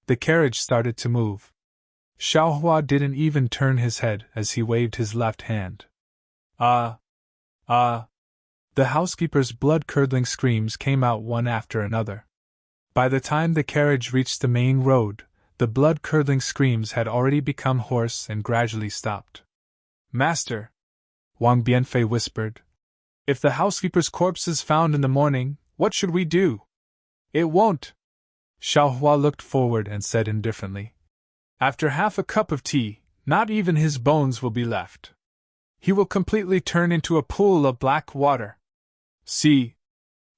The carriage started to move. Xiaohua didn't even turn his head as he waved his left hand. The housekeeper's blood-curdling screams came out one after another. By the time the carriage reached the main road, the blood-curdling screams had already become hoarse and gradually stopped. Master, Wang Bianfei whispered, if the housekeeper's corpse is found in the morning, what should we do? It won't. Xiaohua looked forward and said indifferently, after half a cup of tea, not even his bones will be left. He will completely turn into a pool of black water. See.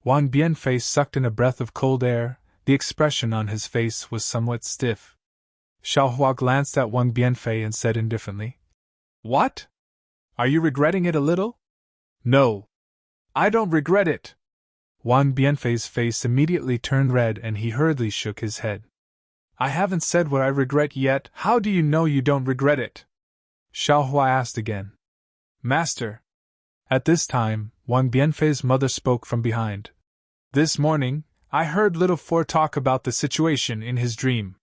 Wang Bianfei sucked in a breath of cold air. The expression on his face was somewhat stiff. Xiaohua glanced at Wang Bianfei and said indifferently, What? Are you regretting it a little? No. I don't regret it. Wang Bianfei's face immediately turned red and he hurriedly shook his head. I haven't said what I regret yet. How do you know you don't regret it? Xiaohua asked again. Master. At this time, Wang Bianfei's mother spoke from behind. This morning, I heard little Four talk about the situation in his dream.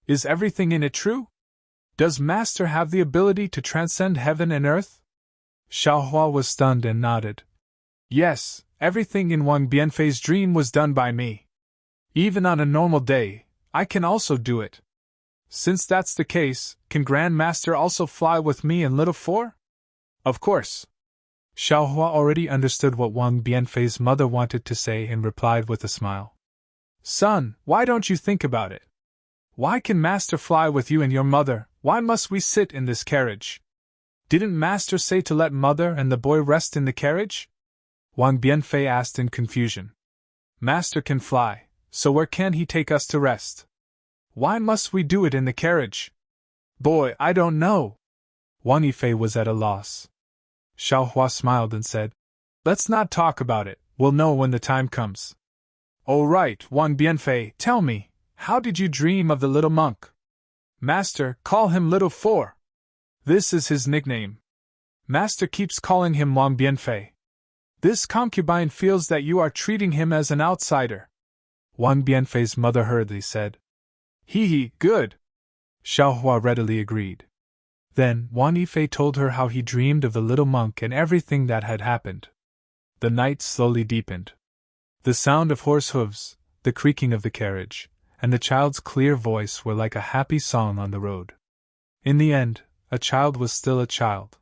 Is everything in it true? Does Master have the ability to transcend heaven and earth? Xiaohua was stunned and nodded. Yes, everything in Wang Bianfei's dream was done by me. Even on a normal day, I can also do it. Since that's the case, can Grand Master also fly with me and little Four? Of course. Xiaohua already understood what Wang Bianfei's mother wanted to say and replied with a smile. Son, why don't you think about it? Why can Master fly with you and your mother? Why must we sit in this carriage? Didn't Master say to let Mother and the boy rest in the carriage? Wang Bianfei asked in confusion. Master can fly, so where can he take us to rest? Why must we do it in the carriage? Boy, I don't know. Wang Yifei was at a loss. Xiaohua smiled and said, Let's not talk about it, we'll know when the time comes. Oh right, Wang Bianfei, tell me, how did you dream of the little monk? Master, call him Little Four. This is his nickname. Master keeps calling him Wang Bianfei. This concubine feels that you are treating him as an outsider. Wang Bianfei's mother hurriedly said. Hee, good. Xiaohua readily agreed. Then Wang Yifei told her how he dreamed of the little monk and everything that had happened. The night slowly deepened. The sound of horse hooves, the creaking of the carriage, and the child's clear voice were like a happy song on the road. In the end, a child was still a child.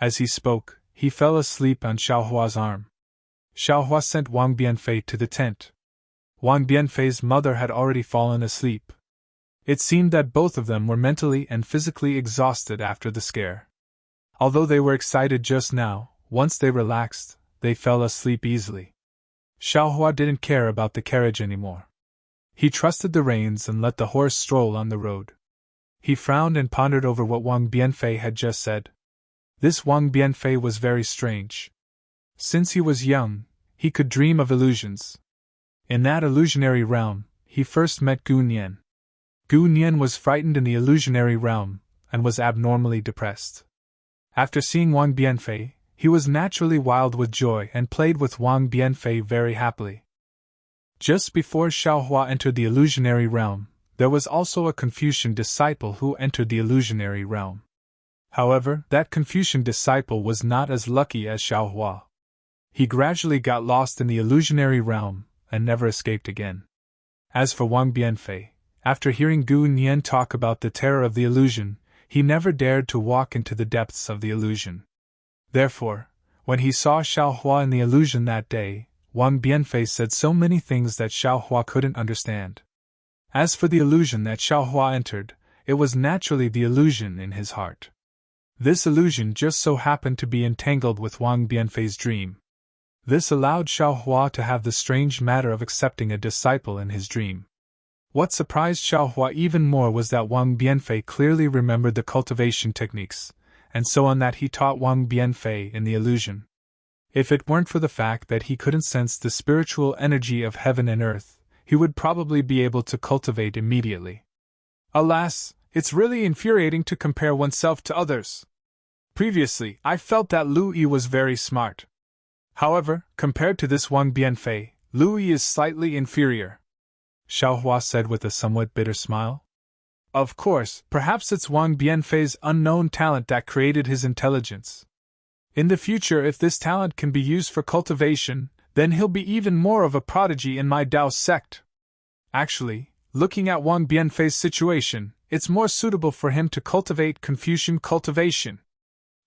As he spoke, he fell asleep on Xiaohua's arm. Xiaohua sent Wang Bianfei to the tent. Wang Bianfei's mother had already fallen asleep. It seemed that both of them were mentally and physically exhausted after the scare. Although they were excited just now, once they relaxed, they fell asleep easily. Xiaohua didn't care about the carriage anymore. He trusted the reins and let the horse stroll on the road. He frowned and pondered over what Wang Bianfei had just said. This Wang Bianfei was very strange. Since he was young, he could dream of illusions. In that illusionary realm, he first met Gu Nian. Gu Nian was frightened in the illusionary realm, and was abnormally depressed. After seeing Wang Bianfei, he was naturally wild with joy and played with Wang Bianfei very happily. Just before Xiaohua entered the illusionary realm, there was also a Confucian disciple who entered the illusionary realm. However, that Confucian disciple was not as lucky as Xiaohua. He gradually got lost in the illusionary realm, and never escaped again. As for Wang Bianfei, after hearing Gu Nian talk about the terror of the illusion, he never dared to walk into the depths of the illusion. Therefore, when he saw Xiaohua in the illusion that day, Wang Bianfei said so many things that Xiaohua couldn't understand. As for the illusion that Xiaohua entered, it was naturally the illusion in his heart. This illusion just so happened to be entangled with Wang Bianfei's dream. This allowed Xiaohua to have the strange matter of accepting a disciple in his dream. What surprised Xiaohua even more was that Wang Bianfei clearly remembered the cultivation techniques, and so on that he taught Wang Bianfei in the illusion. If it weren't for the fact that he couldn't sense the spiritual energy of heaven and earth, he would probably be able to cultivate immediately. Alas, it's really infuriating to compare oneself to others. Previously, I felt that Lu Yi was very smart. However, compared to this Wang Bianfei, Lu Yi is slightly inferior, Xiaohua said with a somewhat bitter smile. Of course, perhaps it's Wang Bianfei's unknown talent that created his intelligence. In the future, if this talent can be used for cultivation, then he'll be even more of a prodigy in my Dao sect. Actually, looking at Wang Bianfei's situation, it's more suitable for him to cultivate Confucian cultivation.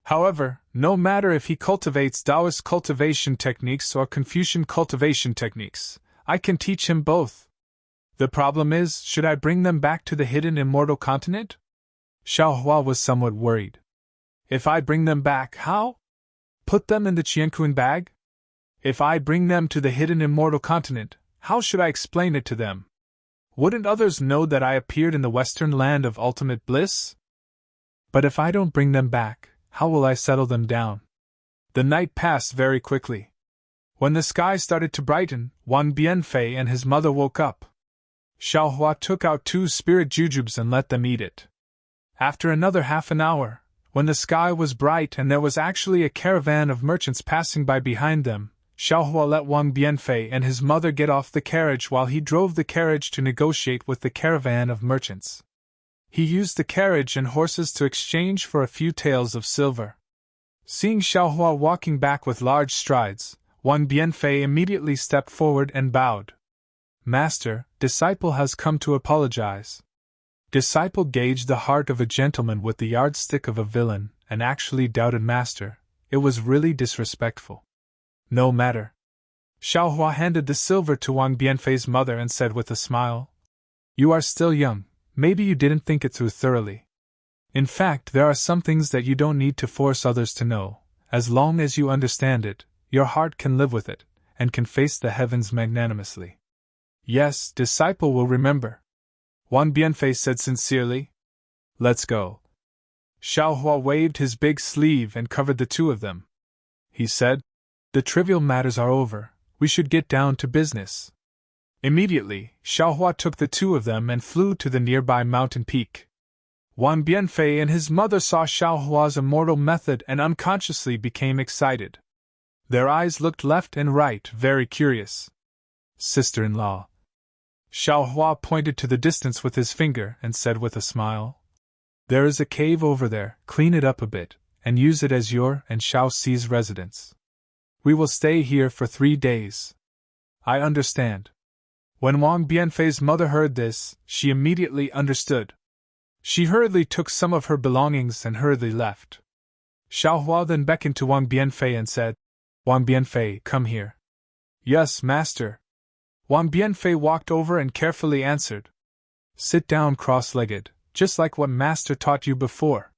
However, no matter if he cultivates Taoist cultivation techniques or Confucian cultivation techniques, I can teach him both. The problem is, should I bring them back to the hidden immortal continent? Xiaohua was somewhat worried. If I bring them back, how? Put them in the Qianquan bag? If I bring them to the hidden immortal continent, how should I explain it to them? Wouldn't others know that I appeared in the western land of ultimate bliss? But if I don't bring them back, how will I settle them down? The night passed very quickly. When the sky started to brighten, Wang Bianfei and his mother woke up. Xiaohua took out 2 spirit jujubes and let them eat it. After another half an hour, when the sky was bright and there was actually a caravan of merchants passing by behind them, Xiaohua let Wang Bianfei and his mother get off the carriage while he drove the carriage to negotiate with the caravan of merchants. He used the carriage and horses to exchange for a few taels of silver. Seeing Xiaohua walking back with large strides, Wang Bianfei immediately stepped forward and bowed. Master, disciple has come to apologize. Disciple gauged the heart of a gentleman with the yardstick of a villain, and actually doubted Master. It was really disrespectful. No matter. Xiaohua handed the silver to Wang Bianfei's mother and said with a smile, "You are still young. Maybe you didn't think it through thoroughly. In fact, there are some things that you don't need to force others to know. As long as you understand it, your heart can live with it, and can face the heavens magnanimously." "Yes, disciple will remember," Wang Bianfei said sincerely. "Let's go." Xiaohua waved his big sleeve and covered the 2 of them. He said, "The trivial matters are over, we should get down to business." Immediately, Xiaohua took the 2 of them and flew to the nearby mountain peak. Wang Bianfei and his mother saw Xiaohua's immortal method and unconsciously became excited. Their eyes looked left and right, very curious. "Sister-in-law." Xiaohua pointed to the distance with his finger and said with a smile, "There is a cave over there, clean it up a bit, and use it as your and Xiao Xi's residence. We will stay here for 3 days. "I understand." When Wang Bianfei's mother heard this, she immediately understood. She hurriedly took some of her belongings and hurriedly left. Xiaohua then beckoned to Wang Bianfei and said, "Wang Bianfei, come here." "Yes, master." Wang Bianfei walked over and carefully answered, "Sit down cross-legged, just like what master taught you before."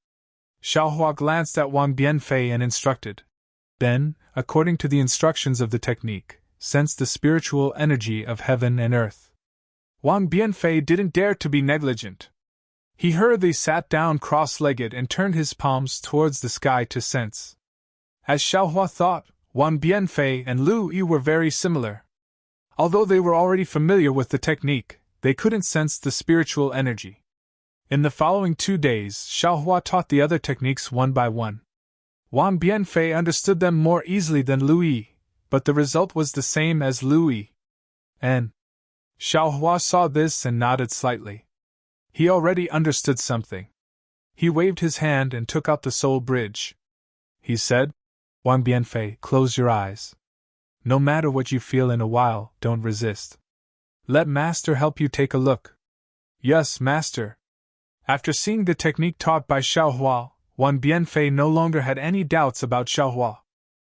Xiaohua glanced at Wang Bianfei and instructed. Then, according to the instructions of the technique, sensed the spiritual energy of heaven and earth. Wang Bianfei didn't dare to be negligent. He hurriedly sat down cross-legged and turned his palms towards the sky to sense. As Xiaohua thought, Wang Bianfei and Lu Yi were very similar. Although they were already familiar with the technique, they couldn't sense the spiritual energy. In the following 2 days, Xiaohua taught the other techniques one by one. Wang Bianfei understood them more easily than Lu Yi, but the result was the same as Lu Yi. And Xiaohua saw this and nodded slightly. He already understood something. He waved his hand and took out the soul bridge. He said, "Wang Bianfei, close your eyes. No matter what you feel in a while, don't resist. Let master help you take a look." "Yes, master." After seeing the technique taught by Xiaohua, Wang Bianfei no longer had any doubts about Xiaohua.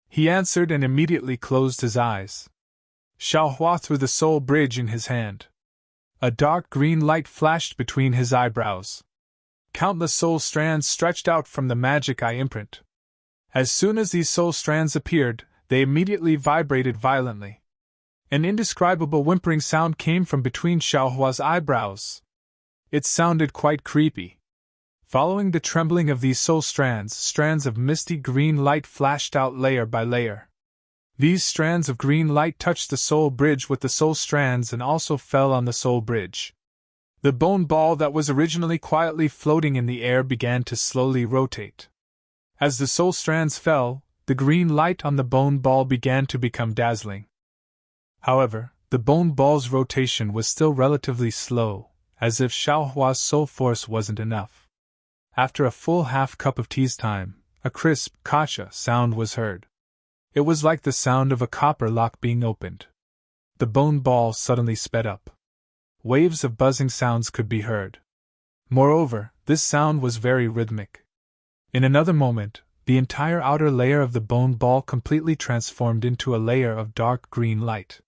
He answered and immediately closed his eyes. Xiaohua threw the soul bridge in his hand. A dark green light flashed between his eyebrows. Countless soul strands stretched out from the magic eye imprint. As soon as these soul strands appeared, they immediately vibrated violently. An indescribable whimpering sound came from between Xiaohua's eyebrows. It sounded quite creepy. Following the trembling of these soul strands, strands of misty green light flashed out layer by layer. These strands of green light touched the soul bridge with the soul strands and also fell on the soul bridge. The bone ball that was originally quietly floating in the air began to slowly rotate. As the soul strands fell, the green light on the bone ball began to become dazzling. However, the bone ball's rotation was still relatively slow, as if Xiaohua's soul force wasn't enough. After a full half cup of tea's time, a crisp "kacha" sound was heard. It was like the sound of a copper lock being opened. The bone ball suddenly sped up. Waves of buzzing sounds could be heard. Moreover, this sound was very rhythmic. In another moment, the entire outer layer of the bone ball completely transformed into a layer of dark green light.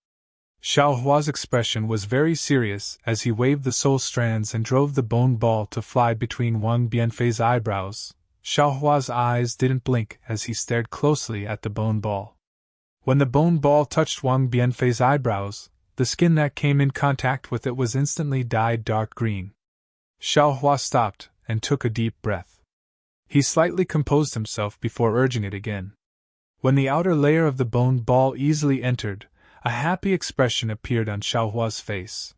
Xiaohua's expression was very serious as he waved the soul strands and drove the bone ball to fly between Wang Bianfei's eyebrows. Xiaohua's eyes didn't blink as he stared closely at the bone ball. When the bone ball touched Wang Bianfei's eyebrows, the skin that came in contact with it was instantly dyed dark green. Xiaohua stopped and took a deep breath. He slightly composed himself before urging it again. When the outer layer of the bone ball easily entered, a happy expression appeared on Xiaohua's face.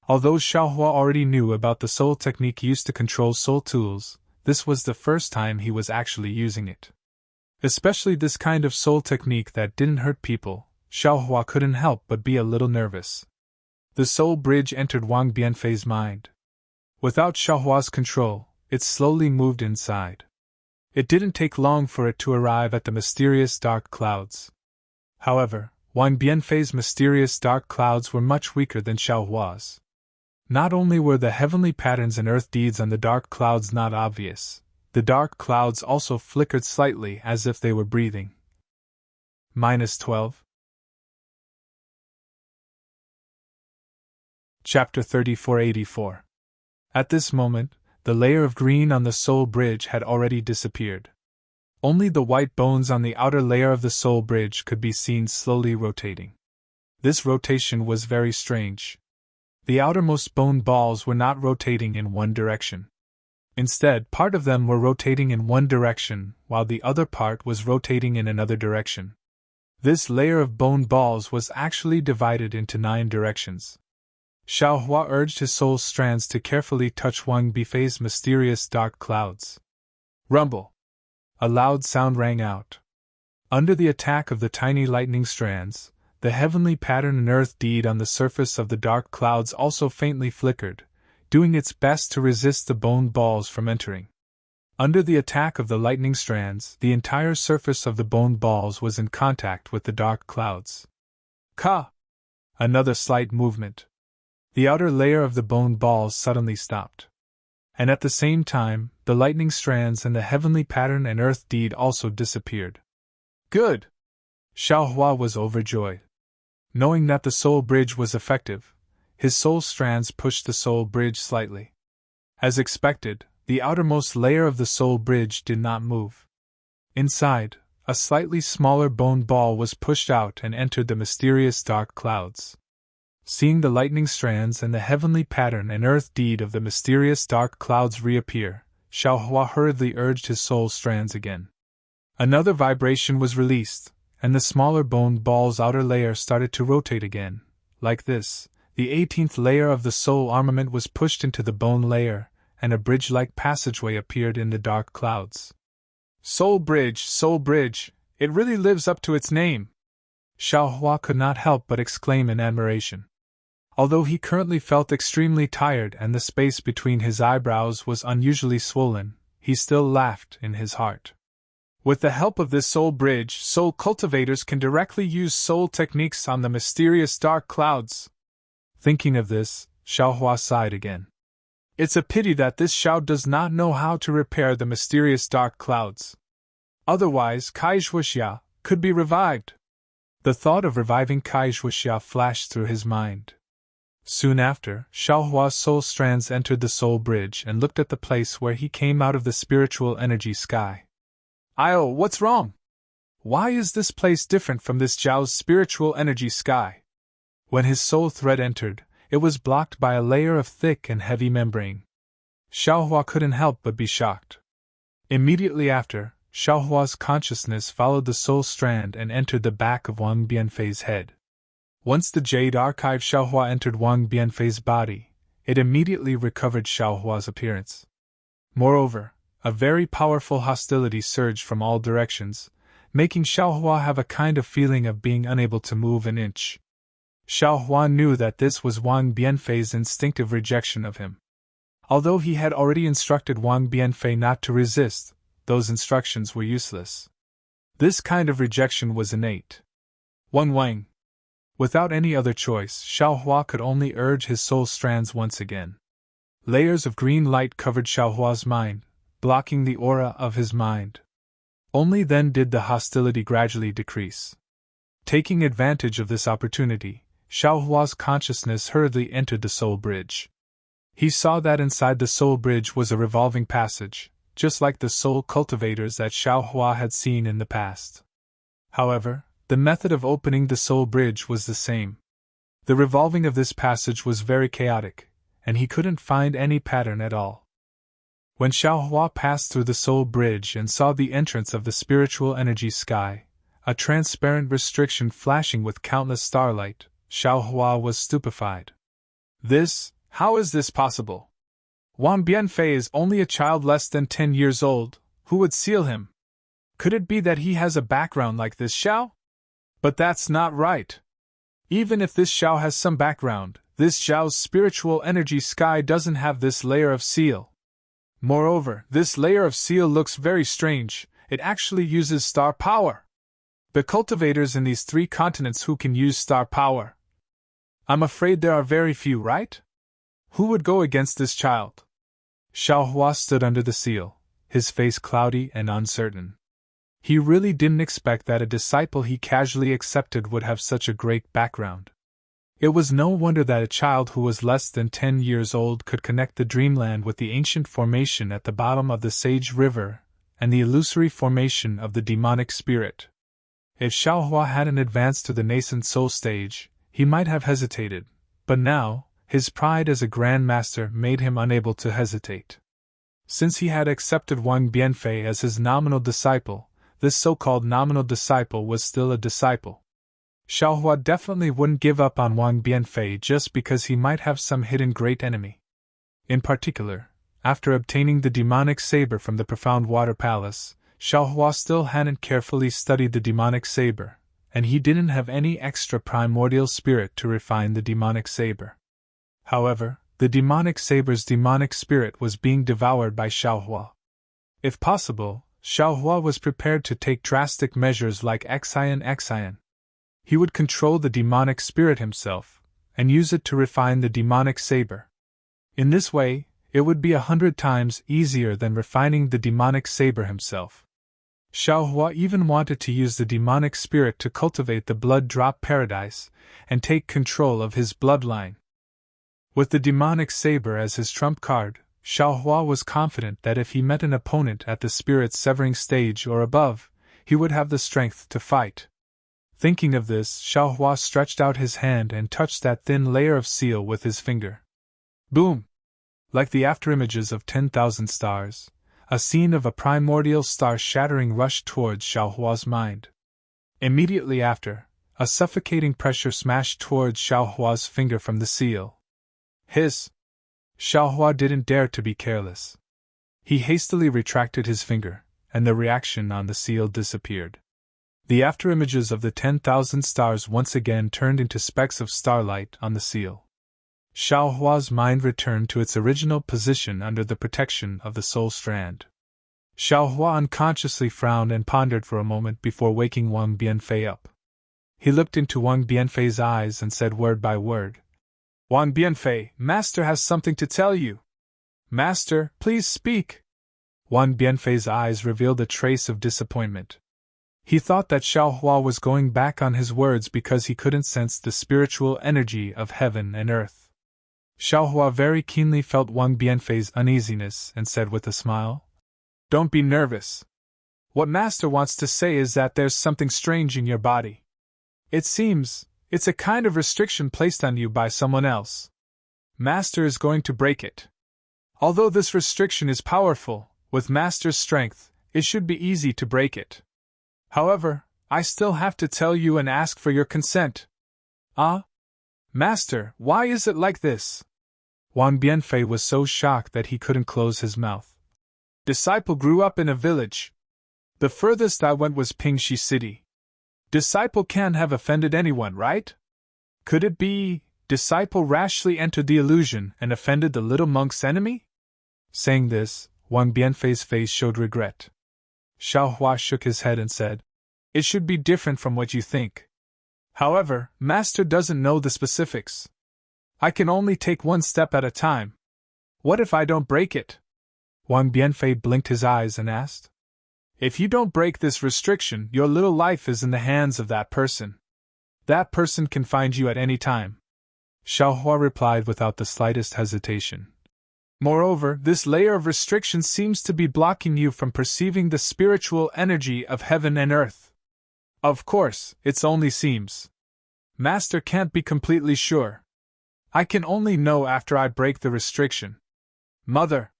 Although Xiaohua already knew about the soul technique used to control soul tools, this was the first time he was actually using it. Especially this kind of soul technique that didn't hurt people, Xiaohua couldn't help but be a little nervous. The soul bridge entered Wang Bianfei's mind. Without Xiaohua's control, it slowly moved inside. It didn't take long for it to arrive at the mysterious dark clouds. However, Wang Bianfei's mysterious dark clouds were much weaker than Xiaohua's. Not only were the heavenly patterns and earth deeds on the dark clouds not obvious, the dark clouds also flickered slightly as if they were breathing. -12. Chapter 3484. At this moment, the layer of green on the soul bridge had already disappeared. Only the white bones on the outer layer of the soul bridge could be seen slowly rotating. This rotation was very strange. The outermost bone balls were not rotating in one direction. Instead, part of them were rotating in one direction, while the other part was rotating in another direction. This layer of bone balls was actually divided into 9 directions. Xiaohua urged his soul strands to carefully touch Wang Bianfei's mysterious dark clouds. Rumble! A loud sound rang out. Under the attack of the tiny lightning strands, the heavenly pattern and earth deed on the surface of the dark clouds also faintly flickered, doing its best to resist the bone balls from entering. Under the attack of the lightning strands, the entire surface of the bone balls was in contact with the dark clouds. Ka! Another slight movement. The outer layer of the bone balls suddenly stopped. And at the same time, the lightning strands and the heavenly pattern and earth deed also disappeared. Good! Xiaohua was overjoyed. Knowing that the soul bridge was effective, his soul strands pushed the soul bridge slightly. As expected, the outermost layer of the soul bridge did not move. Inside, a slightly smaller bone ball was pushed out and entered the mysterious dark clouds. Seeing the lightning strands and the heavenly pattern and earth deed of the mysterious dark clouds reappear, Xiaohua hurriedly urged his soul strands again. Another vibration was released, and the smaller bone ball's outer layer started to rotate again. Like this, the 18th layer of the soul armament was pushed into the bone layer, and a bridge-like passageway appeared in the dark clouds. Soul bridge, it really lives up to its name! Xiaohua could not help but exclaim in admiration. Although he currently felt extremely tired and the space between his eyebrows was unusually swollen, he still laughed in his heart. With the help of this soul bridge, soul cultivators can directly use soul techniques on the mysterious dark clouds. Thinking of this, Xiaohua sighed again. It's a pity that this Xiao does not know how to repair the mysterious dark clouds. Otherwise, Kaizhuoxia could be revived. The thought of reviving Kaizhuoxia flashed through his mind. Soon after, Xiaohua's soul strands entered the soul bridge and looked at the place where he came out of the spiritual energy sky. What's wrong? Why is this place different from this Zhao's spiritual energy sky? When his soul thread entered, it was blocked by a layer of thick and heavy membrane. Xiaohua couldn't help but be shocked. Immediately after, Xiaohua's consciousness followed the soul strand and entered the back of Wang Bianfei's head. Once the Jade Archive Xiaohua entered Wang Bianfei's body, it immediately recovered Xiaohua's appearance. Moreover, a very powerful hostility surged from all directions, making Xiaohua have a kind of feeling of being unable to move an inch. Xiaohua knew that this was Wang Bianfei's instinctive rejection of him. Although he had already instructed Wang Bianfei not to resist, those instructions were useless. This kind of rejection was innate. Wang. Without any other choice, Xiaohua could only urge his soul strands once again. Layers of green light covered Xiaohua's mind, blocking the aura of his mind. Only then did the hostility gradually decrease. Taking advantage of this opportunity, Xiaohua's consciousness hurriedly entered the soul bridge. He saw that inside the soul bridge was a revolving passage, just like the soul cultivators that Xiaohua had seen in the past. However, the method of opening the soul bridge was the same. The revolving of this passage was very chaotic, and he couldn't find any pattern at all. When Xiaohua passed through the soul bridge and saw the entrance of the spiritual energy sky, a transparent restriction flashing with countless starlight, Xiaohua was stupefied. How is this possible? Wang Bianfei is only a child less than 10 years old. Who would seal him? Could it be that he has a background like this Xiao? But that's not right. Even if this Xiao has some background, this Xiao's spiritual energy sky doesn't have this layer of seal. Moreover, this layer of seal looks very strange. It actually uses star power. The cultivators in these 3 continents who can use star power. I'm afraid there are very few, right? Who would go against this child? Xiaohua stood under the seal, his face cloudy and uncertain. He really didn't expect that a disciple he casually accepted would have such a great background. It was no wonder that a child who was less than 10 years old could connect the dreamland with the ancient formation at the bottom of the Sage River and the illusory formation of the demonic spirit. If Xiaohua hadn't advanced to the nascent soul stage, he might have hesitated, but now, his pride as a Grand Master made him unable to hesitate. Since he had accepted Wang Bianfei as his nominal disciple, this so-called nominal disciple was still a disciple. Xiaohua definitely wouldn't give up on Wang Bianfei just because he might have some hidden great enemy. In particular, after obtaining the demonic saber from the Profound Water Palace, Xiaohua still hadn't carefully studied the demonic saber, and he didn't have any extra primordial spirit to refine the demonic saber. However, the demonic saber's demonic spirit was being devoured by Xiaohua. If possible, Xiaohua was prepared to take drastic measures like exhilarating. He would control the demonic spirit himself, and use it to refine the demonic saber. In this way, it would be 100 times easier than refining the demonic saber himself. Xiaohua even wanted to use the demonic spirit to cultivate the blood drop paradise, and take control of his bloodline. With the demonic saber as his trump card, Xiaohua was confident that if he met an opponent at the spirit's severing stage or above, he would have the strength to fight. Thinking of this, Xiaohua stretched out his hand and touched that thin layer of seal with his finger. Boom! Like the afterimages of 10,000 stars, a scene of a primordial star shattering rushed towards Xiaohua's mind. Immediately after, a suffocating pressure smashed towards Xiaohua's finger from the seal. Hiss! Xiaohua didn't dare to be careless. He hastily retracted his finger, and the reaction on the seal disappeared. The afterimages of the 10,000 stars once again turned into specks of starlight on the seal. Xiaohua's mind returned to its original position under the protection of the soul strand. Xiaohua unconsciously frowned and pondered for a moment before waking Wang Bianfei up. He looked into Wang Bianfei's eyes and said word by word, Wang Bianfei, Master has something to tell you. Master, please speak. Wang Bianfei's eyes revealed a trace of disappointment. He thought that Xiaohua was going back on his words because he couldn't sense the spiritual energy of heaven and earth. Xiaohua very keenly felt Wang Bianfei's uneasiness and said with a smile, "Don't be nervous. What Master wants to say is that there's something strange in your body. It seems it's a kind of restriction placed on you by someone else. Master is going to break it. Although this restriction is powerful, with Master's strength, it should be easy to break it. However, I still have to tell you and ask for your consent." "Ah? Master, why is it like this?" Wang Bianfei was so shocked that he couldn't close his mouth. "Disciple grew up in a village. The furthest I went was Pingxi City. Disciple can't have offended anyone, right? Could it be, Disciple rashly entered the illusion and offended the little monk's enemy?" Saying this, Wang Bianfei's face showed regret. Xiaohua shook his head and said, "It should be different from what you think. However, Master doesn't know the specifics. I can only take one step at a time. What if I don't break it?" Wang Bianfei blinked his eyes and asked, "If you don't break this restriction, your little life is in the hands of that person. That person can find you at any time." Xiaohua replied without the slightest hesitation. "Moreover, this layer of restriction seems to be blocking you from perceiving the spiritual energy of heaven and earth. Of course, it only seems. Master can't be completely sure. I can only know after I break the restriction. Mother."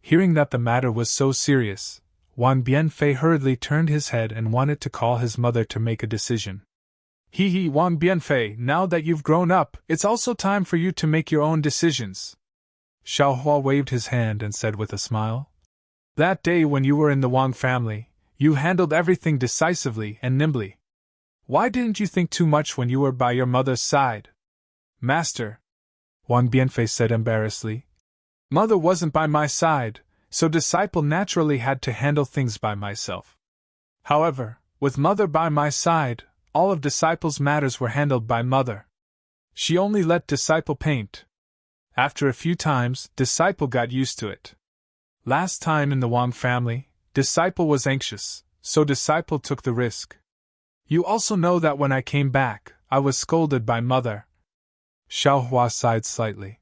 Hearing that the matter was so serious, Wang Bianfei hurriedly turned his head and wanted to call his mother to make a decision. He, Wang Bianfei, now that you've grown up, it's also time for you to make your own decisions." Xiaohua waved his hand and said with a smile, "That day when you were in the Wang family, you handled everything decisively and nimbly. Why didn't you think too much when you were by your mother's side?" "Master," Wang Bianfei said embarrassedly, "Mother wasn't by my side, so Disciple naturally had to handle things by myself. However, with Mother by my side, all of Disciple's matters were handled by Mother. She only let Disciple paint. After a few times, Disciple got used to it. Last time in the Wang family, Disciple was anxious, so Disciple took the risk. You also know that when I came back, I was scolded by Mother." Xiaohua sighed slightly.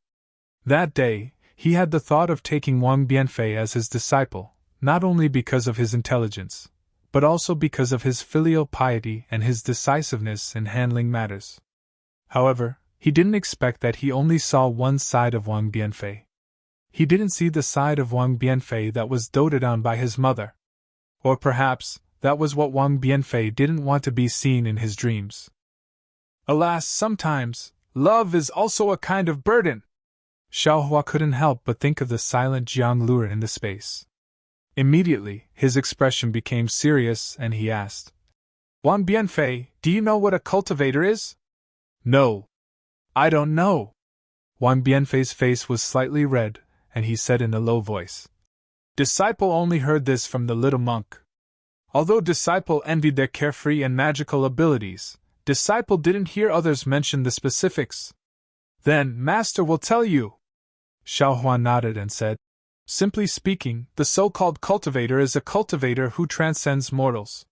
That day, he had the thought of taking Wang Bianfei as his disciple, not only because of his intelligence, but also because of his filial piety and his decisiveness in handling matters. However, he didn't expect that he only saw one side of Wang Bianfei. He didn't see the side of Wang Bianfei that was doted on by his mother. Or perhaps, that was what Wang Bianfei didn't want to be seen in his dreams. Alas, sometimes, love is also a kind of burden. Xiaohua couldn't help but think of the silent Jiang Lure in the space. Immediately, his expression became serious and he asked, "Wang Bianfei, do you know what a cultivator is?" "No. I don't know." Wang Bianfei's face was slightly red, and he said in a low voice, "Disciple only heard this from the little monk. Although Disciple envied their carefree and magical abilities, Disciple didn't hear others mention the specifics." "Then, Master will tell you." Xiaohua nodded and said, "Simply speaking, the so-called cultivator is a cultivator who transcends mortals.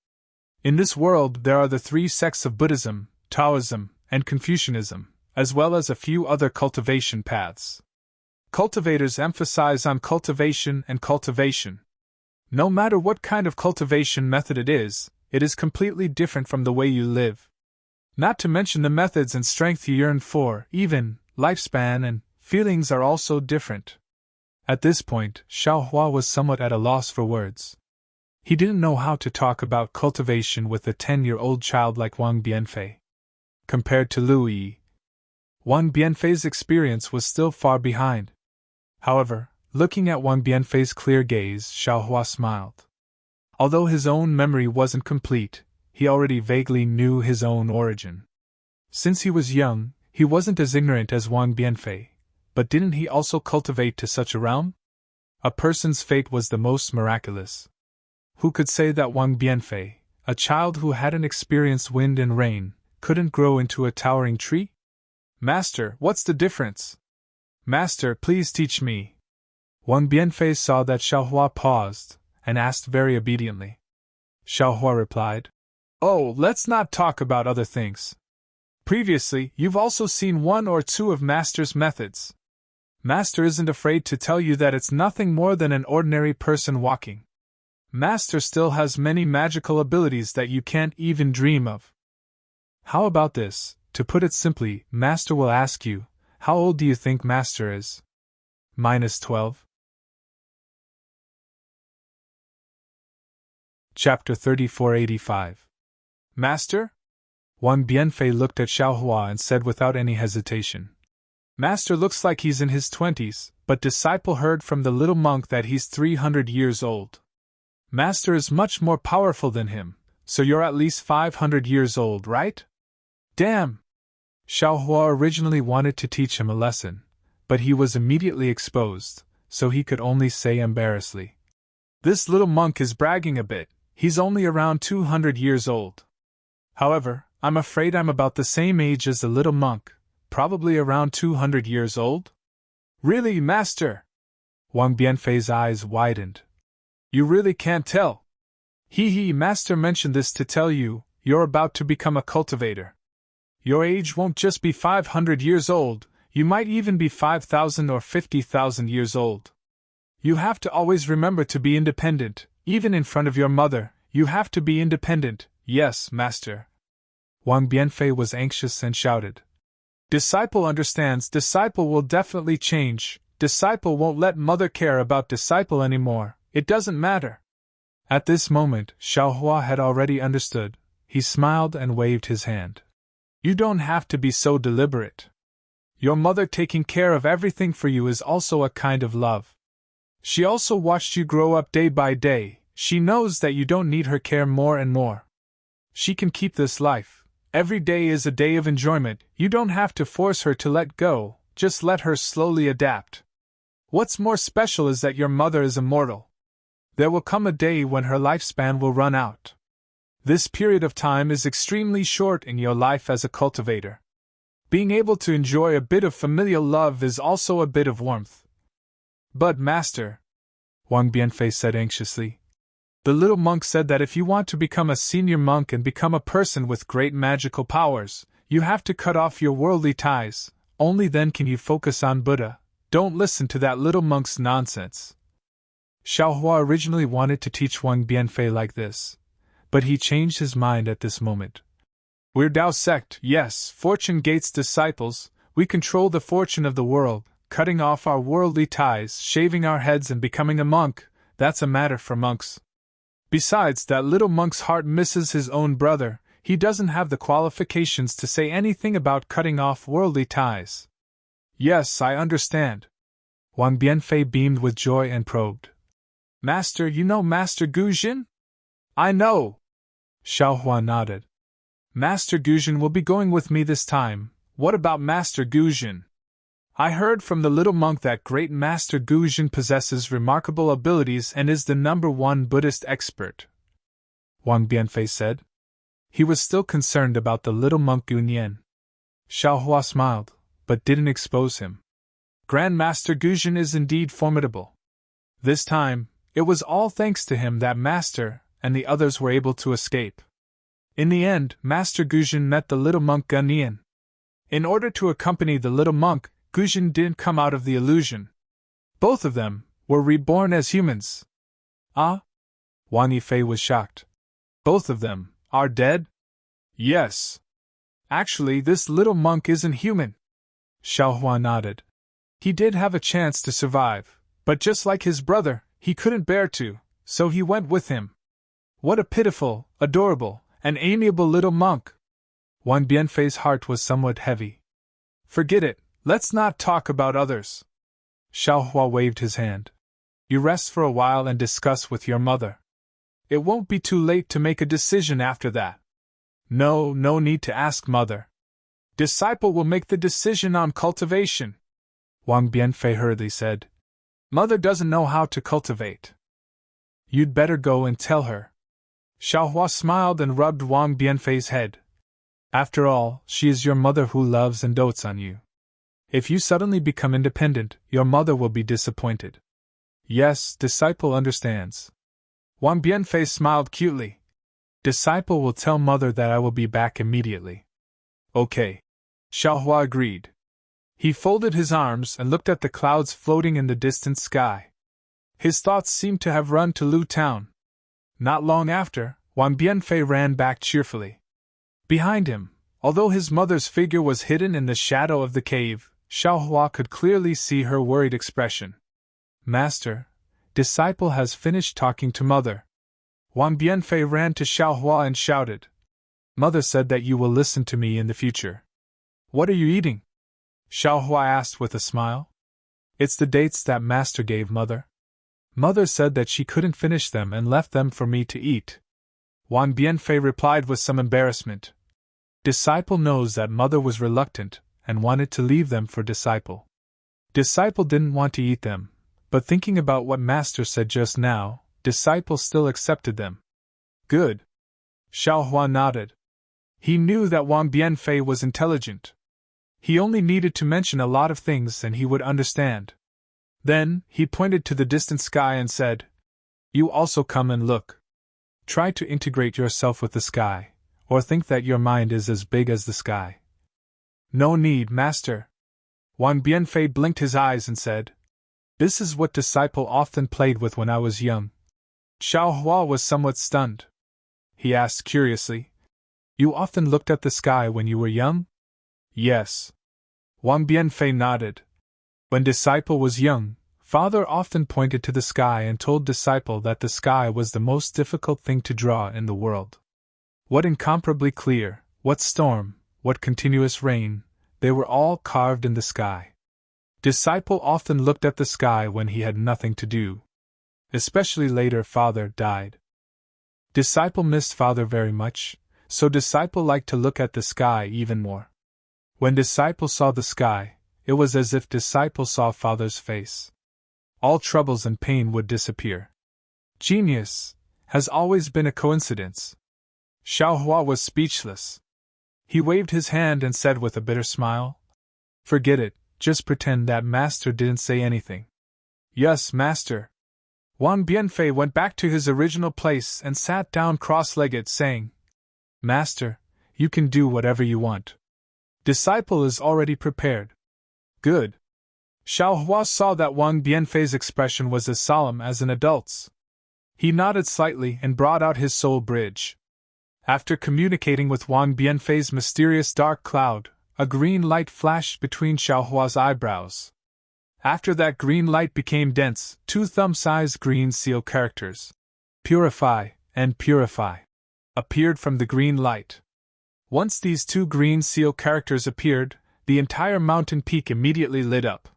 In this world there are the three sects of Buddhism, Taoism, and Confucianism, as well as a few other cultivation paths. Cultivators emphasize on cultivation and cultivation. No matter what kind of cultivation method it is completely different from the way you live. Not to mention the methods and strength you yearn for, even, lifespan and feelings are also different." At this point, Xiaohua was somewhat at a loss for words. He didn't know how to talk about cultivation with a 10-year-old child like Wang Bianfei. Compared to Lu Yi, Wang Bianfei's experience was still far behind. However, looking at Wang Bianfei's clear gaze, Xiaohua smiled. Although his own memory wasn't complete, he already vaguely knew his own origin. Since he was young, he wasn't as ignorant as Wang Bianfei, but didn't he also cultivate to such a realm? A person's fate was the most miraculous. Who could say that Wang Bianfei, a child who hadn't experienced wind and rain, couldn't grow into a towering tree? "Master, what's the difference? Master, please teach me." Wang Bianfei saw that Xiaohua paused, and asked very obediently. Xiaohua replied, "Oh, let's not talk about other things. Previously, you've also seen one or two of Master's methods. Master isn't afraid to tell you that it's nothing more than an ordinary person walking. Master still has many magical abilities that you can't even dream of. How about this? To put it simply, Master will ask you, how old do you think Master is? -12. Chapter 3485. Master? Wang Bianfei looked at Xiaohua and said without any hesitation. Master looks like he's in his 20s, but disciple heard from the little monk that he's 300 years old. Master is much more powerful than him, so you're at least 500 years old, right? Damn! Xiaohua originally wanted to teach him a lesson, but he was immediately exposed, so he could only say embarrassedly. This little monk is bragging a bit, he's only around 200 years old. However, I'm afraid I'm about the same age as the little monk, probably around 200 years old? Really, Master? Wang Bianfei's eyes widened. You really can't tell? Master mentioned this to tell you, you're about to become a cultivator. Your age won't just be 500 years old, you might even be 5,000 or 50,000 years old. You have to always remember to be independent, even in front of your mother, you have to be independent, yes, Master. Wang Bianfei was anxious and shouted. Disciple understands, disciple will definitely change, disciple won't let mother care about disciple anymore, it doesn't matter. At this moment, Xiaohua had already understood, he smiled and waved his hand. You don't have to be so deliberate. Your mother taking care of everything for you is also a kind of love. She also watched you grow up day by day, she knows that you don't need her care more and more. She can keep this life. Every day is a day of enjoyment, you don't have to force her to let go, just let her slowly adapt. What's more special is that your mother is immortal. There will come a day when her lifespan will run out. This period of time is extremely short in your life as a cultivator. Being able to enjoy a bit of familial love is also a bit of warmth. But Master, Wang Bianfei said anxiously, the little monk said that if you want to become a senior monk and become a person with great magical powers, you have to cut off your worldly ties, only then can you focus on Buddha. Don't listen to that little monk's nonsense. Xiaohua originally wanted to teach Wang Bianfei like this, but he changed his mind at this moment. We're Tao sect, yes, Fortune Gate's disciples, we control the fortune of the world, cutting off our worldly ties, shaving our heads and becoming a monk, that's a matter for monks. Besides, that little monk's heart misses his own brother, he doesn't have the qualifications to say anything about cutting off worldly ties. Yes, I understand. Wang Bianfei beamed with joy and probed. Master, you know Master Guzhin? I know. Xiaohua nodded. Master Guzhin will be going with me this time. What about Master Guzhin? I heard from the little monk that great Master Guzhin possesses remarkable abilities and is the #1 Buddhist expert. Wang Bianfei said. He was still concerned about the little monk Gunyan. Xiaohua smiled, but didn't expose him. Grand Master Guzhin is indeed formidable. This time, it was all thanks to him that Master and the others were able to escape. In the end, Master Guzhin met the little monk Gunyan. In order to accompany the little monk, Guzhin didn't come out of the illusion. Both of them were reborn as humans. Ah? Wang Yifei was shocked. Both of them are dead? Yes. Actually, this little monk isn't human. Xiaohua nodded. He did have a chance to survive, but just like his brother, he couldn't bear to, so he went with him. What a pitiful, adorable, and amiable little monk! Wang Bianfei's heart was somewhat heavy. Forget it, let's not talk about others. Xiaohua waved his hand. You rest for a while and discuss with your mother. It won't be too late to make a decision after that. No need to ask mother. Disciple will make the decision on cultivation. Wang Bianfei hurriedly said. Mother doesn't know how to cultivate. You'd better go and tell her. Xiaohua smiled and rubbed Wang Bianfei's head. After all, she is your mother who loves and dotes on you. If you suddenly become independent, your mother will be disappointed. Yes, disciple understands. Wang Bianfei smiled cutely. Disciple will tell mother that I will be back immediately. Okay. Xiaohua agreed. He folded his arms and looked at the clouds floating in the distant sky. His thoughts seemed to have run to Lu Town. Not long after, Wang Bianfei ran back cheerfully. Behind him, although his mother's figure was hidden in the shadow of the cave, Xiaohua could clearly see her worried expression. Master, disciple has finished talking to mother. Wang Bianfei ran to Xiaohua and shouted. Mother said that you will listen to me in the future. What are you eating? Xiaohua asked with a smile. It's the dates that master gave mother. Mother said that she couldn't finish them and left them for me to eat. Wang Bianfei replied with some embarrassment. Disciple knows that mother was reluctant and wanted to leave them for disciple. Disciple didn't want to eat them, but thinking about what master said just now, disciple still accepted them. Good. Xiaohua nodded. He knew that Wang Bianfei was intelligent. He only needed to mention a lot of things and he would understand. Then, he pointed to the distant sky and said, You also come and look. Try to integrate yourself with the sky, or think that your mind is as big as the sky. No need, master. Wang Bianfei blinked his eyes and said, This is what disciple often played with when I was young. Xiaohua was somewhat stunned. He asked curiously, You often looked at the sky when you were young? Yes. Wang Bianfei nodded. When disciple was young, father often pointed to the sky and told disciple that the sky was the most difficult thing to draw in the world. What incomparably clear, what storm, what continuous rain, they were all carved in the sky. Disciple often looked at the sky when he had nothing to do. Especially later father died. Disciple missed father very much, so disciple liked to look at the sky even more. When disciple saw the sky, it was as if disciple saw father's face. All troubles and pain would disappear. Genius has always been a coincidence. Xiaohua was speechless. He waved his hand and said with a bitter smile, Forget it, just pretend that master didn't say anything. Yes, master. Wang Bianfei went back to his original place and sat down cross-legged, saying, Master, you can do whatever you want. Disciple is already prepared. Good. Xiaohua saw that Wang Bianfei's expression was as solemn as an adult's. He nodded slightly and brought out his soul bridge. After communicating with Wang Bianfei's mysterious dark cloud, a green light flashed between Xiaohua's eyebrows. After that green light became dense, 2 thumb-sized green seal characters, Purify and Purify, appeared from the green light. Once these 2 green seal characters appeared, the entire mountain peak immediately lit up.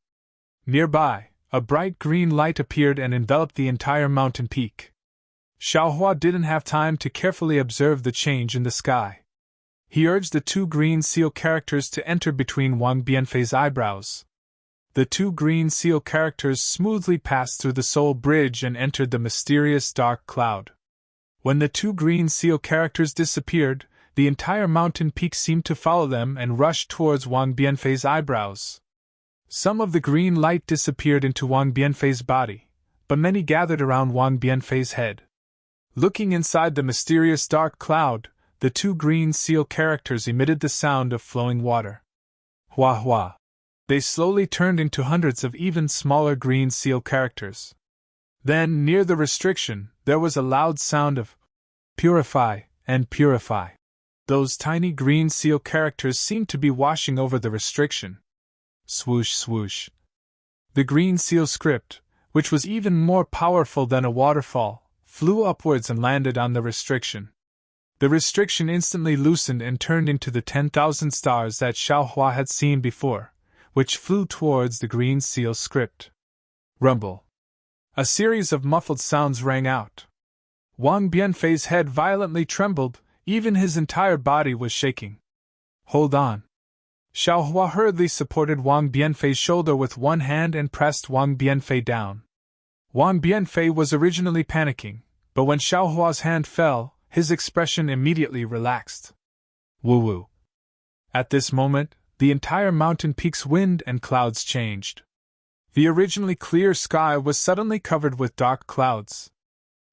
Nearby, a bright green light appeared and enveloped the entire mountain peak. Xiaohua didn't have time to carefully observe the change in the sky. He urged the 2 green seal characters to enter between Wang Bianfei's eyebrows. The 2 green seal characters smoothly passed through the soul bridge and entered the mysterious dark cloud. When the 2 green seal characters disappeared, the entire mountain peak seemed to follow them and rushed towards Wang Bianfei's eyebrows. Some of the green light disappeared into Wang Bianfei's body, but many gathered around Wang Bianfei's head. Looking inside the mysterious dark cloud, the 2 green seal characters emitted the sound of flowing water. Hua hua. They slowly turned into hundreds of even smaller green seal characters. Then, near the restriction, there was a loud sound of Purify and Purify. Those tiny green seal characters seemed to be washing over the restriction. Swoosh swoosh. The green seal script, which was even more powerful than a waterfall, flew upwards and landed on the restriction. The restriction instantly loosened and turned into the 10,000 stars that Xiaohua had seen before, which flew towards the green seal script. Rumble. A series of muffled sounds rang out. Wang Bianfei's head violently trembled, even his entire body was shaking. Hold on. Xiaohua hurriedly supported Wang Bianfei's shoulder with one hand and pressed Wang Bianfei down. Wang Bianfei was originally panicking, but when Xiaohua's hand fell, his expression immediately relaxed. Woo-woo. At this moment, the entire mountain peak's wind and clouds changed. The originally clear sky was suddenly covered with dark clouds.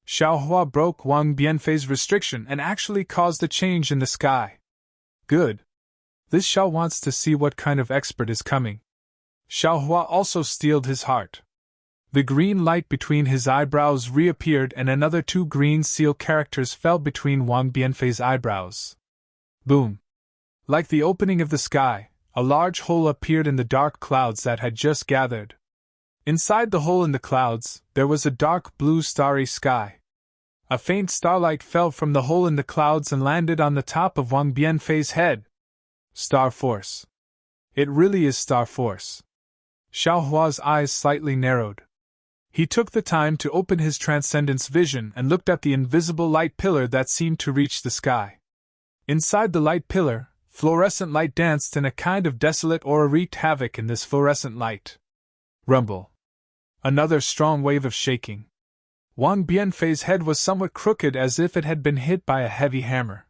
Xiaohua broke Wang Bianfei's restriction and actually caused a change in the sky. Good. This Xiao wants to see what kind of expert is coming. Xiaohua also steeled his heart. The green light between his eyebrows reappeared and another 2 green seal characters fell between Wang Bianfei's eyebrows. Boom! Like the opening of the sky, a large hole appeared in the dark clouds that had just gathered. Inside the hole in the clouds, there was a dark blue starry sky. A faint starlight fell from the hole in the clouds and landed on the top of Wang Bianfei's head. Star Force. It really is Star Force. Xiaohua's eyes slightly narrowed. He took the time to open his transcendence vision and looked at the invisible light pillar that seemed to reach the sky. Inside the light pillar, fluorescent light danced and a kind of desolate aura wreaked havoc in this fluorescent light. Rumble. Another strong wave of shaking. Wang Bianfei's head was somewhat crooked as if it had been hit by a heavy hammer.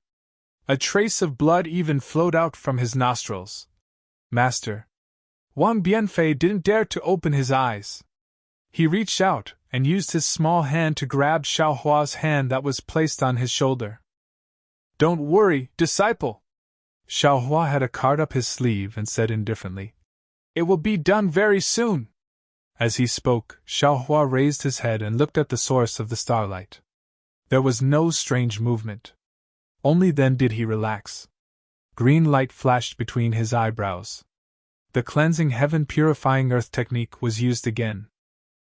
A trace of blood even flowed out from his nostrils. Master. Wang Bianfei didn't dare to open his eyes. He reached out and used his small hand to grab Xiaohua's hand that was placed on his shoulder. Don't worry, disciple. Xiaohua had a card up his sleeve and said indifferently, It will be done very soon. As he spoke, Xiaohua raised his head and looked at the source of the starlight. There was no strange movement. Only then did he relax. Green light flashed between his eyebrows. The cleansing heaven purifying earth technique was used again.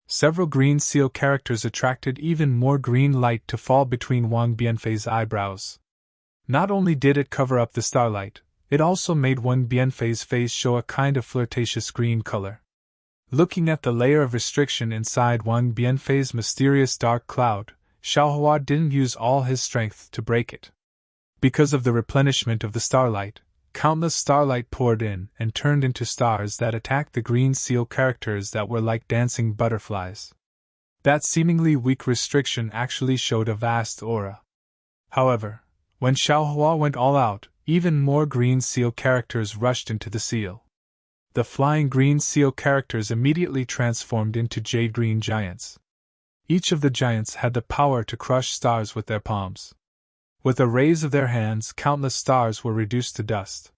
Several green seal characters attracted even more green light to fall between Wang Bianfei's eyebrows. Not only did it cover up the starlight, it also made Wang Bianfei's face show a kind of flirtatious green color. Looking at the layer of restriction inside Wang Bianfei's mysterious dark cloud, Xiaohua didn't use all his strength to break it. Because of the replenishment of the starlight, countless starlight poured in and turned into stars that attacked the green seal characters that were like dancing butterflies. That seemingly weak restriction actually showed a vast aura. However, when Xiaohua went all out, even more green seal characters rushed into the seal. The flying green seal characters immediately transformed into jade-green giants. Each of the giants had the power to crush stars with their palms. With a raise of their hands, countless stars were reduced to dust.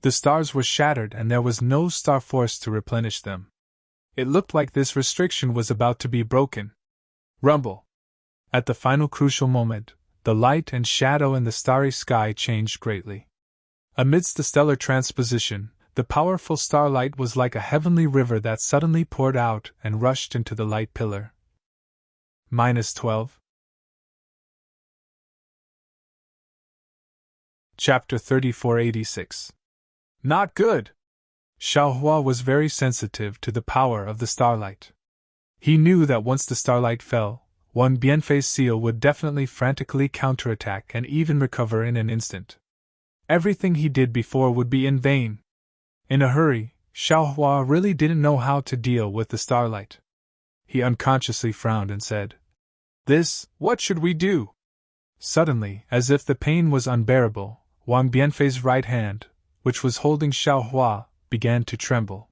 The stars were shattered and there was no star force to replenish them. It looked like this restriction was about to be broken. Rumble! At the final crucial moment, the light and shadow in the starry sky changed greatly. Amidst the stellar transposition, the powerful starlight was like a heavenly river that suddenly poured out and rushed into the light pillar. -12. Chapter 3486. Not good! Xiaohua was very sensitive to the power of the starlight. He knew that once the starlight fell, Wang Bianfei's seal would definitely frantically counterattack and even recover in an instant. Everything he did before would be in vain. In a hurry, Xiaohua really didn't know how to deal with the starlight. He unconsciously frowned and said, What should we do? Suddenly, as if the pain was unbearable, Wang Bianfei's right hand, which was holding Xiaohua, began to tremble.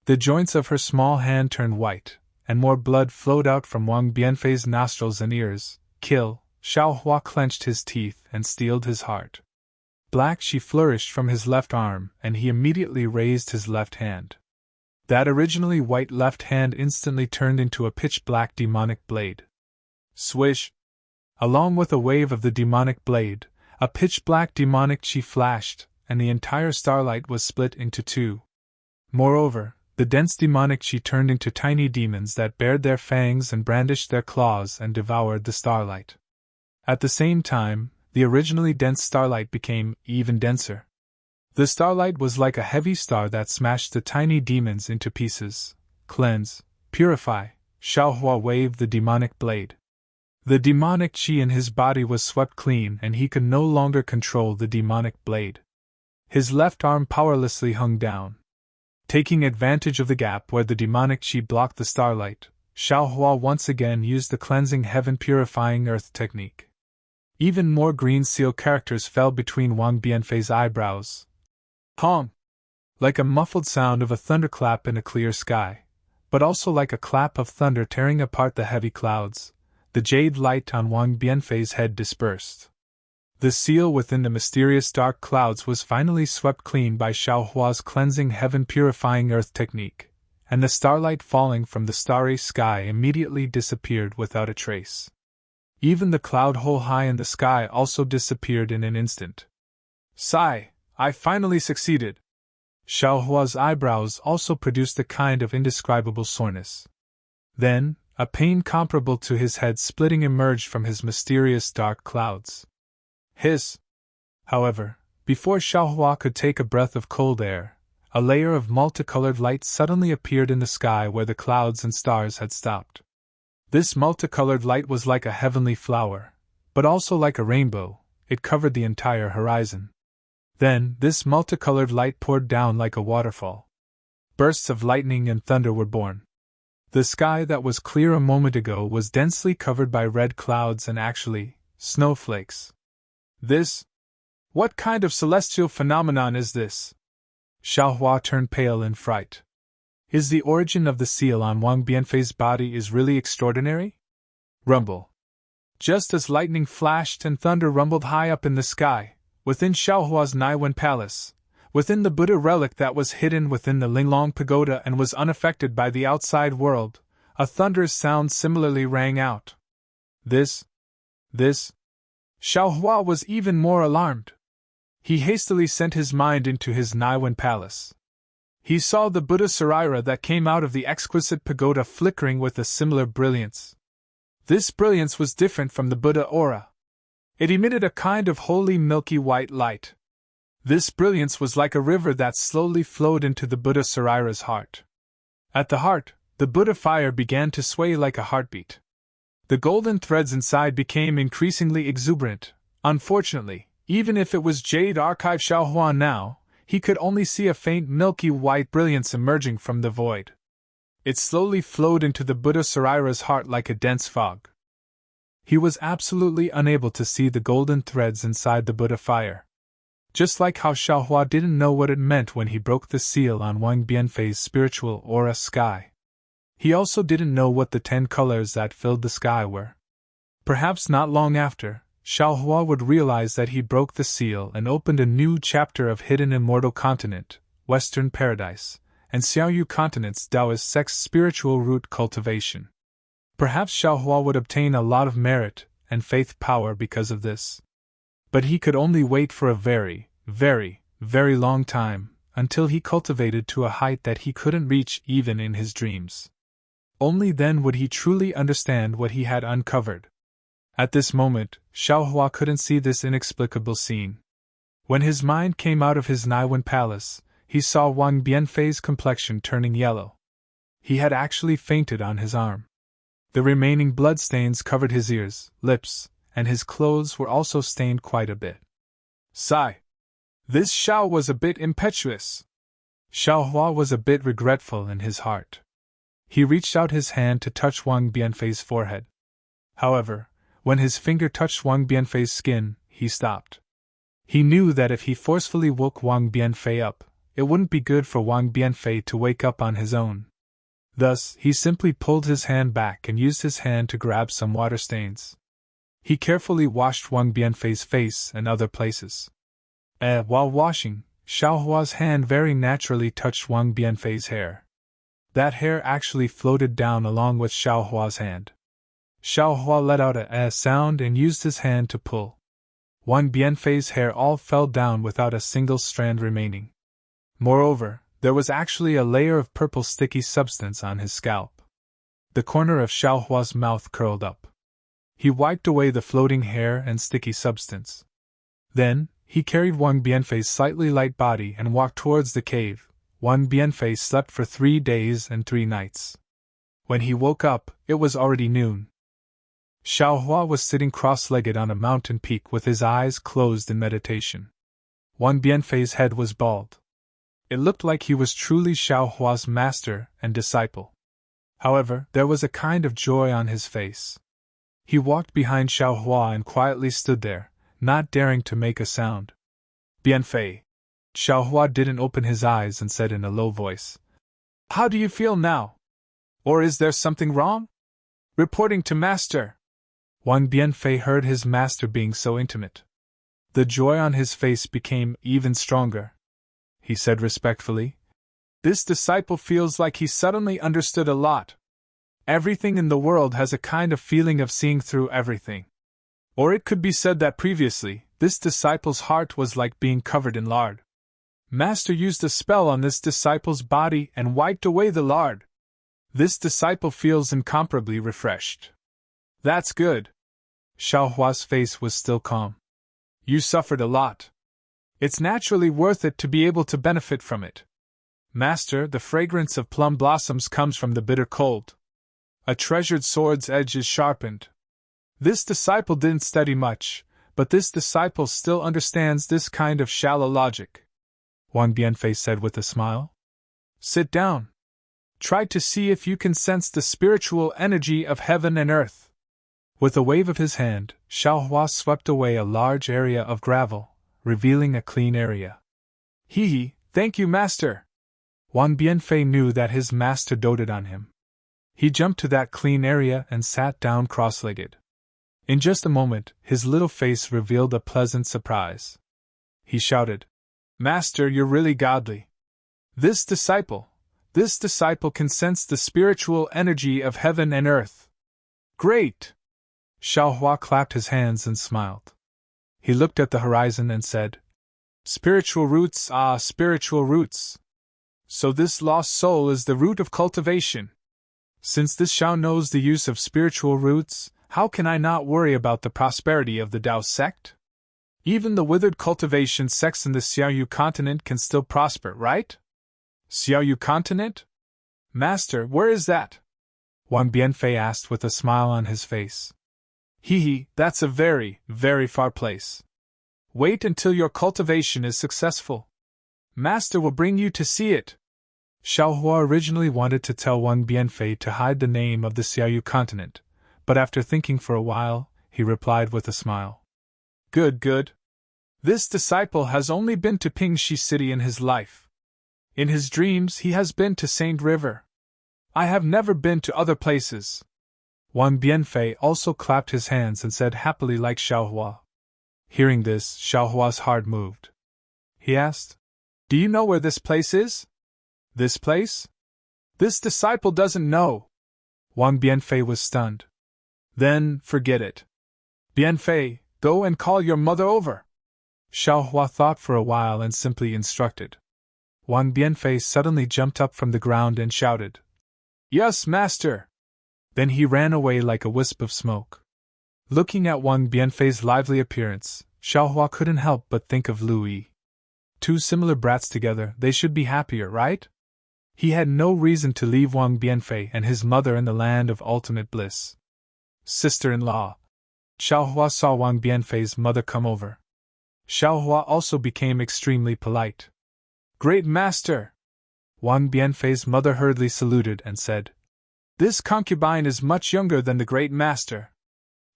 The joints of her small hand turned white, and more blood flowed out from Wang Bianfei's nostrils and ears. Kill! Xiaohua clenched his teeth and steeled his heart. Black she flourished from his left arm, and he immediately raised his left hand. That originally white left hand instantly turned into a pitch-black demonic blade. Swish! Along with a wave of the demonic blade, a pitch-black demonic chi flashed, and the entire starlight was split into two. Moreover, the dense demonic chi turned into tiny demons that bared their fangs and brandished their claws and devoured the starlight. At the same time, the originally dense starlight became even denser. The starlight was like a heavy star that smashed the tiny demons into pieces. Cleanse, purify, Xiaohua waved the demonic blade. The demonic chi in his body was swept clean and he could no longer control the demonic blade. His left arm powerlessly hung down. Taking advantage of the gap where the demonic chi blocked the starlight, Xiaohua once again used the cleansing heaven purifying earth technique. Even more green seal characters fell between Wang Bianfei's eyebrows. Hong! Like a muffled sound of a thunderclap in a clear sky, but also like a clap of thunder tearing apart the heavy clouds, the jade light on Wang Bianfei's head dispersed. The seal within the mysterious dark clouds was finally swept clean by Xiaohua's cleansing heaven purifying earth technique, and the starlight falling from the starry sky immediately disappeared without a trace. Even the cloud hole high in the sky also disappeared in an instant. Sigh, I finally succeeded. Xiaohua's eyebrows also produced a kind of indescribable soreness. Then, a pain comparable to his head splitting emerged from his mysterious dark clouds. Hiss! However, before Xiaohua could take a breath of cold air, a layer of multicolored light suddenly appeared in the sky where the clouds and stars had stopped. This multicolored light was like a heavenly flower, but also like a rainbow. It covered the entire horizon. Then, this multicolored light poured down like a waterfall. Bursts of lightning and thunder were born. The sky that was clear a moment ago was densely covered by red clouds and actually, snowflakes. What kind of celestial phenomenon is this? Xiaohua turned pale in fright. Is the origin of the seal on Wang Bianfei's body is really extraordinary? Rumble. Just as lightning flashed and thunder rumbled high up in the sky, within Xiaohua's Naiwen Palace, within the Buddha relic that was hidden within the Linglong Pagoda and was unaffected by the outside world, a thunderous sound similarly rang out. This. Xiaohua was even more alarmed. He hastily sent his mind into his Naiwen Palace. He saw the Buddha Saraira that came out of the exquisite pagoda flickering with a similar brilliance. This brilliance was different from the Buddha aura. It emitted a kind of holy milky white light. This brilliance was like a river that slowly flowed into the Buddha Saraira's heart. At the heart, the Buddha fire began to sway like a heartbeat. The golden threads inside became increasingly exuberant. Unfortunately, even if it was Jade Archive Xiaohua now, he could only see a faint milky white brilliance emerging from the void. It slowly flowed into the Buddha Saraira's heart like a dense fog. He was absolutely unable to see the golden threads inside the Buddha fire. Just like how Xiaohua didn't know what it meant when he broke the seal on Wang Bianfei's spiritual aura sky. He also didn't know what the 10 colors that filled the sky were. Perhaps not long after, Xiaohua would realize that he broke the seal and opened a new chapter of hidden Immortal Continent, Western Paradise, and Xiaoyu Continent's Taoist sex spiritual root cultivation. Perhaps Xiaohua would obtain a lot of merit and faith power because of this. But he could only wait for a very, very, very long time, until he cultivated to a height that he couldn't reach even in his dreams. Only then would he truly understand what he had uncovered. At this moment, Xiaohua couldn't see this inexplicable scene. When his mind came out of his Naiwen Palace, he saw Wang Bianfei's complexion turning yellow. He had actually fainted on his arm. The remaining bloodstains covered his ears, lips, and his clothes were also stained quite a bit. Sigh. This Xiao was a bit impetuous. Xiaohua was a bit regretful in his heart. He reached out his hand to touch Wang Bianfei's forehead. However, when his finger touched Wang Bianfei's skin, he stopped. He knew that if he forcefully woke Wang Bianfei up, it wouldn't be good for Wang Bianfei to wake up on his own. Thus, he simply pulled his hand back and used his hand to grab some water stains. He carefully washed Wang Bianfei's face and other places. While washing, Xiaohua's hand very naturally touched Wang Bianfei's hair. That hair actually floated down along with Xiaohua's hand. Xiaohua let out a sound and used his hand to pull. Wang Bianfei's hair all fell down without a single strand remaining. Moreover, there was actually a layer of purple sticky substance on his scalp. The corner of Xiaohua's mouth curled up. He wiped away the floating hair and sticky substance. Then, he carried Wang Bianfei's slightly light body and walked towards the cave. Wang Bianfei slept for 3 days and 3 nights. When he woke up, it was already noon. Xiaohua was sitting cross-legged on a mountain peak with his eyes closed in meditation. Wang Bianfei's head was bald. It looked like he was truly Xiaohua's master and disciple. However, there was a kind of joy on his face. He walked behind Xiaohua and quietly stood there, not daring to make a sound. Bianfei. Xiaohua didn't open his eyes and said in a low voice, "How do you feel now? Or is there something wrong?" "Reporting to master." Wang Bianfei heard his master being so intimate. The joy on his face became even stronger. He said respectfully, This disciple feels like he suddenly understood a lot. Everything in the world has a kind of feeling of seeing through everything. Or it could be said that previously, this disciple's heart was like being covered in lard. Master used a spell on this disciple's body and wiped away the lard. This disciple feels incomparably refreshed. That's good. Xiaohua's face was still calm. You suffered a lot. It's naturally worth it to be able to benefit from it. Master, the fragrance of plum blossoms comes from the bitter cold. A treasured sword's edge is sharpened. This disciple didn't study much, but this disciple still understands this kind of shallow logic. Wang Bianfei said with a smile. Sit down. Try to see if you can sense the spiritual energy of heaven and earth. With a wave of his hand, Xiaohua swept away a large area of gravel, revealing a clean area. Hee, thank you, master. Wang Bianfei knew that his master doted on him. He jumped to that clean area and sat down cross-legged. In just a moment, his little face revealed a pleasant surprise. He shouted, Master, you're really godly. This disciple can sense the spiritual energy of heaven and earth. Great! Xiaohua clapped his hands and smiled. He looked at the horizon and said, Spiritual roots, spiritual roots. So this lost soul is the root of cultivation. Since this Xiao knows the use of spiritual roots, how can I not worry about the prosperity of the Tao sect? Even the withered cultivation sects in the Xiaoyu continent can still prosper, right? Xiaoyu continent? Master, where is that? Wang Bianfei asked with a smile on his face. That's a very, very far place. Wait until your cultivation is successful. Master will bring you to see it. Xiaohua originally wanted to tell Wang Bianfei to hide the name of the Xiaoyu continent, but after thinking for a while, he replied with a smile. Good. This disciple has only been to Pingxi City in his life. In his dreams he has been to Saint River. I have never been to other places. Wang Bianfei also clapped his hands and said happily like Xiaohua. Hearing this, Xiaohua's heart moved. He asked, Do you know where this place is? This place? This disciple doesn't know. Wang Bianfei was stunned. Then, forget it. Bianfei, go and call your mother over. Xiaohua thought for a while and simply instructed. Wang Bianfei suddenly jumped up from the ground and shouted, Yes, master! Then he ran away like a wisp of smoke. Looking at Wang Bianfei's lively appearance, Xiaohua couldn't help but think of Lu Yi. Two similar brats together, they should be happier, right? He had no reason to leave Wang Bianfei and his mother in the land of ultimate bliss. Sister-in-law. Xiaohua saw Wang Bianfei's mother come over. Xiaohua also became extremely polite. Great master! Wang Bianfei's mother hurriedly saluted and said, This concubine is much younger than the great master.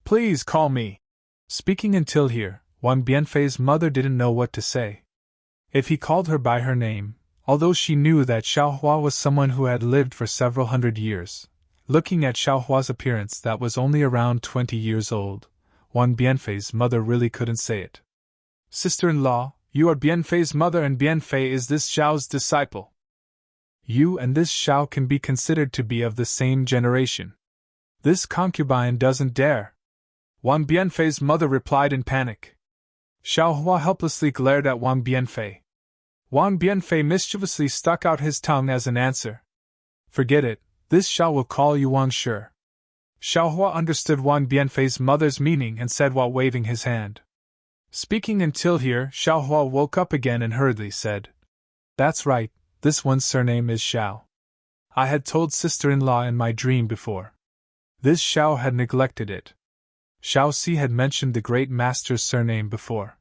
Please call me. Speaking until here, Wang Bianfei's mother didn't know what to say. If he called her by her name, although she knew that Xiaohua was someone who had lived for several hundred years, looking at Xiaohua's appearance that was only around 20 years old, Wang Bianfei's mother really couldn't say it. Sister-in-law, you are Bianfei's mother and Bianfei is this Xiao's disciple. You and this Xiao can be considered to be of the same generation. This concubine doesn't dare. Wang Bianfei's mother replied in panic. Xiaohua helplessly glared at Wang Bianfei. Wang Bianfei mischievously stuck out his tongue as an answer. Forget it, this Xiao will call you Wang Shi. Xiaohua understood Wang Bianfei's mother's meaning and said while waving his hand. Speaking until here, Xiaohua woke up again and hurriedly said, That's right, this one's surname is Xiao. I had told sister-in-law in my dream before. This Xiao had neglected it. Xiao Si had mentioned the great master's surname before.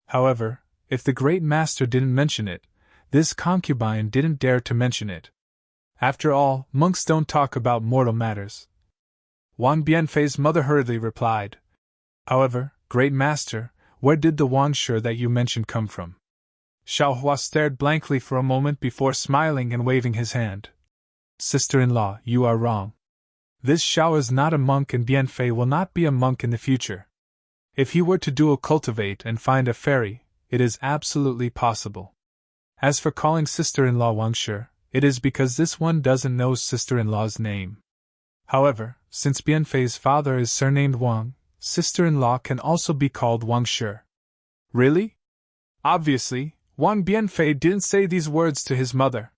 However, if the great master didn't mention it, this concubine didn't dare to mention it. After all, monks don't talk about mortal matters. Wang Bianfei's mother hurriedly replied, However, great master, where did the Wang Shi that you mentioned come from? Xiaohua stared blankly for a moment before smiling and waving his hand. Sister-in-law, you are wrong. This Xiao is not a monk and Bianfei will not be a monk in the future. If he were to dual cultivate and find a fairy, it is absolutely possible. As for calling sister-in-law Wang Shi, it is because this one doesn't know sister-in-law's name. However, since Bianfei's father is surnamed Wang, sister-in-law can also be called Wang Shi. Really? Obviously, Wang Bianfei didn't say these words to his mother.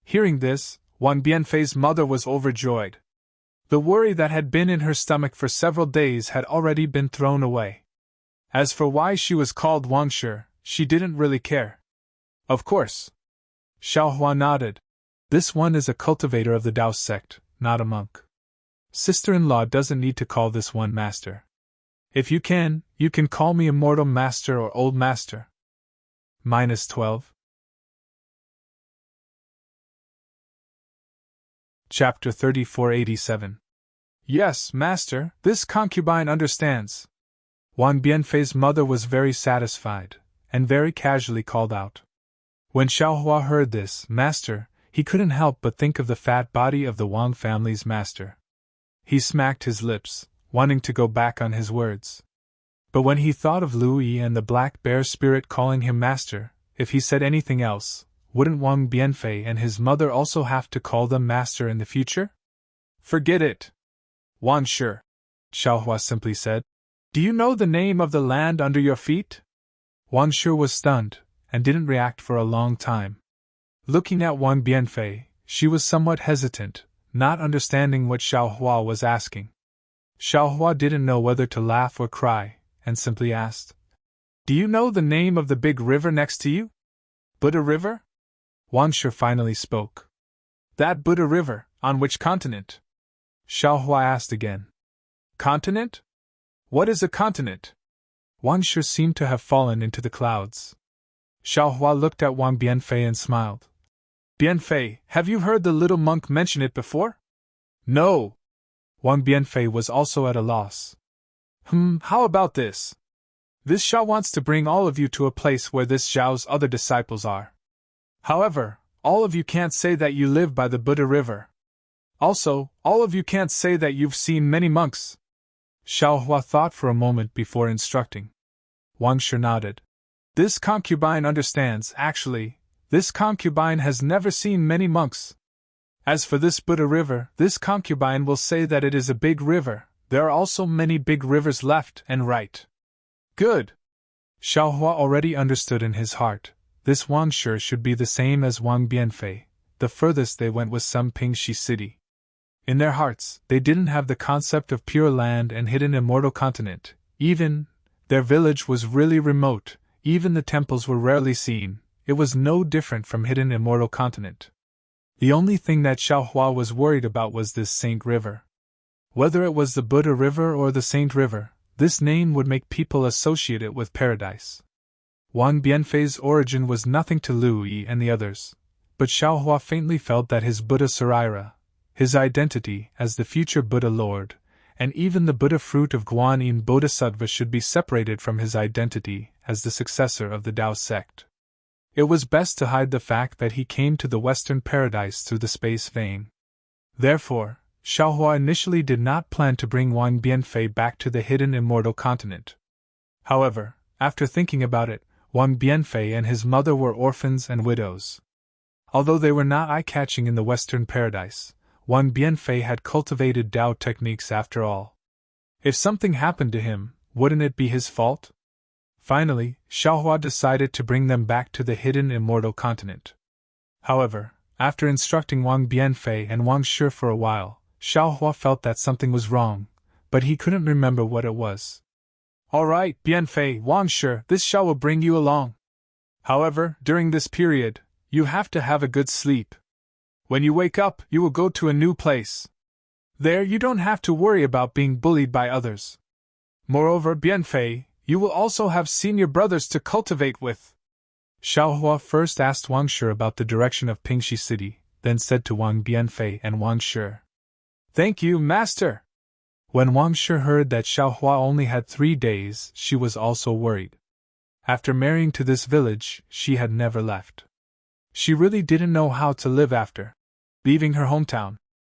Hearing this, Wang Bianfei's mother was overjoyed. The worry that had been in her stomach for several days had already been thrown away. As for why she was called Wang Shi, she didn't really care. Of course. Xiaohua nodded. This one is a cultivator of the Dao sect, not a monk. Sister-in-law doesn't need to call this one master. If you can call me Immortal Master or Old Master. -12. Chapter 3487. Yes, Master, this concubine understands. Wang Bianfei's mother was very satisfied, and very casually called out. When Xiaohua heard this, Master, he couldn't help but think of the fat body of the Wang family's master. He smacked his lips, wanting to go back on his words. But when he thought of Lu Yi and the black bear spirit calling him master, if he said anything else, wouldn't Wang Bianfei and his mother also have to call them master in the future? Forget it. Wang Shi, Xiaohua simply said. Do you know the name of the land under your feet? Wang Shi was stunned, and didn't react for a long time. Looking at Wang Bianfei, she was somewhat hesitant, not understanding what Xiaohua was asking. Xiaohua didn't know whether to laugh or cry, and simply asked, Do you know the name of the big river next to you? Buddha River? Wang Shi finally spoke. That Buddha River, on which continent? Xiaohua asked again. Continent? What is a continent? Wang Shi seemed to have fallen into the clouds. Xiaohua looked at Wang Bianfei and smiled. Bianfei, have you heard the little monk mention it before? No. Wang Bianfei was also at a loss. How about this? This Xiao wants to bring all of you to a place where this Xiao's other disciples are. However, all of you can't say that you live by the Buddha River. Also, all of you can't say that you've seen many monks. Xiaohua thought for a moment before instructing. Wang Shi nodded. This concubine understands. Actually, this concubine has never seen many monks. As for this Buddha River, this concubine will say that it is a big river. There are also many big rivers left and right. Good. Xiaohua already understood in his heart. This Wang Shi should be the same as Wang Bianfei. The furthest they went was some Pingxi city. In their hearts, they didn't have the concept of pure land and hidden immortal continent. Even their village was really remote. Even the temples were rarely seen. It was no different from hidden immortal continent. The only thing that Xiaohua was worried about was this Saint River. Whether it was the Buddha River or the Saint River, this name would make people associate it with paradise. Wang Bianfei's origin was nothing to Lu Yi and the others, but Xiaohua faintly felt that his Buddha Sarira, his identity as the future Buddha Lord, and even the Buddha fruit of Guanyin Bodhisattva should be separated from his identity as the successor of the Dao sect. It was best to hide the fact that he came to the Western paradise through the space vein. Therefore, Xiaohua initially did not plan to bring Wang Bianfei back to the hidden immortal continent. However, after thinking about it, Wang Bianfei and his mother were orphans and widows. Although they were not eye-catching in the Western paradise, Wang Bianfei had cultivated Dao techniques after all. If something happened to him, wouldn't it be his fault? Finally, Xiaohua decided to bring them back to the hidden immortal continent. However, after instructing Wang Bianfei and Wang Shi for a while, Xiaohua felt that something was wrong, but he couldn't remember what it was. All right, Bianfei, Wang Shi, this Xiao will bring you along. However, during this period, you have to have a good sleep. When you wake up, you will go to a new place. There you don't have to worry about being bullied by others. Moreover, Bianfei, you will also have senior brothers to cultivate with. Xiaohua first asked Wang Shi about the direction of Pingxi city, then said to Wang Bianfei and Wang Shi, Thank you, Master. When Wang Shi heard that Xiaohua only had 3 days, she was also worried. After marrying to this village, she had never left. She really didn't know how to live after leaving her hometown.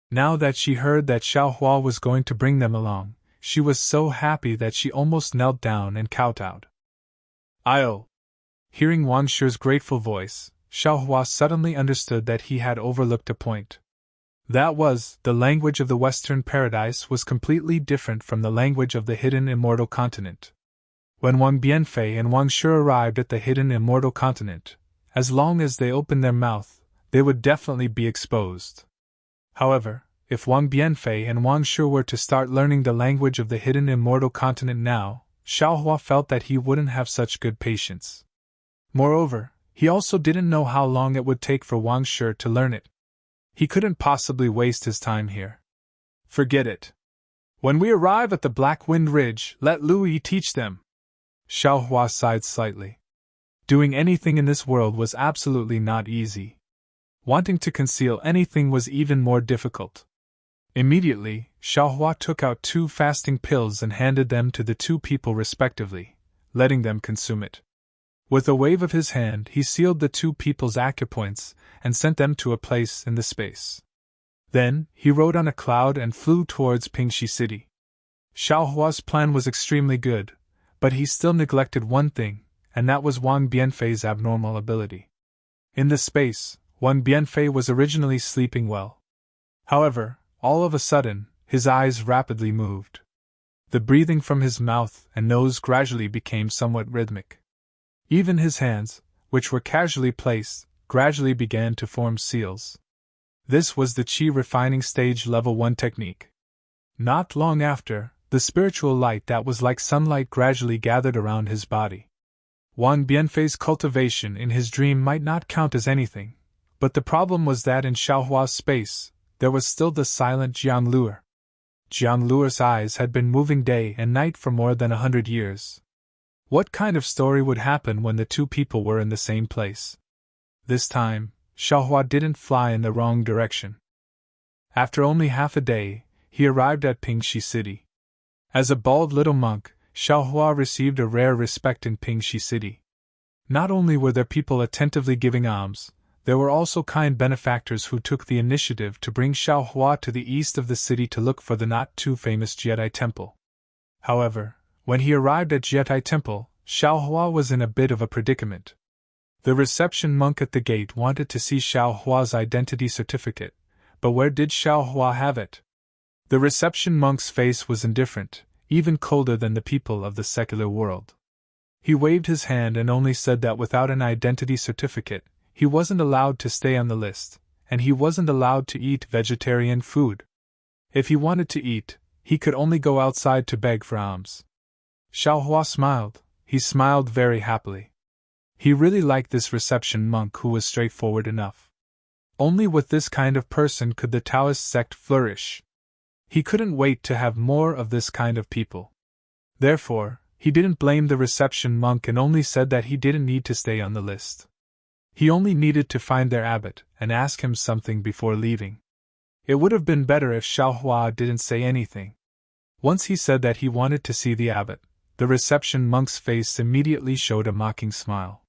Now that she heard that Xiaohua was going to bring them along, she was so happy that she almost knelt down and kowtowed. Hearing Wang Shi's grateful voice, Xiaohua suddenly understood that he had overlooked a point. That was, the language of the Western Paradise was completely different from the language of the hidden Immortal Continent. When Wang Bianfei and Wang Shi arrived at the hidden Immortal Continent, as long as they opened their mouth, they would definitely be exposed. However, if Wang Bianfei and Wang Shi were to start learning the language of the hidden Immortal Continent now, Xiaohua felt that he wouldn't have such good patience. Moreover, he also didn't know how long it would take for Wang Shi to learn it. He couldn't possibly waste his time here. Forget it. When we arrive at the Black Wind Ridge, let Lu Yi teach them. Xiaohua sighed slightly. Doing anything in this world was absolutely not easy. Wanting to conceal anything was even more difficult. Immediately, Xiaohua took out 2 fasting pills and handed them to the 2 people respectively, letting them consume it. With a wave of his hand, he sealed the 2 people's acupoints and sent them to a place in the space. Then, he rode on a cloud and flew towards Pingxi City. Xiaohua's plan was extremely good, but he still neglected one thing, and that was Wang Bianfei's abnormal ability. In the space, Wang Bianfei was originally sleeping well. However, all of a sudden, his eyes rapidly moved. The breathing from his mouth and nose gradually became somewhat rhythmic. Even his hands, which were casually placed, gradually began to form seals. This was the Qi refining stage level 1 technique. Not long after, the spiritual light that was like sunlight gradually gathered around his body. Wang Bianfei's cultivation in his dream might not count as anything, but the problem was that in Xiaohua's space, there was still the silent Jiang Luer. Jiang Luer's eyes had been moving day and night for more than 100 years. What kind of story would happen when the 2 people were in the same place? This time, Xiaohua didn't fly in the wrong direction. After only half a day, he arrived at Pingxi City. As a bald little monk, Xiaohua received a rare respect in Pingxi City. Not only were there people attentively giving alms, there were also kind benefactors who took the initiative to bring Xiaohua to the east of the city to look for the not-too-famous Jietai Temple. However, when he arrived at Jietai Temple, Xiaohua was in a bit of a predicament. The reception monk at the gate wanted to see Xiaohua's identity certificate, but where did Xiaohua have it? The reception monk's face was indifferent, even colder than the people of the secular world. He waved his hand and only said that without an identity certificate, he wasn't allowed to stay on the list, and he wasn't allowed to eat vegetarian food. If he wanted to eat, he could only go outside to beg for alms. Xiaohua smiled. He smiled very happily. He really liked this reception monk who was straightforward enough. Only with this kind of person could the Taoist sect flourish. He couldn't wait to have more of this kind of people. Therefore, he didn't blame the reception monk and only said that he didn't need to stay on the list. He only needed to find their abbot and ask him something before leaving. It would have been better if Xiaohua didn't say anything. Once he said that he wanted to see the abbot, the reception monk's face immediately showed a mocking smile.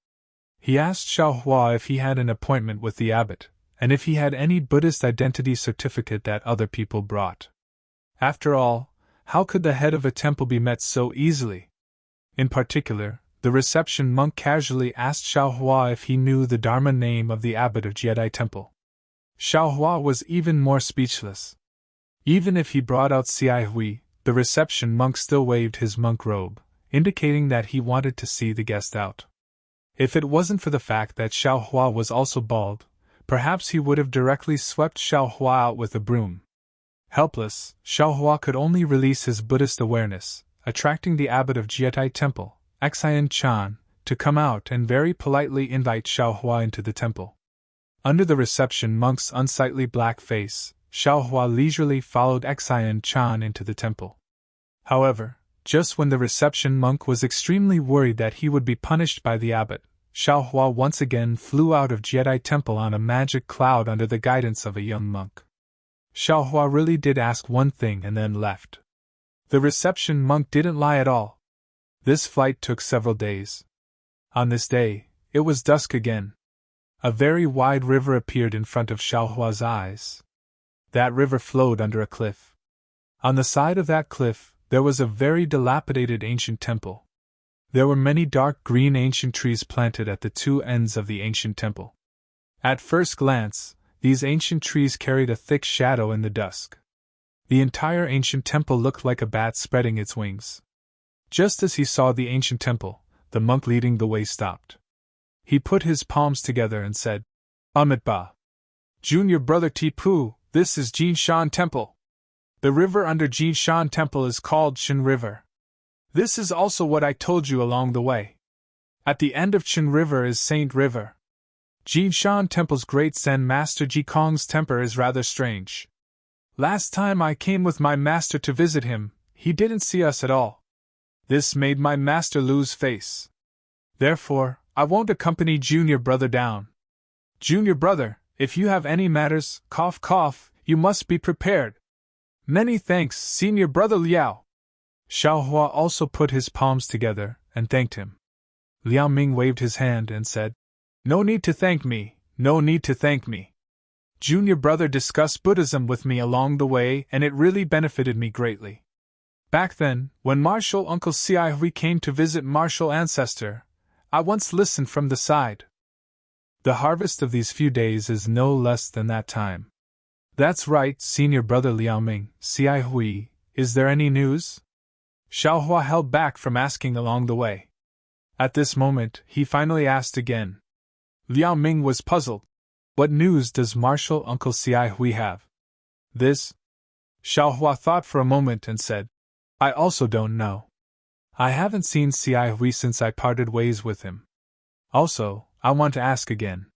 He asked Xiaohua if he had an appointment with the abbot, and if he had any Buddhist identity certificate that other people brought. After all, how could the head of a temple be met so easily? In particular, the reception monk casually asked Xiaohua if he knew the Dharma name of the abbot of Jietai Temple. Xiaohua was even more speechless. Even if he brought out Xiai Hui, the reception monk still waved his monk robe, indicating that he wanted to see the guest out. If it wasn't for the fact that Xiaohua was also bald, perhaps he would have directly swept Xiaohua out with a broom. Helpless, Xiaohua could only release his Buddhist awareness, attracting the abbot of Jietai Temple, Xian Chan, to come out and very politely invite Xiaohua into the temple. Under the reception monk's unsightly black face, Xiaohua leisurely followed Xian Chan into the temple. However, just when the reception monk was extremely worried that he would be punished by the abbot, Xiaohua once again flew out of Jietai Temple on a magic cloud under the guidance of a young monk. Xiaohua really did ask one thing and then left. The reception monk didn't lie at all. This flight took several days. On this day, it was dusk again. A very wide river appeared in front of Xiaohua's eyes. That river flowed under a cliff. On the side of that cliff, there was a very dilapidated ancient temple. There were many dark green ancient trees planted at the 2 ends of the ancient temple. At first glance, these ancient trees carried a thick shadow in the dusk. The entire ancient temple looked like a bat spreading its wings. Just as he saw the ancient temple, the monk leading the way stopped. He put his palms together and said, Amitabha. Junior brother Tipu, this is Jinshan Temple. The river under Jinshan Temple is called Shin River. This is also what I told you along the way. At the end of Shin River is Saint River. Jinshan Temple's great Zen master Jikong's temper is rather strange. Last time I came with my master to visit him, he didn't see us at all. This made my master lose face. Therefore, I won't accompany junior brother down. Junior brother, if you have any matters, cough cough, you must be prepared. Many thanks, senior brother Liao. Xiaohua also put his palms together and thanked him. Liao Ming waved his hand and said, No need to thank me, no need to thank me. Junior brother discussed Buddhism with me along the way and it really benefited me greatly. Back then, when Martial Uncle Xiai Hui came to visit Martial Ancestor, I once listened from the side. The harvest of these few days is no less than that time. That's right, senior brother Liao Ming, Xiai Hui, is there any news? Xiaohua held back from asking along the way. At this moment, he finally asked again. Liao Ming was puzzled. What news does Martial Uncle Xiai Hui have? This? Xiaohua thought for a moment and said, I also don't know. I haven't seen Xiai Hui since I parted ways with him. Also, I want to ask again.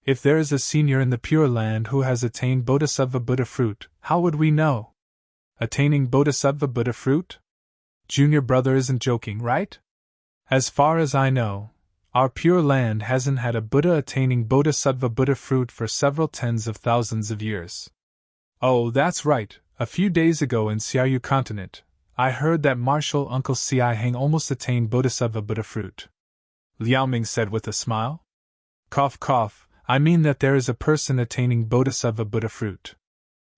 If there is a senior in the Pure Land who has attained Bodhisattva Buddha fruit, how would we know? Attaining Bodhisattva Buddha fruit? Junior brother isn't joking, right? As far as I know, our Pure Land hasn't had a Buddha attaining Bodhisattva Buddha fruit for several tens of thousands of years. Oh, that's right, a few days ago in Xiaoyu continent, I heard that Martial Uncle Xiai Heng almost attained Bodhisattva Buddha fruit. Liao Ming said with a smile. Cough cough, I mean that there is a person attaining Bodhisattva Buddha fruit.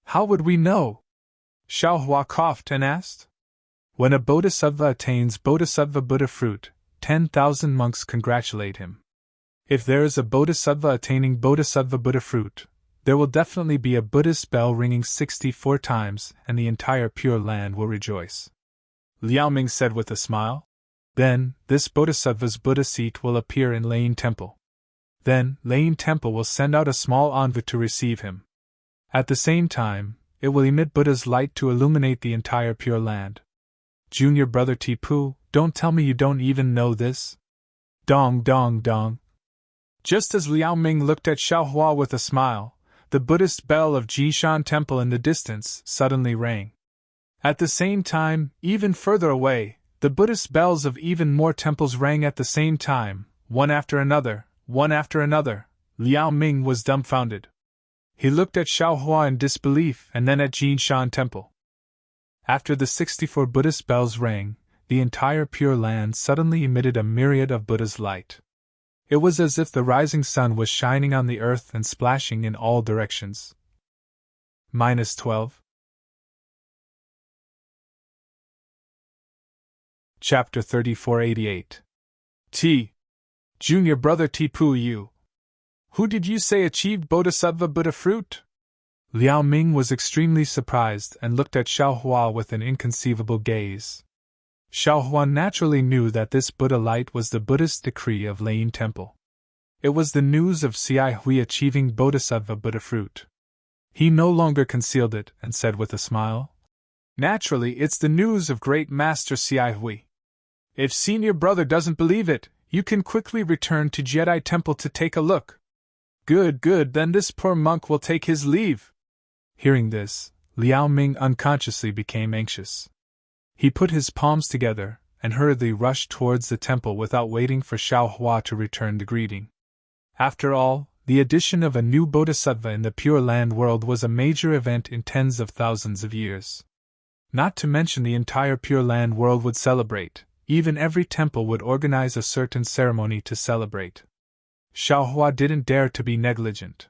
How would we know? Xiaohua coughed and asked. When a Bodhisattva attains Bodhisattva Buddha fruit, 10,000 monks congratulate him. If there is a Bodhisattva attaining Bodhisattva Buddha fruit, there will definitely be a Buddhist bell ringing 64 times and the entire Pure Land will rejoice. Liao Ming said with a smile. Then, this Bodhisattva's Buddha seat will appear in Lane Temple. Then, Lane Temple will send out a small envoy to receive him. At the same time, it will emit Buddha's light to illuminate the entire Pure Land. Junior brother Tipu, don't tell me you don't even know this? Dong dong dong. Just as Liao Ming looked at Xiaohua with a smile, the Buddhist bell of Jinshan Temple in the distance suddenly rang. At the same time, even further away, the Buddhist bells of even more temples rang at the same time, one after another, one after another. Liao Ming was dumbfounded. He looked at Xiaohua in disbelief and then at Jinshan Temple. After the 64 Buddhist bells rang, the entire Pure Land suddenly emitted a myriad of Buddha's light. It was as if the rising sun was shining on the earth and splashing in all directions. -12. Chapter 3488. Junior brother Tipu, you. Who did you say achieved Bodhisattva Buddha fruit? Liao Ming was extremely surprised and looked at Xiaohua with an inconceivable gaze. Xiaohua naturally knew that this Buddha light was the Buddhist decree of Lane Temple. It was the news of Xiai Hui achieving Bodhisattva Buddha fruit. He no longer concealed it and said with a smile, Naturally, it's the news of great Master Xiai Hui. If senior brother doesn't believe it, you can quickly return to Jedi Temple to take a look. Good, then this poor monk will take his leave. Hearing this, Liao Ming unconsciously became anxious. He put his palms together and hurriedly rushed towards the temple without waiting for Xiaohua to return the greeting. After all, the addition of a new Bodhisattva in the Pure Land world was a major event in tens of thousands of years. Not to mention the entire Pure Land world would celebrate, even every temple would organize a certain ceremony to celebrate. Xiaohua didn't dare to be negligent.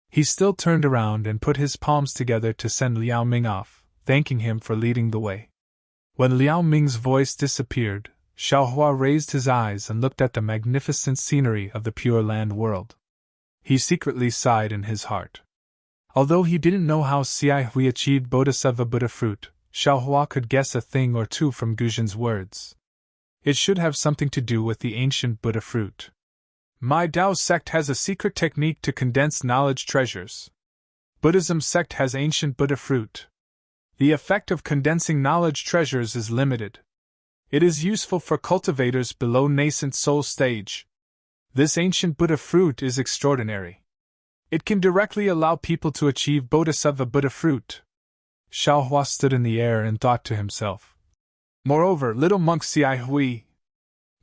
He still turned around and put his palms together to send Liao Ming off, thanking him for leading the way. When Liao Ming's voice disappeared, Xiaohua raised his eyes and looked at the magnificent scenery of the Pure Land world. He secretly sighed in his heart. Although he didn't know how Xiai Hui achieved Bodhisattva Buddha fruit, Xiaohua could guess a thing or two from Guzhen's words. It should have something to do with the ancient Buddha fruit. My Dao sect has a secret technique to condense knowledge treasures. Buddhism sect has ancient Buddha fruit. The effect of condensing knowledge treasures is limited. It is useful for cultivators below nascent soul stage. This ancient Buddha fruit is extraordinary. It can directly allow people to achieve Bodhisattva Buddha fruit. Xiaohua stood in the air and thought to himself. Moreover, little monk Xiai Hui.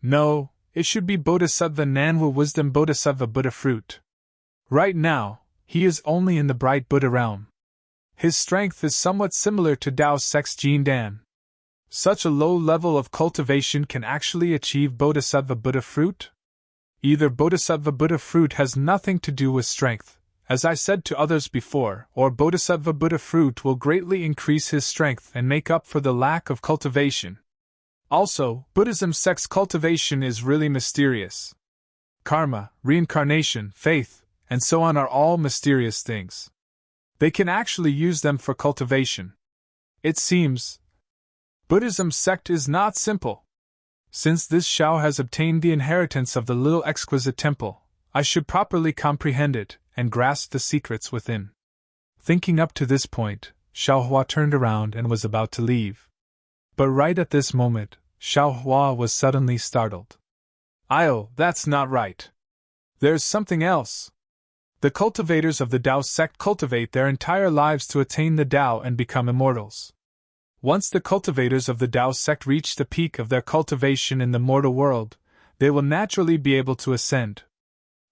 No, it should be Bodhisattva Nanwu Wisdom Bodhisattva Buddha fruit. Right now, he is only in the bright Buddha realm. His strength is somewhat similar to Dao sect's Jin Dan. Such a low level of cultivation can actually achieve Bodhisattva Buddha fruit? Either Bodhisattva Buddha fruit has nothing to do with strength, as I said to others before, or Bodhisattva Buddha fruit will greatly increase his strength and make up for the lack of cultivation. Also, Buddhism sect's cultivation is really mysterious. Karma, reincarnation, faith, and so on are all mysterious things. They can actually use them for cultivation. It seems Buddhism sect is not simple. Since this Shao has obtained the inheritance of the little exquisite temple, I should properly comprehend it and grasp the secrets within. Thinking up to this point, Xiaohua turned around and was about to leave. But right at this moment, Xiaohua was suddenly startled. "Oh, that's not right. There's something else. The cultivators of the Dao sect cultivate their entire lives to attain the Dao and become immortals. Once the cultivators of the Dao sect reach the peak of their cultivation in the mortal world, they will naturally be able to ascend.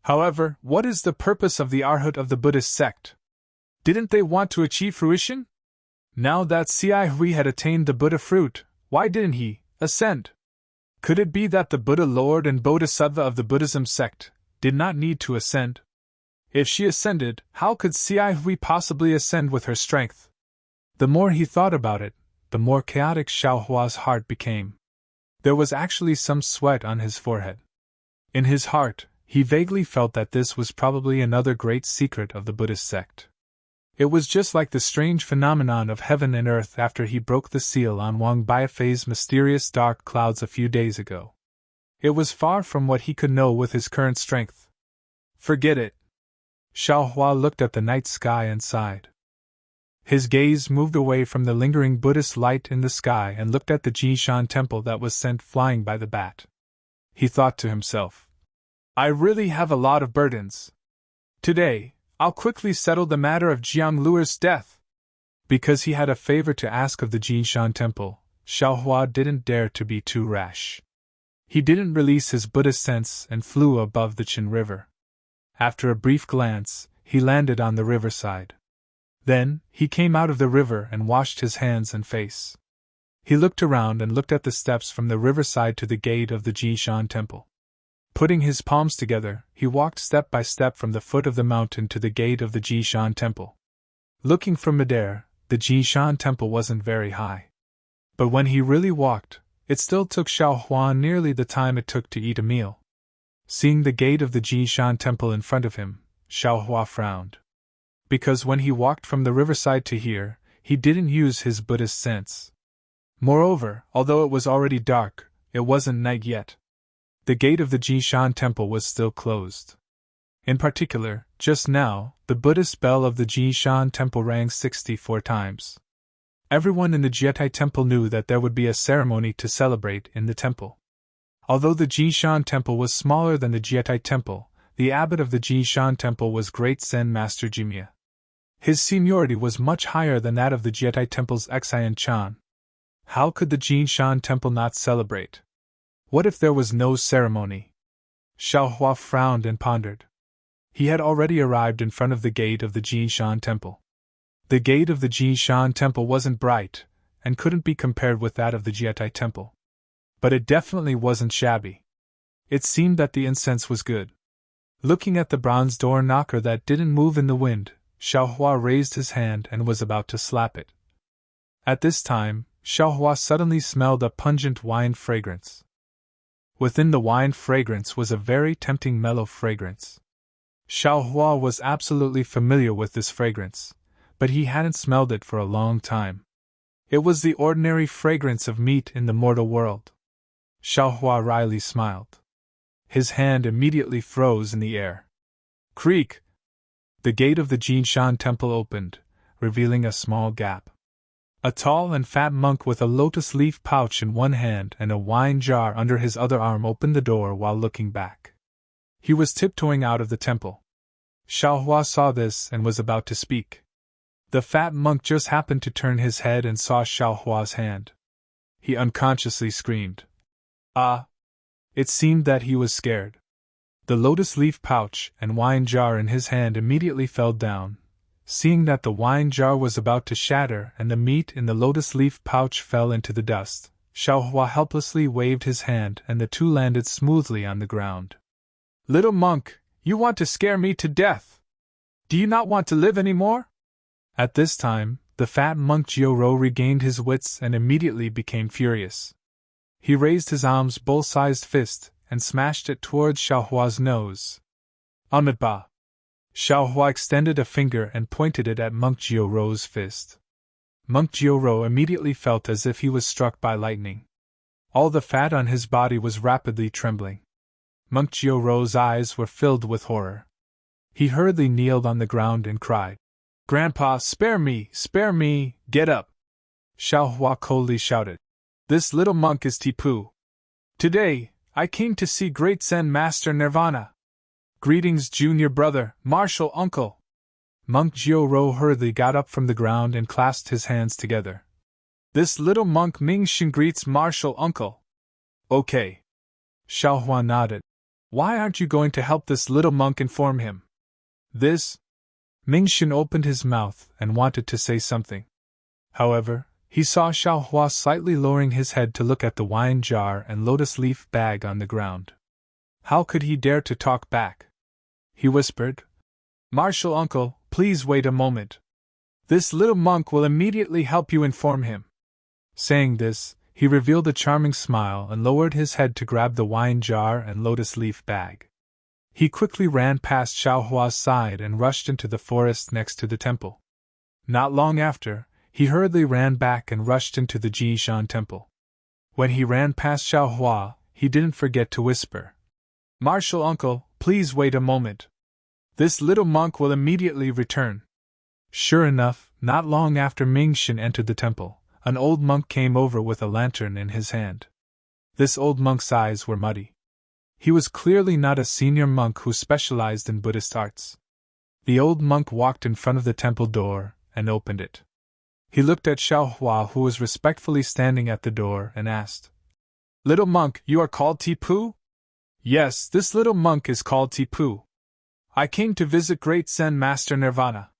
However, what is the purpose of the Arhat of the Buddhist sect? Didn't they want to achieve fruition? Now that Xiai Hui had attained the Buddha fruit, why didn't he ascend? Could it be that the Buddha Lord and Bodhisattva of the Buddhism sect did not need to ascend? If she ascended, how could Xiai Hui possibly ascend with her strength? The more he thought about it, the more chaotic Xiaohua's heart became. There was actually some sweat on his forehead. In his heart, he vaguely felt that this was probably another great secret of the Buddhist sect. It was just like the strange phenomenon of heaven and earth after he broke the seal on Wang Biafei's mysterious dark clouds a few days ago. It was far from what he could know with his current strength. Forget it. Xiaohua looked at the night sky and sighed. His gaze moved away from the lingering Buddhist light in the sky and looked at the Jishan temple that was sent flying by the bat. He thought to himself, I really have a lot of burdens. Today, I'll quickly settle the matter of Jiang Luer's death. Because he had a favor to ask of the Jishan temple, Xiaohua didn't dare to be too rash. He didn't release his Buddhist sense and flew above the Qin River. After a brief glance, he landed on the riverside. Then, he came out of the river and washed his hands and face. He looked around and looked at the steps from the riverside to the gate of the Jishan temple. Putting his palms together, he walked step by step from the foot of the mountain to the gate of the Jishan temple. Looking from midair, the Jishan temple wasn't very high. But when he really walked, it still took Xiaohua nearly the time it took to eat a meal. Seeing the gate of the Jishan temple in front of him, Xiaohua frowned. Because when he walked from the riverside to here, he didn't use his Buddhist sense. Moreover, although it was already dark, it wasn't night yet. The gate of the Jishan temple was still closed. In particular, just now, the Buddhist bell of the Jishan temple rang 64 times. Everyone in the Jietai temple knew that there would be a ceremony to celebrate in the temple. Although the Jishan temple was smaller than the Jietai temple, the abbot of the Jishan temple was Great Zen Master Jimia. His seniority was much higher than that of the Jietai temple's Xian Chan. How could the Jishan temple not celebrate? What if there was no ceremony? Xiaohua frowned and pondered. He had already arrived in front of the gate of the Jishan temple. The gate of the Jishan temple wasn't bright, and couldn't be compared with that of the Jietai temple. But it definitely wasn't shabby. It seemed that the incense was good. Looking at the bronze door knocker that didn't move in the wind, Xiaohua raised his hand and was about to slap it. At this time, Xiaohua suddenly smelled a pungent wine fragrance. Within the wine fragrance was a very tempting mellow fragrance. Xiaohua was absolutely familiar with this fragrance, but he hadn't smelled it for a long time. It was the ordinary fragrance of meat in the mortal world. Xiaohua wryly smiled. His hand immediately froze in the air. Creak! The gate of the Jinshan temple opened, revealing a small gap. A tall and fat monk with a lotus leaf pouch in one hand and a wine jar under his other arm opened the door while looking back. He was tiptoeing out of the temple. Xiaohua saw this and was about to speak. The fat monk just happened to turn his head and saw Xiaohua's hand. He unconsciously screamed. Ah! It seemed that he was scared. The lotus leaf pouch and wine jar in his hand immediately fell down. Seeing that the wine jar was about to shatter and the meat in the lotus leaf pouch fell into the dust, Xiaohua helplessly waved his hand and the two landed smoothly on the ground. Little monk, you want to scare me to death! Do you not want to live any more? At this time, the fat monk Jioro regained his wits and immediately became furious. He raised his alms bowl-sized fist and smashed it towards Xiaohua's nose. Amitabha! Xiaohua extended a finger and pointed it at Monk Jioro's fist. Monk Jioro immediately felt as if he was struck by lightning. All the fat on his body was rapidly trembling. Monk Jioro's eyes were filled with horror. He hurriedly kneeled on the ground and cried, Grandpa, spare me, get up! Xiaohua coldly shouted, This little monk is Tipu. Today, I came to see Great Zen Master Nirvana. Greetings, junior brother, martial uncle. Monk Jioro hurriedly got up from the ground and clasped his hands together. This little monk Mingxin greets martial uncle. Okay. Xiaohua nodded. Why aren't you going to help this little monk inform him? This? Mingxin opened his mouth and wanted to say something. However, he saw Xiaohua slightly lowering his head to look at the wine jar and lotus leaf bag on the ground. How could he dare to talk back? He whispered, Martial uncle, please wait a moment. This little monk will immediately help you inform him. Saying this, he revealed a charming smile and lowered his head to grab the wine jar and lotus leaf bag. He quickly ran past Xiaohua's side and rushed into the forest next to the temple. Not long after, he hurriedly ran back and rushed into the Jinshan temple. When he ran past Xiaohua, he didn't forget to whisper, Martial uncle, please wait a moment. This little monk will immediately return. Sure enough, not long after Mingxin entered the temple, an old monk came over with a lantern in his hand. This old monk's eyes were muddy. He was clearly not a senior monk who specialized in Buddhist arts. The old monk walked in front of the temple door and opened it. He looked at Xiaohua, who was respectfully standing at the door, and asked, Little monk, you are called Tipu? Yes, this little monk is called Tipu. I came to visit Great Zen Master Nirvana.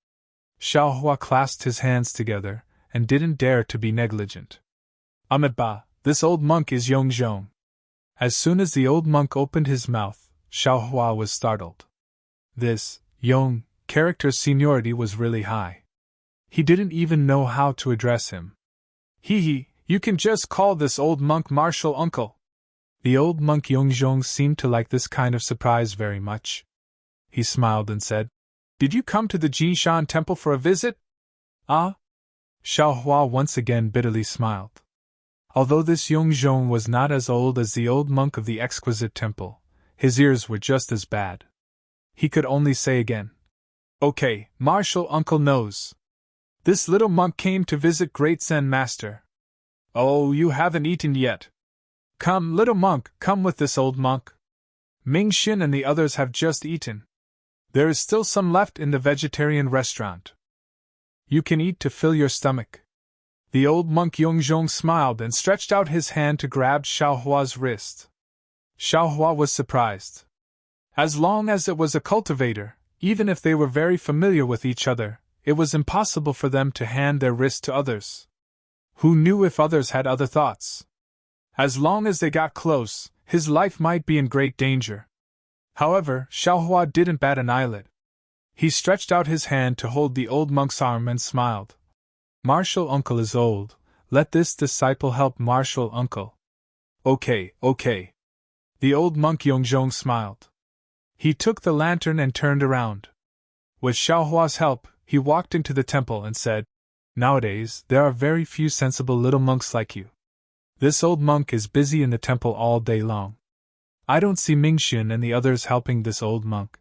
Xiaohua clasped his hands together and didn't dare to be negligent. Amitabha, this old monk is Yongzhong. As soon as the old monk opened his mouth, Xiaohua was startled. This Yong character's seniority was really high. He didn't even know how to address him. Hee, you can just call this old monk martial uncle. The old monk Yongzhong seemed to like this kind of surprise very much. He smiled and said, Did you come to the Jinshan temple for a visit? Ah? Xiaohua once again bitterly smiled. Although this Yongzhong was not as old as the old monk of the exquisite temple, his ears were just as bad. He could only say again, Okay, martial uncle knows. This little monk came to visit Great Zen Master. Oh, you haven't eaten yet. Come, little monk, come with this old monk. Mingxin and the others have just eaten. There is still some left in the vegetarian restaurant. You can eat to fill your stomach. The old monk Yongzhong smiled and stretched out his hand to grab Xiaohua's wrist. Xiaohua was surprised. As long as it was a cultivator, even if they were very familiar with each other, it was impossible for them to hand their wrist to others. Who knew if others had other thoughts? As long as they got close, his life might be in great danger. However, Xiaohua didn't bat an eyelid. He stretched out his hand to hold the old monk's arm and smiled. Martial uncle is old, let this disciple help martial uncle. Okay. The old monk Yongzhong smiled. He took the lantern and turned around. With Xiaohua's help, he walked into the temple and said, "Nowadays, there are very few sensible little monks like you. This old monk is busy in the temple all day long. I don't see Mingxin and the others helping this old monk.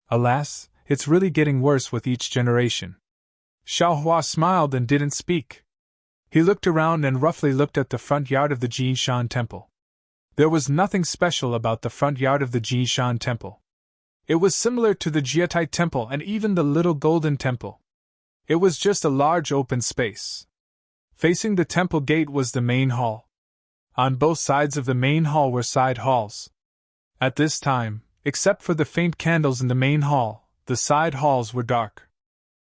Alas, it's really getting worse with each generation." Xiaohua smiled and didn't speak. He looked around and roughly looked at the front yard of the Jinshan temple. There was nothing special about the front yard of the Jinshan temple. It was similar to the Jietai temple and even the little golden temple. It was just a large open space. Facing the temple gate was the main hall. On both sides of the main hall were side halls. At this time, except for the faint candles in the main hall, the side halls were dark.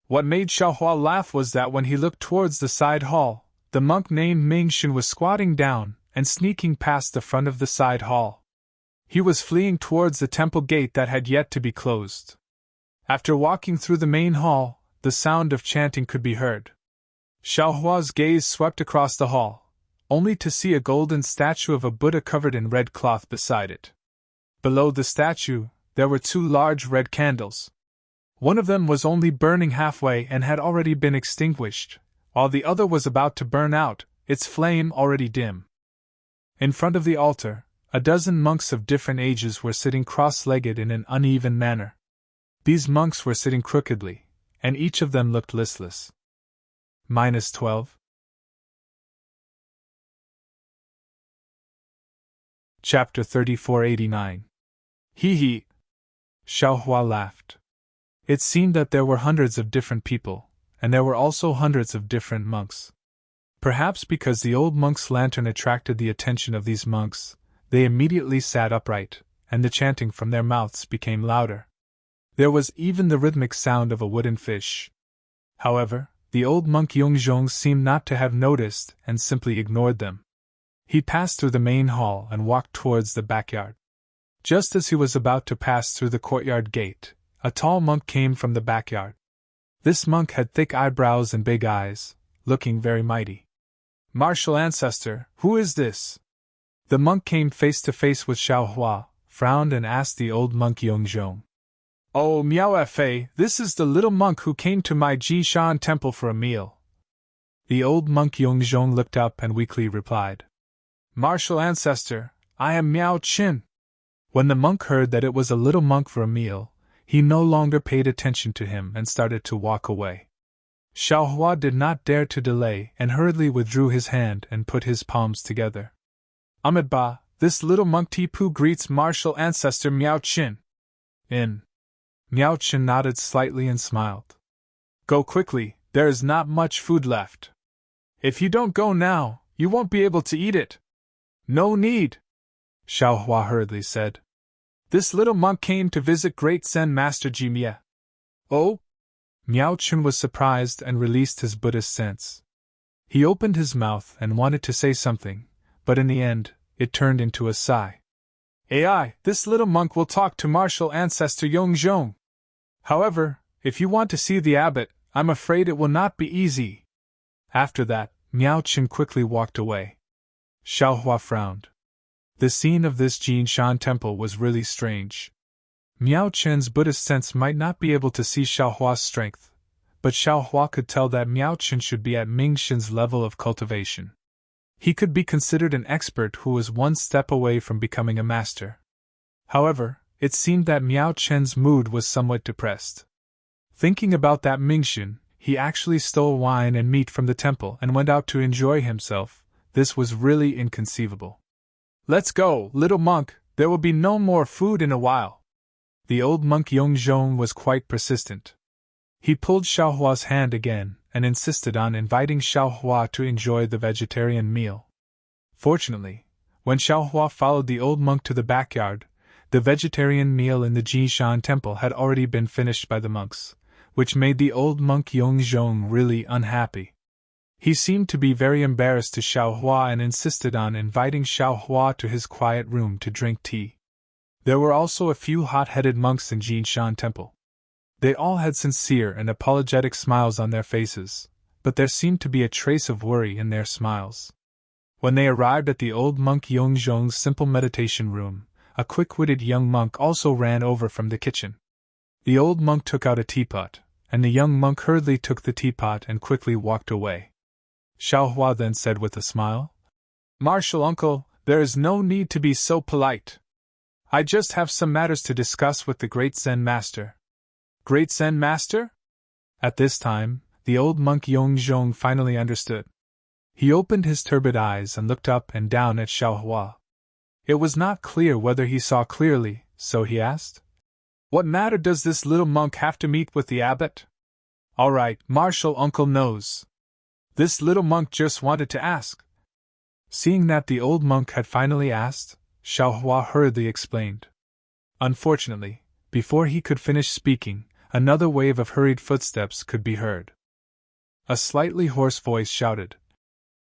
What made Xiaohua laugh was that when he looked towards the side hall, the monk named Mingxin was squatting down and sneaking past the front of the side hall. He was fleeing towards the temple gate that had yet to be closed. After walking through the main hall, the sound of chanting could be heard. Xiaohua's gaze swept across the hall, only to see a golden statue of a Buddha covered in red cloth beside it. Below the statue, there were two large red candles. One of them was only burning halfway and had already been extinguished, while the other was about to burn out, its flame already dim. In front of the altar, a dozen monks of different ages were sitting cross-legged in an uneven manner. These monks were sitting crookedly, and each of them looked listless. -12. Chapter 3489. Hee hee. Xiaohua laughed. It seemed that there were hundreds of different people, and there were also hundreds of different monks. Perhaps because the old monk's lantern attracted the attention of these monks, they immediately sat upright, and the chanting from their mouths became louder. There was even the rhythmic sound of a wooden fish. However, the old monk Yongzhong seemed not to have noticed and simply ignored them. He passed through the main hall and walked towards the backyard. Just as he was about to pass through the courtyard gate, a tall monk came from the backyard. This monk had thick eyebrows and big eyes, looking very mighty. "Martial ancestor, who is this?" The monk came face to face with Xiaohua, frowned and asked the old monk Yongzhong. "Oh, Miao Fa, this is the little monk who came to my Jishan temple for a meal." The old monk Yongzhong looked up and weakly replied, "Martial ancestor, I am Miao Qin." When the monk heard that it was a little monk for a meal, he no longer paid attention to him and started to walk away. Xiaohua did not dare to delay and hurriedly withdrew his hand and put his palms together. "Amitabha, this little monk Tipu greets martial ancestor Miao Qin." "In." Miao Qin nodded slightly and smiled. "Go quickly, there is not much food left. If you don't go now, you won't be able to eat it." "No need," Xiaohua hurriedly said. "This little monk came to visit great Zen master Jimie." "Oh?" Miao Qin was surprised and released his Buddhist sense. He opened his mouth and wanted to say something, but in the end, it turned into a sigh. "Ai, this little monk will talk to martial ancestor Yongzhong. However, if you want to see the abbot, I'm afraid it will not be easy." After that, Miao Qin quickly walked away. Xiaohua frowned. The scene of this Jinshan temple was really strange. Miao Qin's Buddhist sense might not be able to see Xiaohua's strength, but Xiaohua could tell that Miao Qin should be at Mingxin's level of cultivation. He could be considered an expert who was one step away from becoming a master. However, it seemed that Miao Qin's mood was somewhat depressed. Thinking about that Mingxin, he actually stole wine and meat from the temple and went out to enjoy himself. This was really inconceivable. "Let's go, little monk, there will be no more food in a while." The old monk Yongzhong was quite persistent. He pulled Xiaohua's hand again and insisted on inviting Xiaohua to enjoy the vegetarian meal. Fortunately, when Xiaohua followed the old monk to the backyard, the vegetarian meal in the Jishan temple had already been finished by the monks, which made the old monk Yongzhong really unhappy. He seemed to be very embarrassed to Xiaohua and insisted on inviting Xiaohua to his quiet room to drink tea. There were also a few hot-headed monks in Jinshan temple. They all had sincere and apologetic smiles on their faces, but there seemed to be a trace of worry in their smiles. When they arrived at the old monk Yongzhong's simple meditation room, a quick-witted young monk also ran over from the kitchen. The old monk took out a teapot, and the young monk hurriedly took the teapot and quickly walked away. Xiaohua then said with a smile, "Martial uncle, there is no need to be so polite. I just have some matters to discuss with the great Zen master." "Great Zen master?" At this time, the old monk Yongzhong finally understood. He opened his turbid eyes and looked up and down at Xiaohua. It was not clear whether he saw clearly, so he asked, "What matter does this little monk have to meet with the abbot?" "All right, martial uncle knows. This little monk just wanted to ask." Seeing that the old monk had finally asked, Xiaohua hurriedly explained. Unfortunately, before he could finish speaking, another wave of hurried footsteps could be heard. A slightly hoarse voice shouted,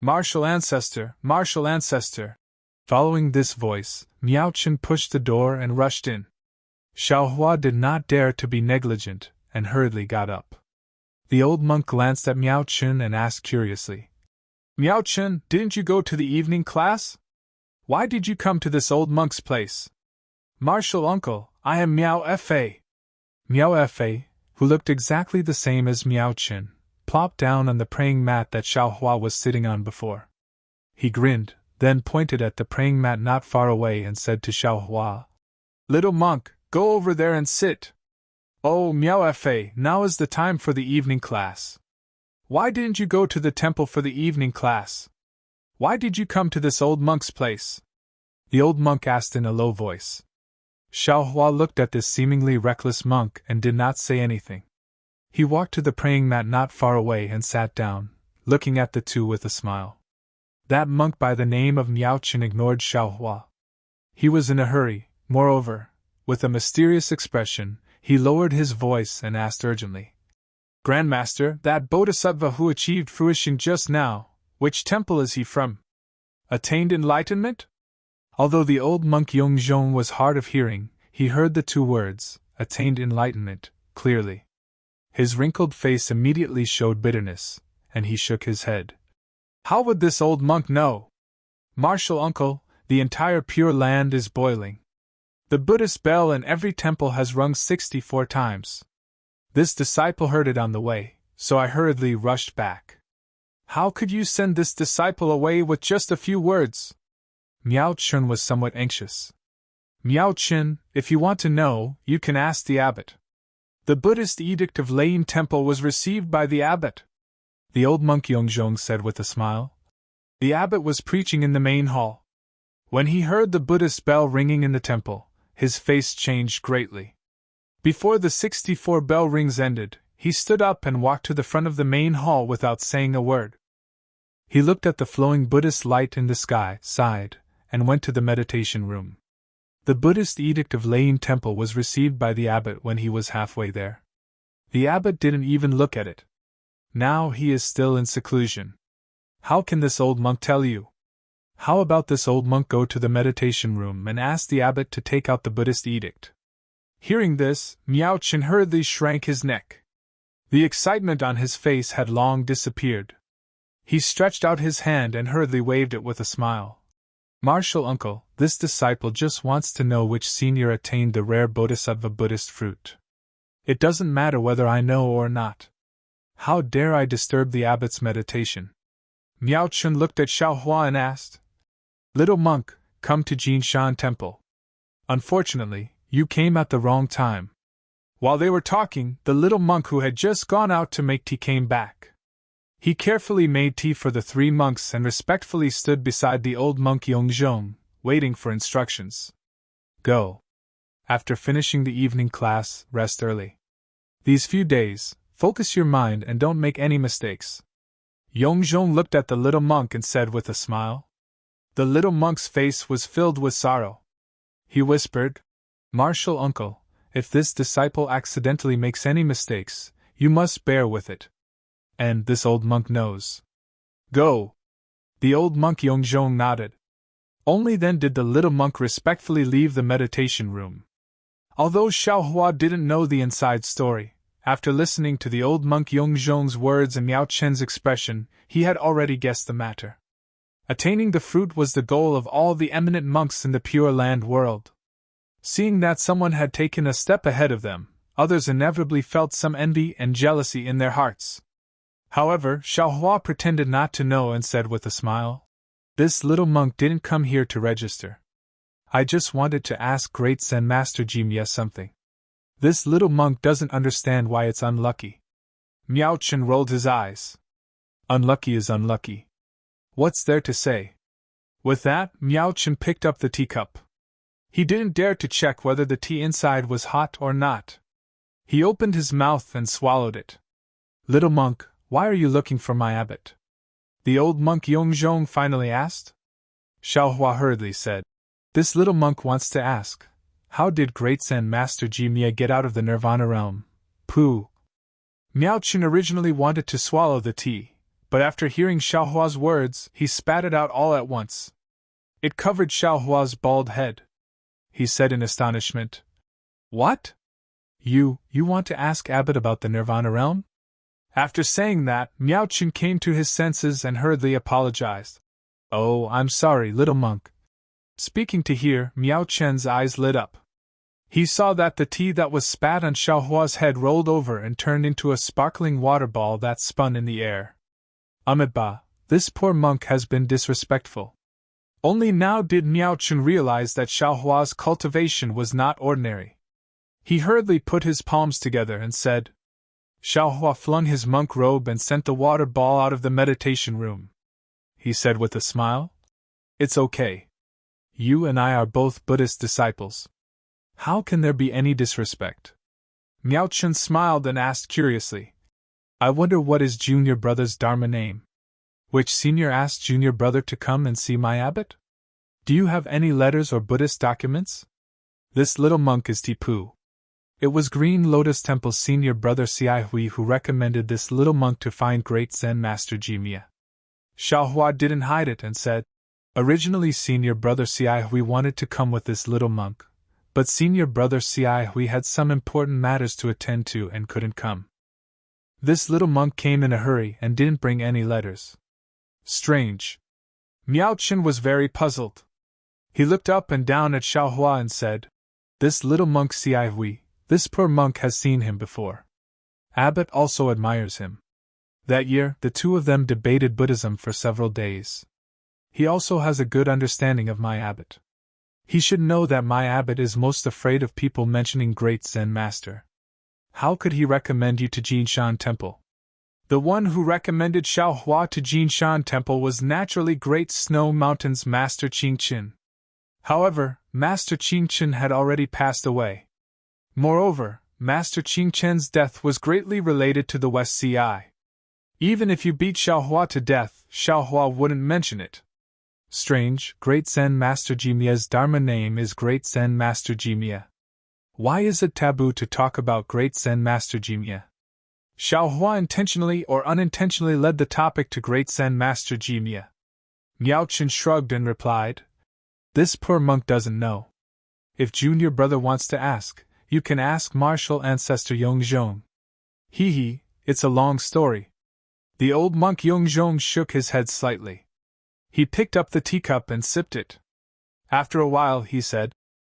"Martial ancestor, martial ancestor!" Following this voice, Miao Chen pushed the door and rushed in. Xiaohua did not dare to be negligent, and hurriedly got up. The old monk glanced at Miao Chen and asked curiously, "Miao Chen, didn't you go to the evening class? Why did you come to this old monk's place?" "Martial uncle, I am Miao Fa." Miao Fa, who looked exactly the same as Miao Chen, plopped down on the praying mat that Xiaohua was sitting on before. He grinned, then pointed at the praying mat not far away and said to Xiaohua, "Little monk, go over there and sit." "Oh, Miao Fa, now is the time for the evening class. Why didn't you go to the temple for the evening class? Why did you come to this old monk's place?" the old monk asked in a low voice. Xiaohua looked at this seemingly reckless monk and did not say anything. He walked to the praying mat not far away and sat down, looking at the two with a smile. That monk by the name of Miao Chen ignored Xiaohua. He was in a hurry, moreover. With a mysterious expression, he lowered his voice and asked urgently, "Grandmaster, that bodhisattva who achieved fruition just now, which temple is he from? Attained enlightenment?" Although the old monk Yongzhong was hard of hearing, he heard the two words, "attained enlightenment," clearly. His wrinkled face immediately showed bitterness, and he shook his head. "How would this old monk know? Martial uncle, the entire Pure Land is boiling. The Buddhist bell in every temple has rung 64 times. This disciple heard it on the way, so I hurriedly rushed back." "How could you send this disciple away with just a few words?" Miao Chen was somewhat anxious. "Miao Chen, if you want to know, you can ask the abbot. The Buddhist edict of Lane Temple was received by the abbot," the old monk Yongzhong said with a smile. "The abbot was preaching in the main hall. When he heard the Buddhist bell ringing in the temple, his face changed greatly. Before the 64 bell rings ended, he stood up and walked to the front of the main hall without saying a word. He looked at the flowing Buddhist light in the sky, sighed, and went to the meditation room. The Buddhist edict of Lane Temple was received by the abbot when he was halfway there. The abbot didn't even look at it. Now he is still in seclusion. How can this old monk tell you? How about this old monk go to the meditation room and ask the abbot to take out the Buddhist edict?" Hearing this, Miao Chen hurriedly shrank his neck. The excitement on his face had long disappeared. He stretched out his hand and hurriedly waved it with a smile. "Martial uncle, this disciple just wants to know which senior attained the rare Bodhisattva Buddhist fruit. It doesn't matter whether I know or not. How dare I disturb the abbot's meditation?" Miao Chen looked at Xiaohua and asked, "Little monk, come to Jinshan Temple. Unfortunately, you came at the wrong time." While they were talking, the little monk who had just gone out to make tea came back. He carefully made tea for the 3 monks and respectfully stood beside the old monk Yongzhong, waiting for instructions. "Go. After finishing the evening class, rest early. These few days, focus your mind and don't make any mistakes." Yongzhong looked at the little monk and said with a smile. The little monk's face was filled with sorrow. He whispered, "Martial uncle, if this disciple accidentally makes any mistakes, you must bear with it. And this old monk knows." "Go." The old monk Yongzhong nodded. Only then did the little monk respectfully leave the meditation room. Although Xiaohua didn't know the inside story, after listening to the old monk Yongzhong's words and Miao Chen's expression, he had already guessed the matter. Attaining the fruit was the goal of all the eminent monks in the Pure Land world. Seeing that someone had taken a step ahead of them, others inevitably felt some envy and jealousy in their hearts. However, Xiaohua pretended not to know and said with a smile, "This little monk didn't come here to register. I just wanted to ask Great Zen Master Jimye something. This little monk doesn't understand why it's unlucky." Miao Chen rolled his eyes. Unlucky is unlucky. What's there to say? With that, Miao Chen picked up the teacup. He didn't dare to check whether the tea inside was hot or not. He opened his mouth and swallowed it. "Little monk, why are you looking for my abbot?" the old monk Yongzhong finally asked. Xiaohua hurriedly said, "This little monk wants to ask, how did Great Zen Master Jimye get out of the Nirvana realm? Pooh." Miao Chen originally wanted to swallow the tea, but after hearing Xiaohua's words, he spat it out all at once. It covered Xiaohua's bald head. He said in astonishment, "What? You want to ask Abbot about the Nirvana realm?" After saying that, Miao Chen came to his senses and hurriedly apologized. "Oh, I'm sorry, little monk." Speaking to hear, Miao Chen's eyes lit up. He saw that the tea that was spat on Xiaohua's head rolled over and turned into a sparkling water ball that spun in the air. Amiba, this poor monk has been disrespectful. Only now did Miao Chen realize that Xiaohua's cultivation was not ordinary. He hurriedly put his palms together and said. Xiaohua flung his monk robe and sent the water ball out of the meditation room. He said with a smile, "It's okay. You and I are both Buddhist disciples. How can there be any disrespect?" Miao Chen smiled and asked curiously, "I wonder what is junior brother's Dharma name?" Which senior asked junior brother to come and see my abbot? "Do you have any letters or Buddhist documents?" This little monk is Tipu. It was Green Lotus Temple's senior brother Xiai Hui who recommended this little monk to find Great Zen Master Jimye. Xiaohua didn't hide it and said, "Originally senior brother Xiai Hui wanted to come with this little monk, but senior brother Xiai Hui had some important matters to attend to and couldn't come. This little monk came in a hurry and didn't bring any letters." Strange. Miao Chen was very puzzled. He looked up and down at Xiaohua and said, "This little monk Xiai Hui, this poor monk has seen him before. Abbot also admires him." That year, the two of them debated Buddhism for several days. "He also has a good understanding of my abbot. He should know that my abbot is most afraid of people mentioning Great Zen Master. How could he recommend you to Jinshan Temple?" The one who recommended Xiaohua to Jinshan Temple was naturally Great Snow Mountain's Master Qingqin. However, Master Qingqin had already passed away. Moreover, Master Qingqin's death was greatly related to the West Ci. Even if you beat Xiaohua to death, Xiaohua wouldn't mention it. Strange, Great Zen Master Jimye's Dharma name is Great Zen Master Jimye. Why is it taboo to talk about Great Zen Master Jimye? Xiaohua intentionally or unintentionally led the topic to Great Zen Master Jimye. Miao Chen shrugged and replied, "This poor monk doesn't know. If junior brother wants to ask, you can ask martial ancestor Yongzhong. Hee, it's a long story." The old monk Yongzhong shook his head slightly. He picked up the teacup and sipped it. After a while he said,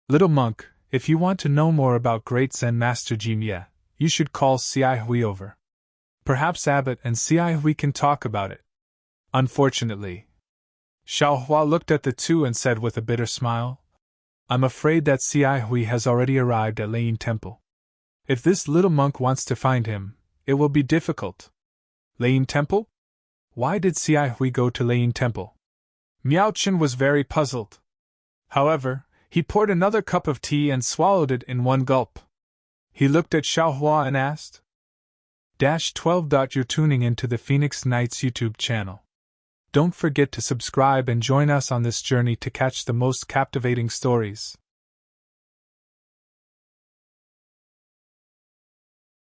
"Little monk, if you want to know more about Great Zen Master Jimye, you should call Xiai Hui over. Perhaps Abbot and Xiai Hui can talk about it." Unfortunately. Xiaohua looked at the two and said with a bitter smile, "I'm afraid that Xiai Hui has already arrived at Lane Temple. If this little monk wants to find him, it will be difficult." Lane Temple? Why did Xiai Hui go to Lane Temple? Miao Chen was very puzzled. However, he poured another cup of tea and swallowed it in one gulp. He looked at Xiaohua and asked, -12. You're tuning into the Phoenix Nights YouTube channel. Don't forget to subscribe and join us on this journey to catch the most captivating stories.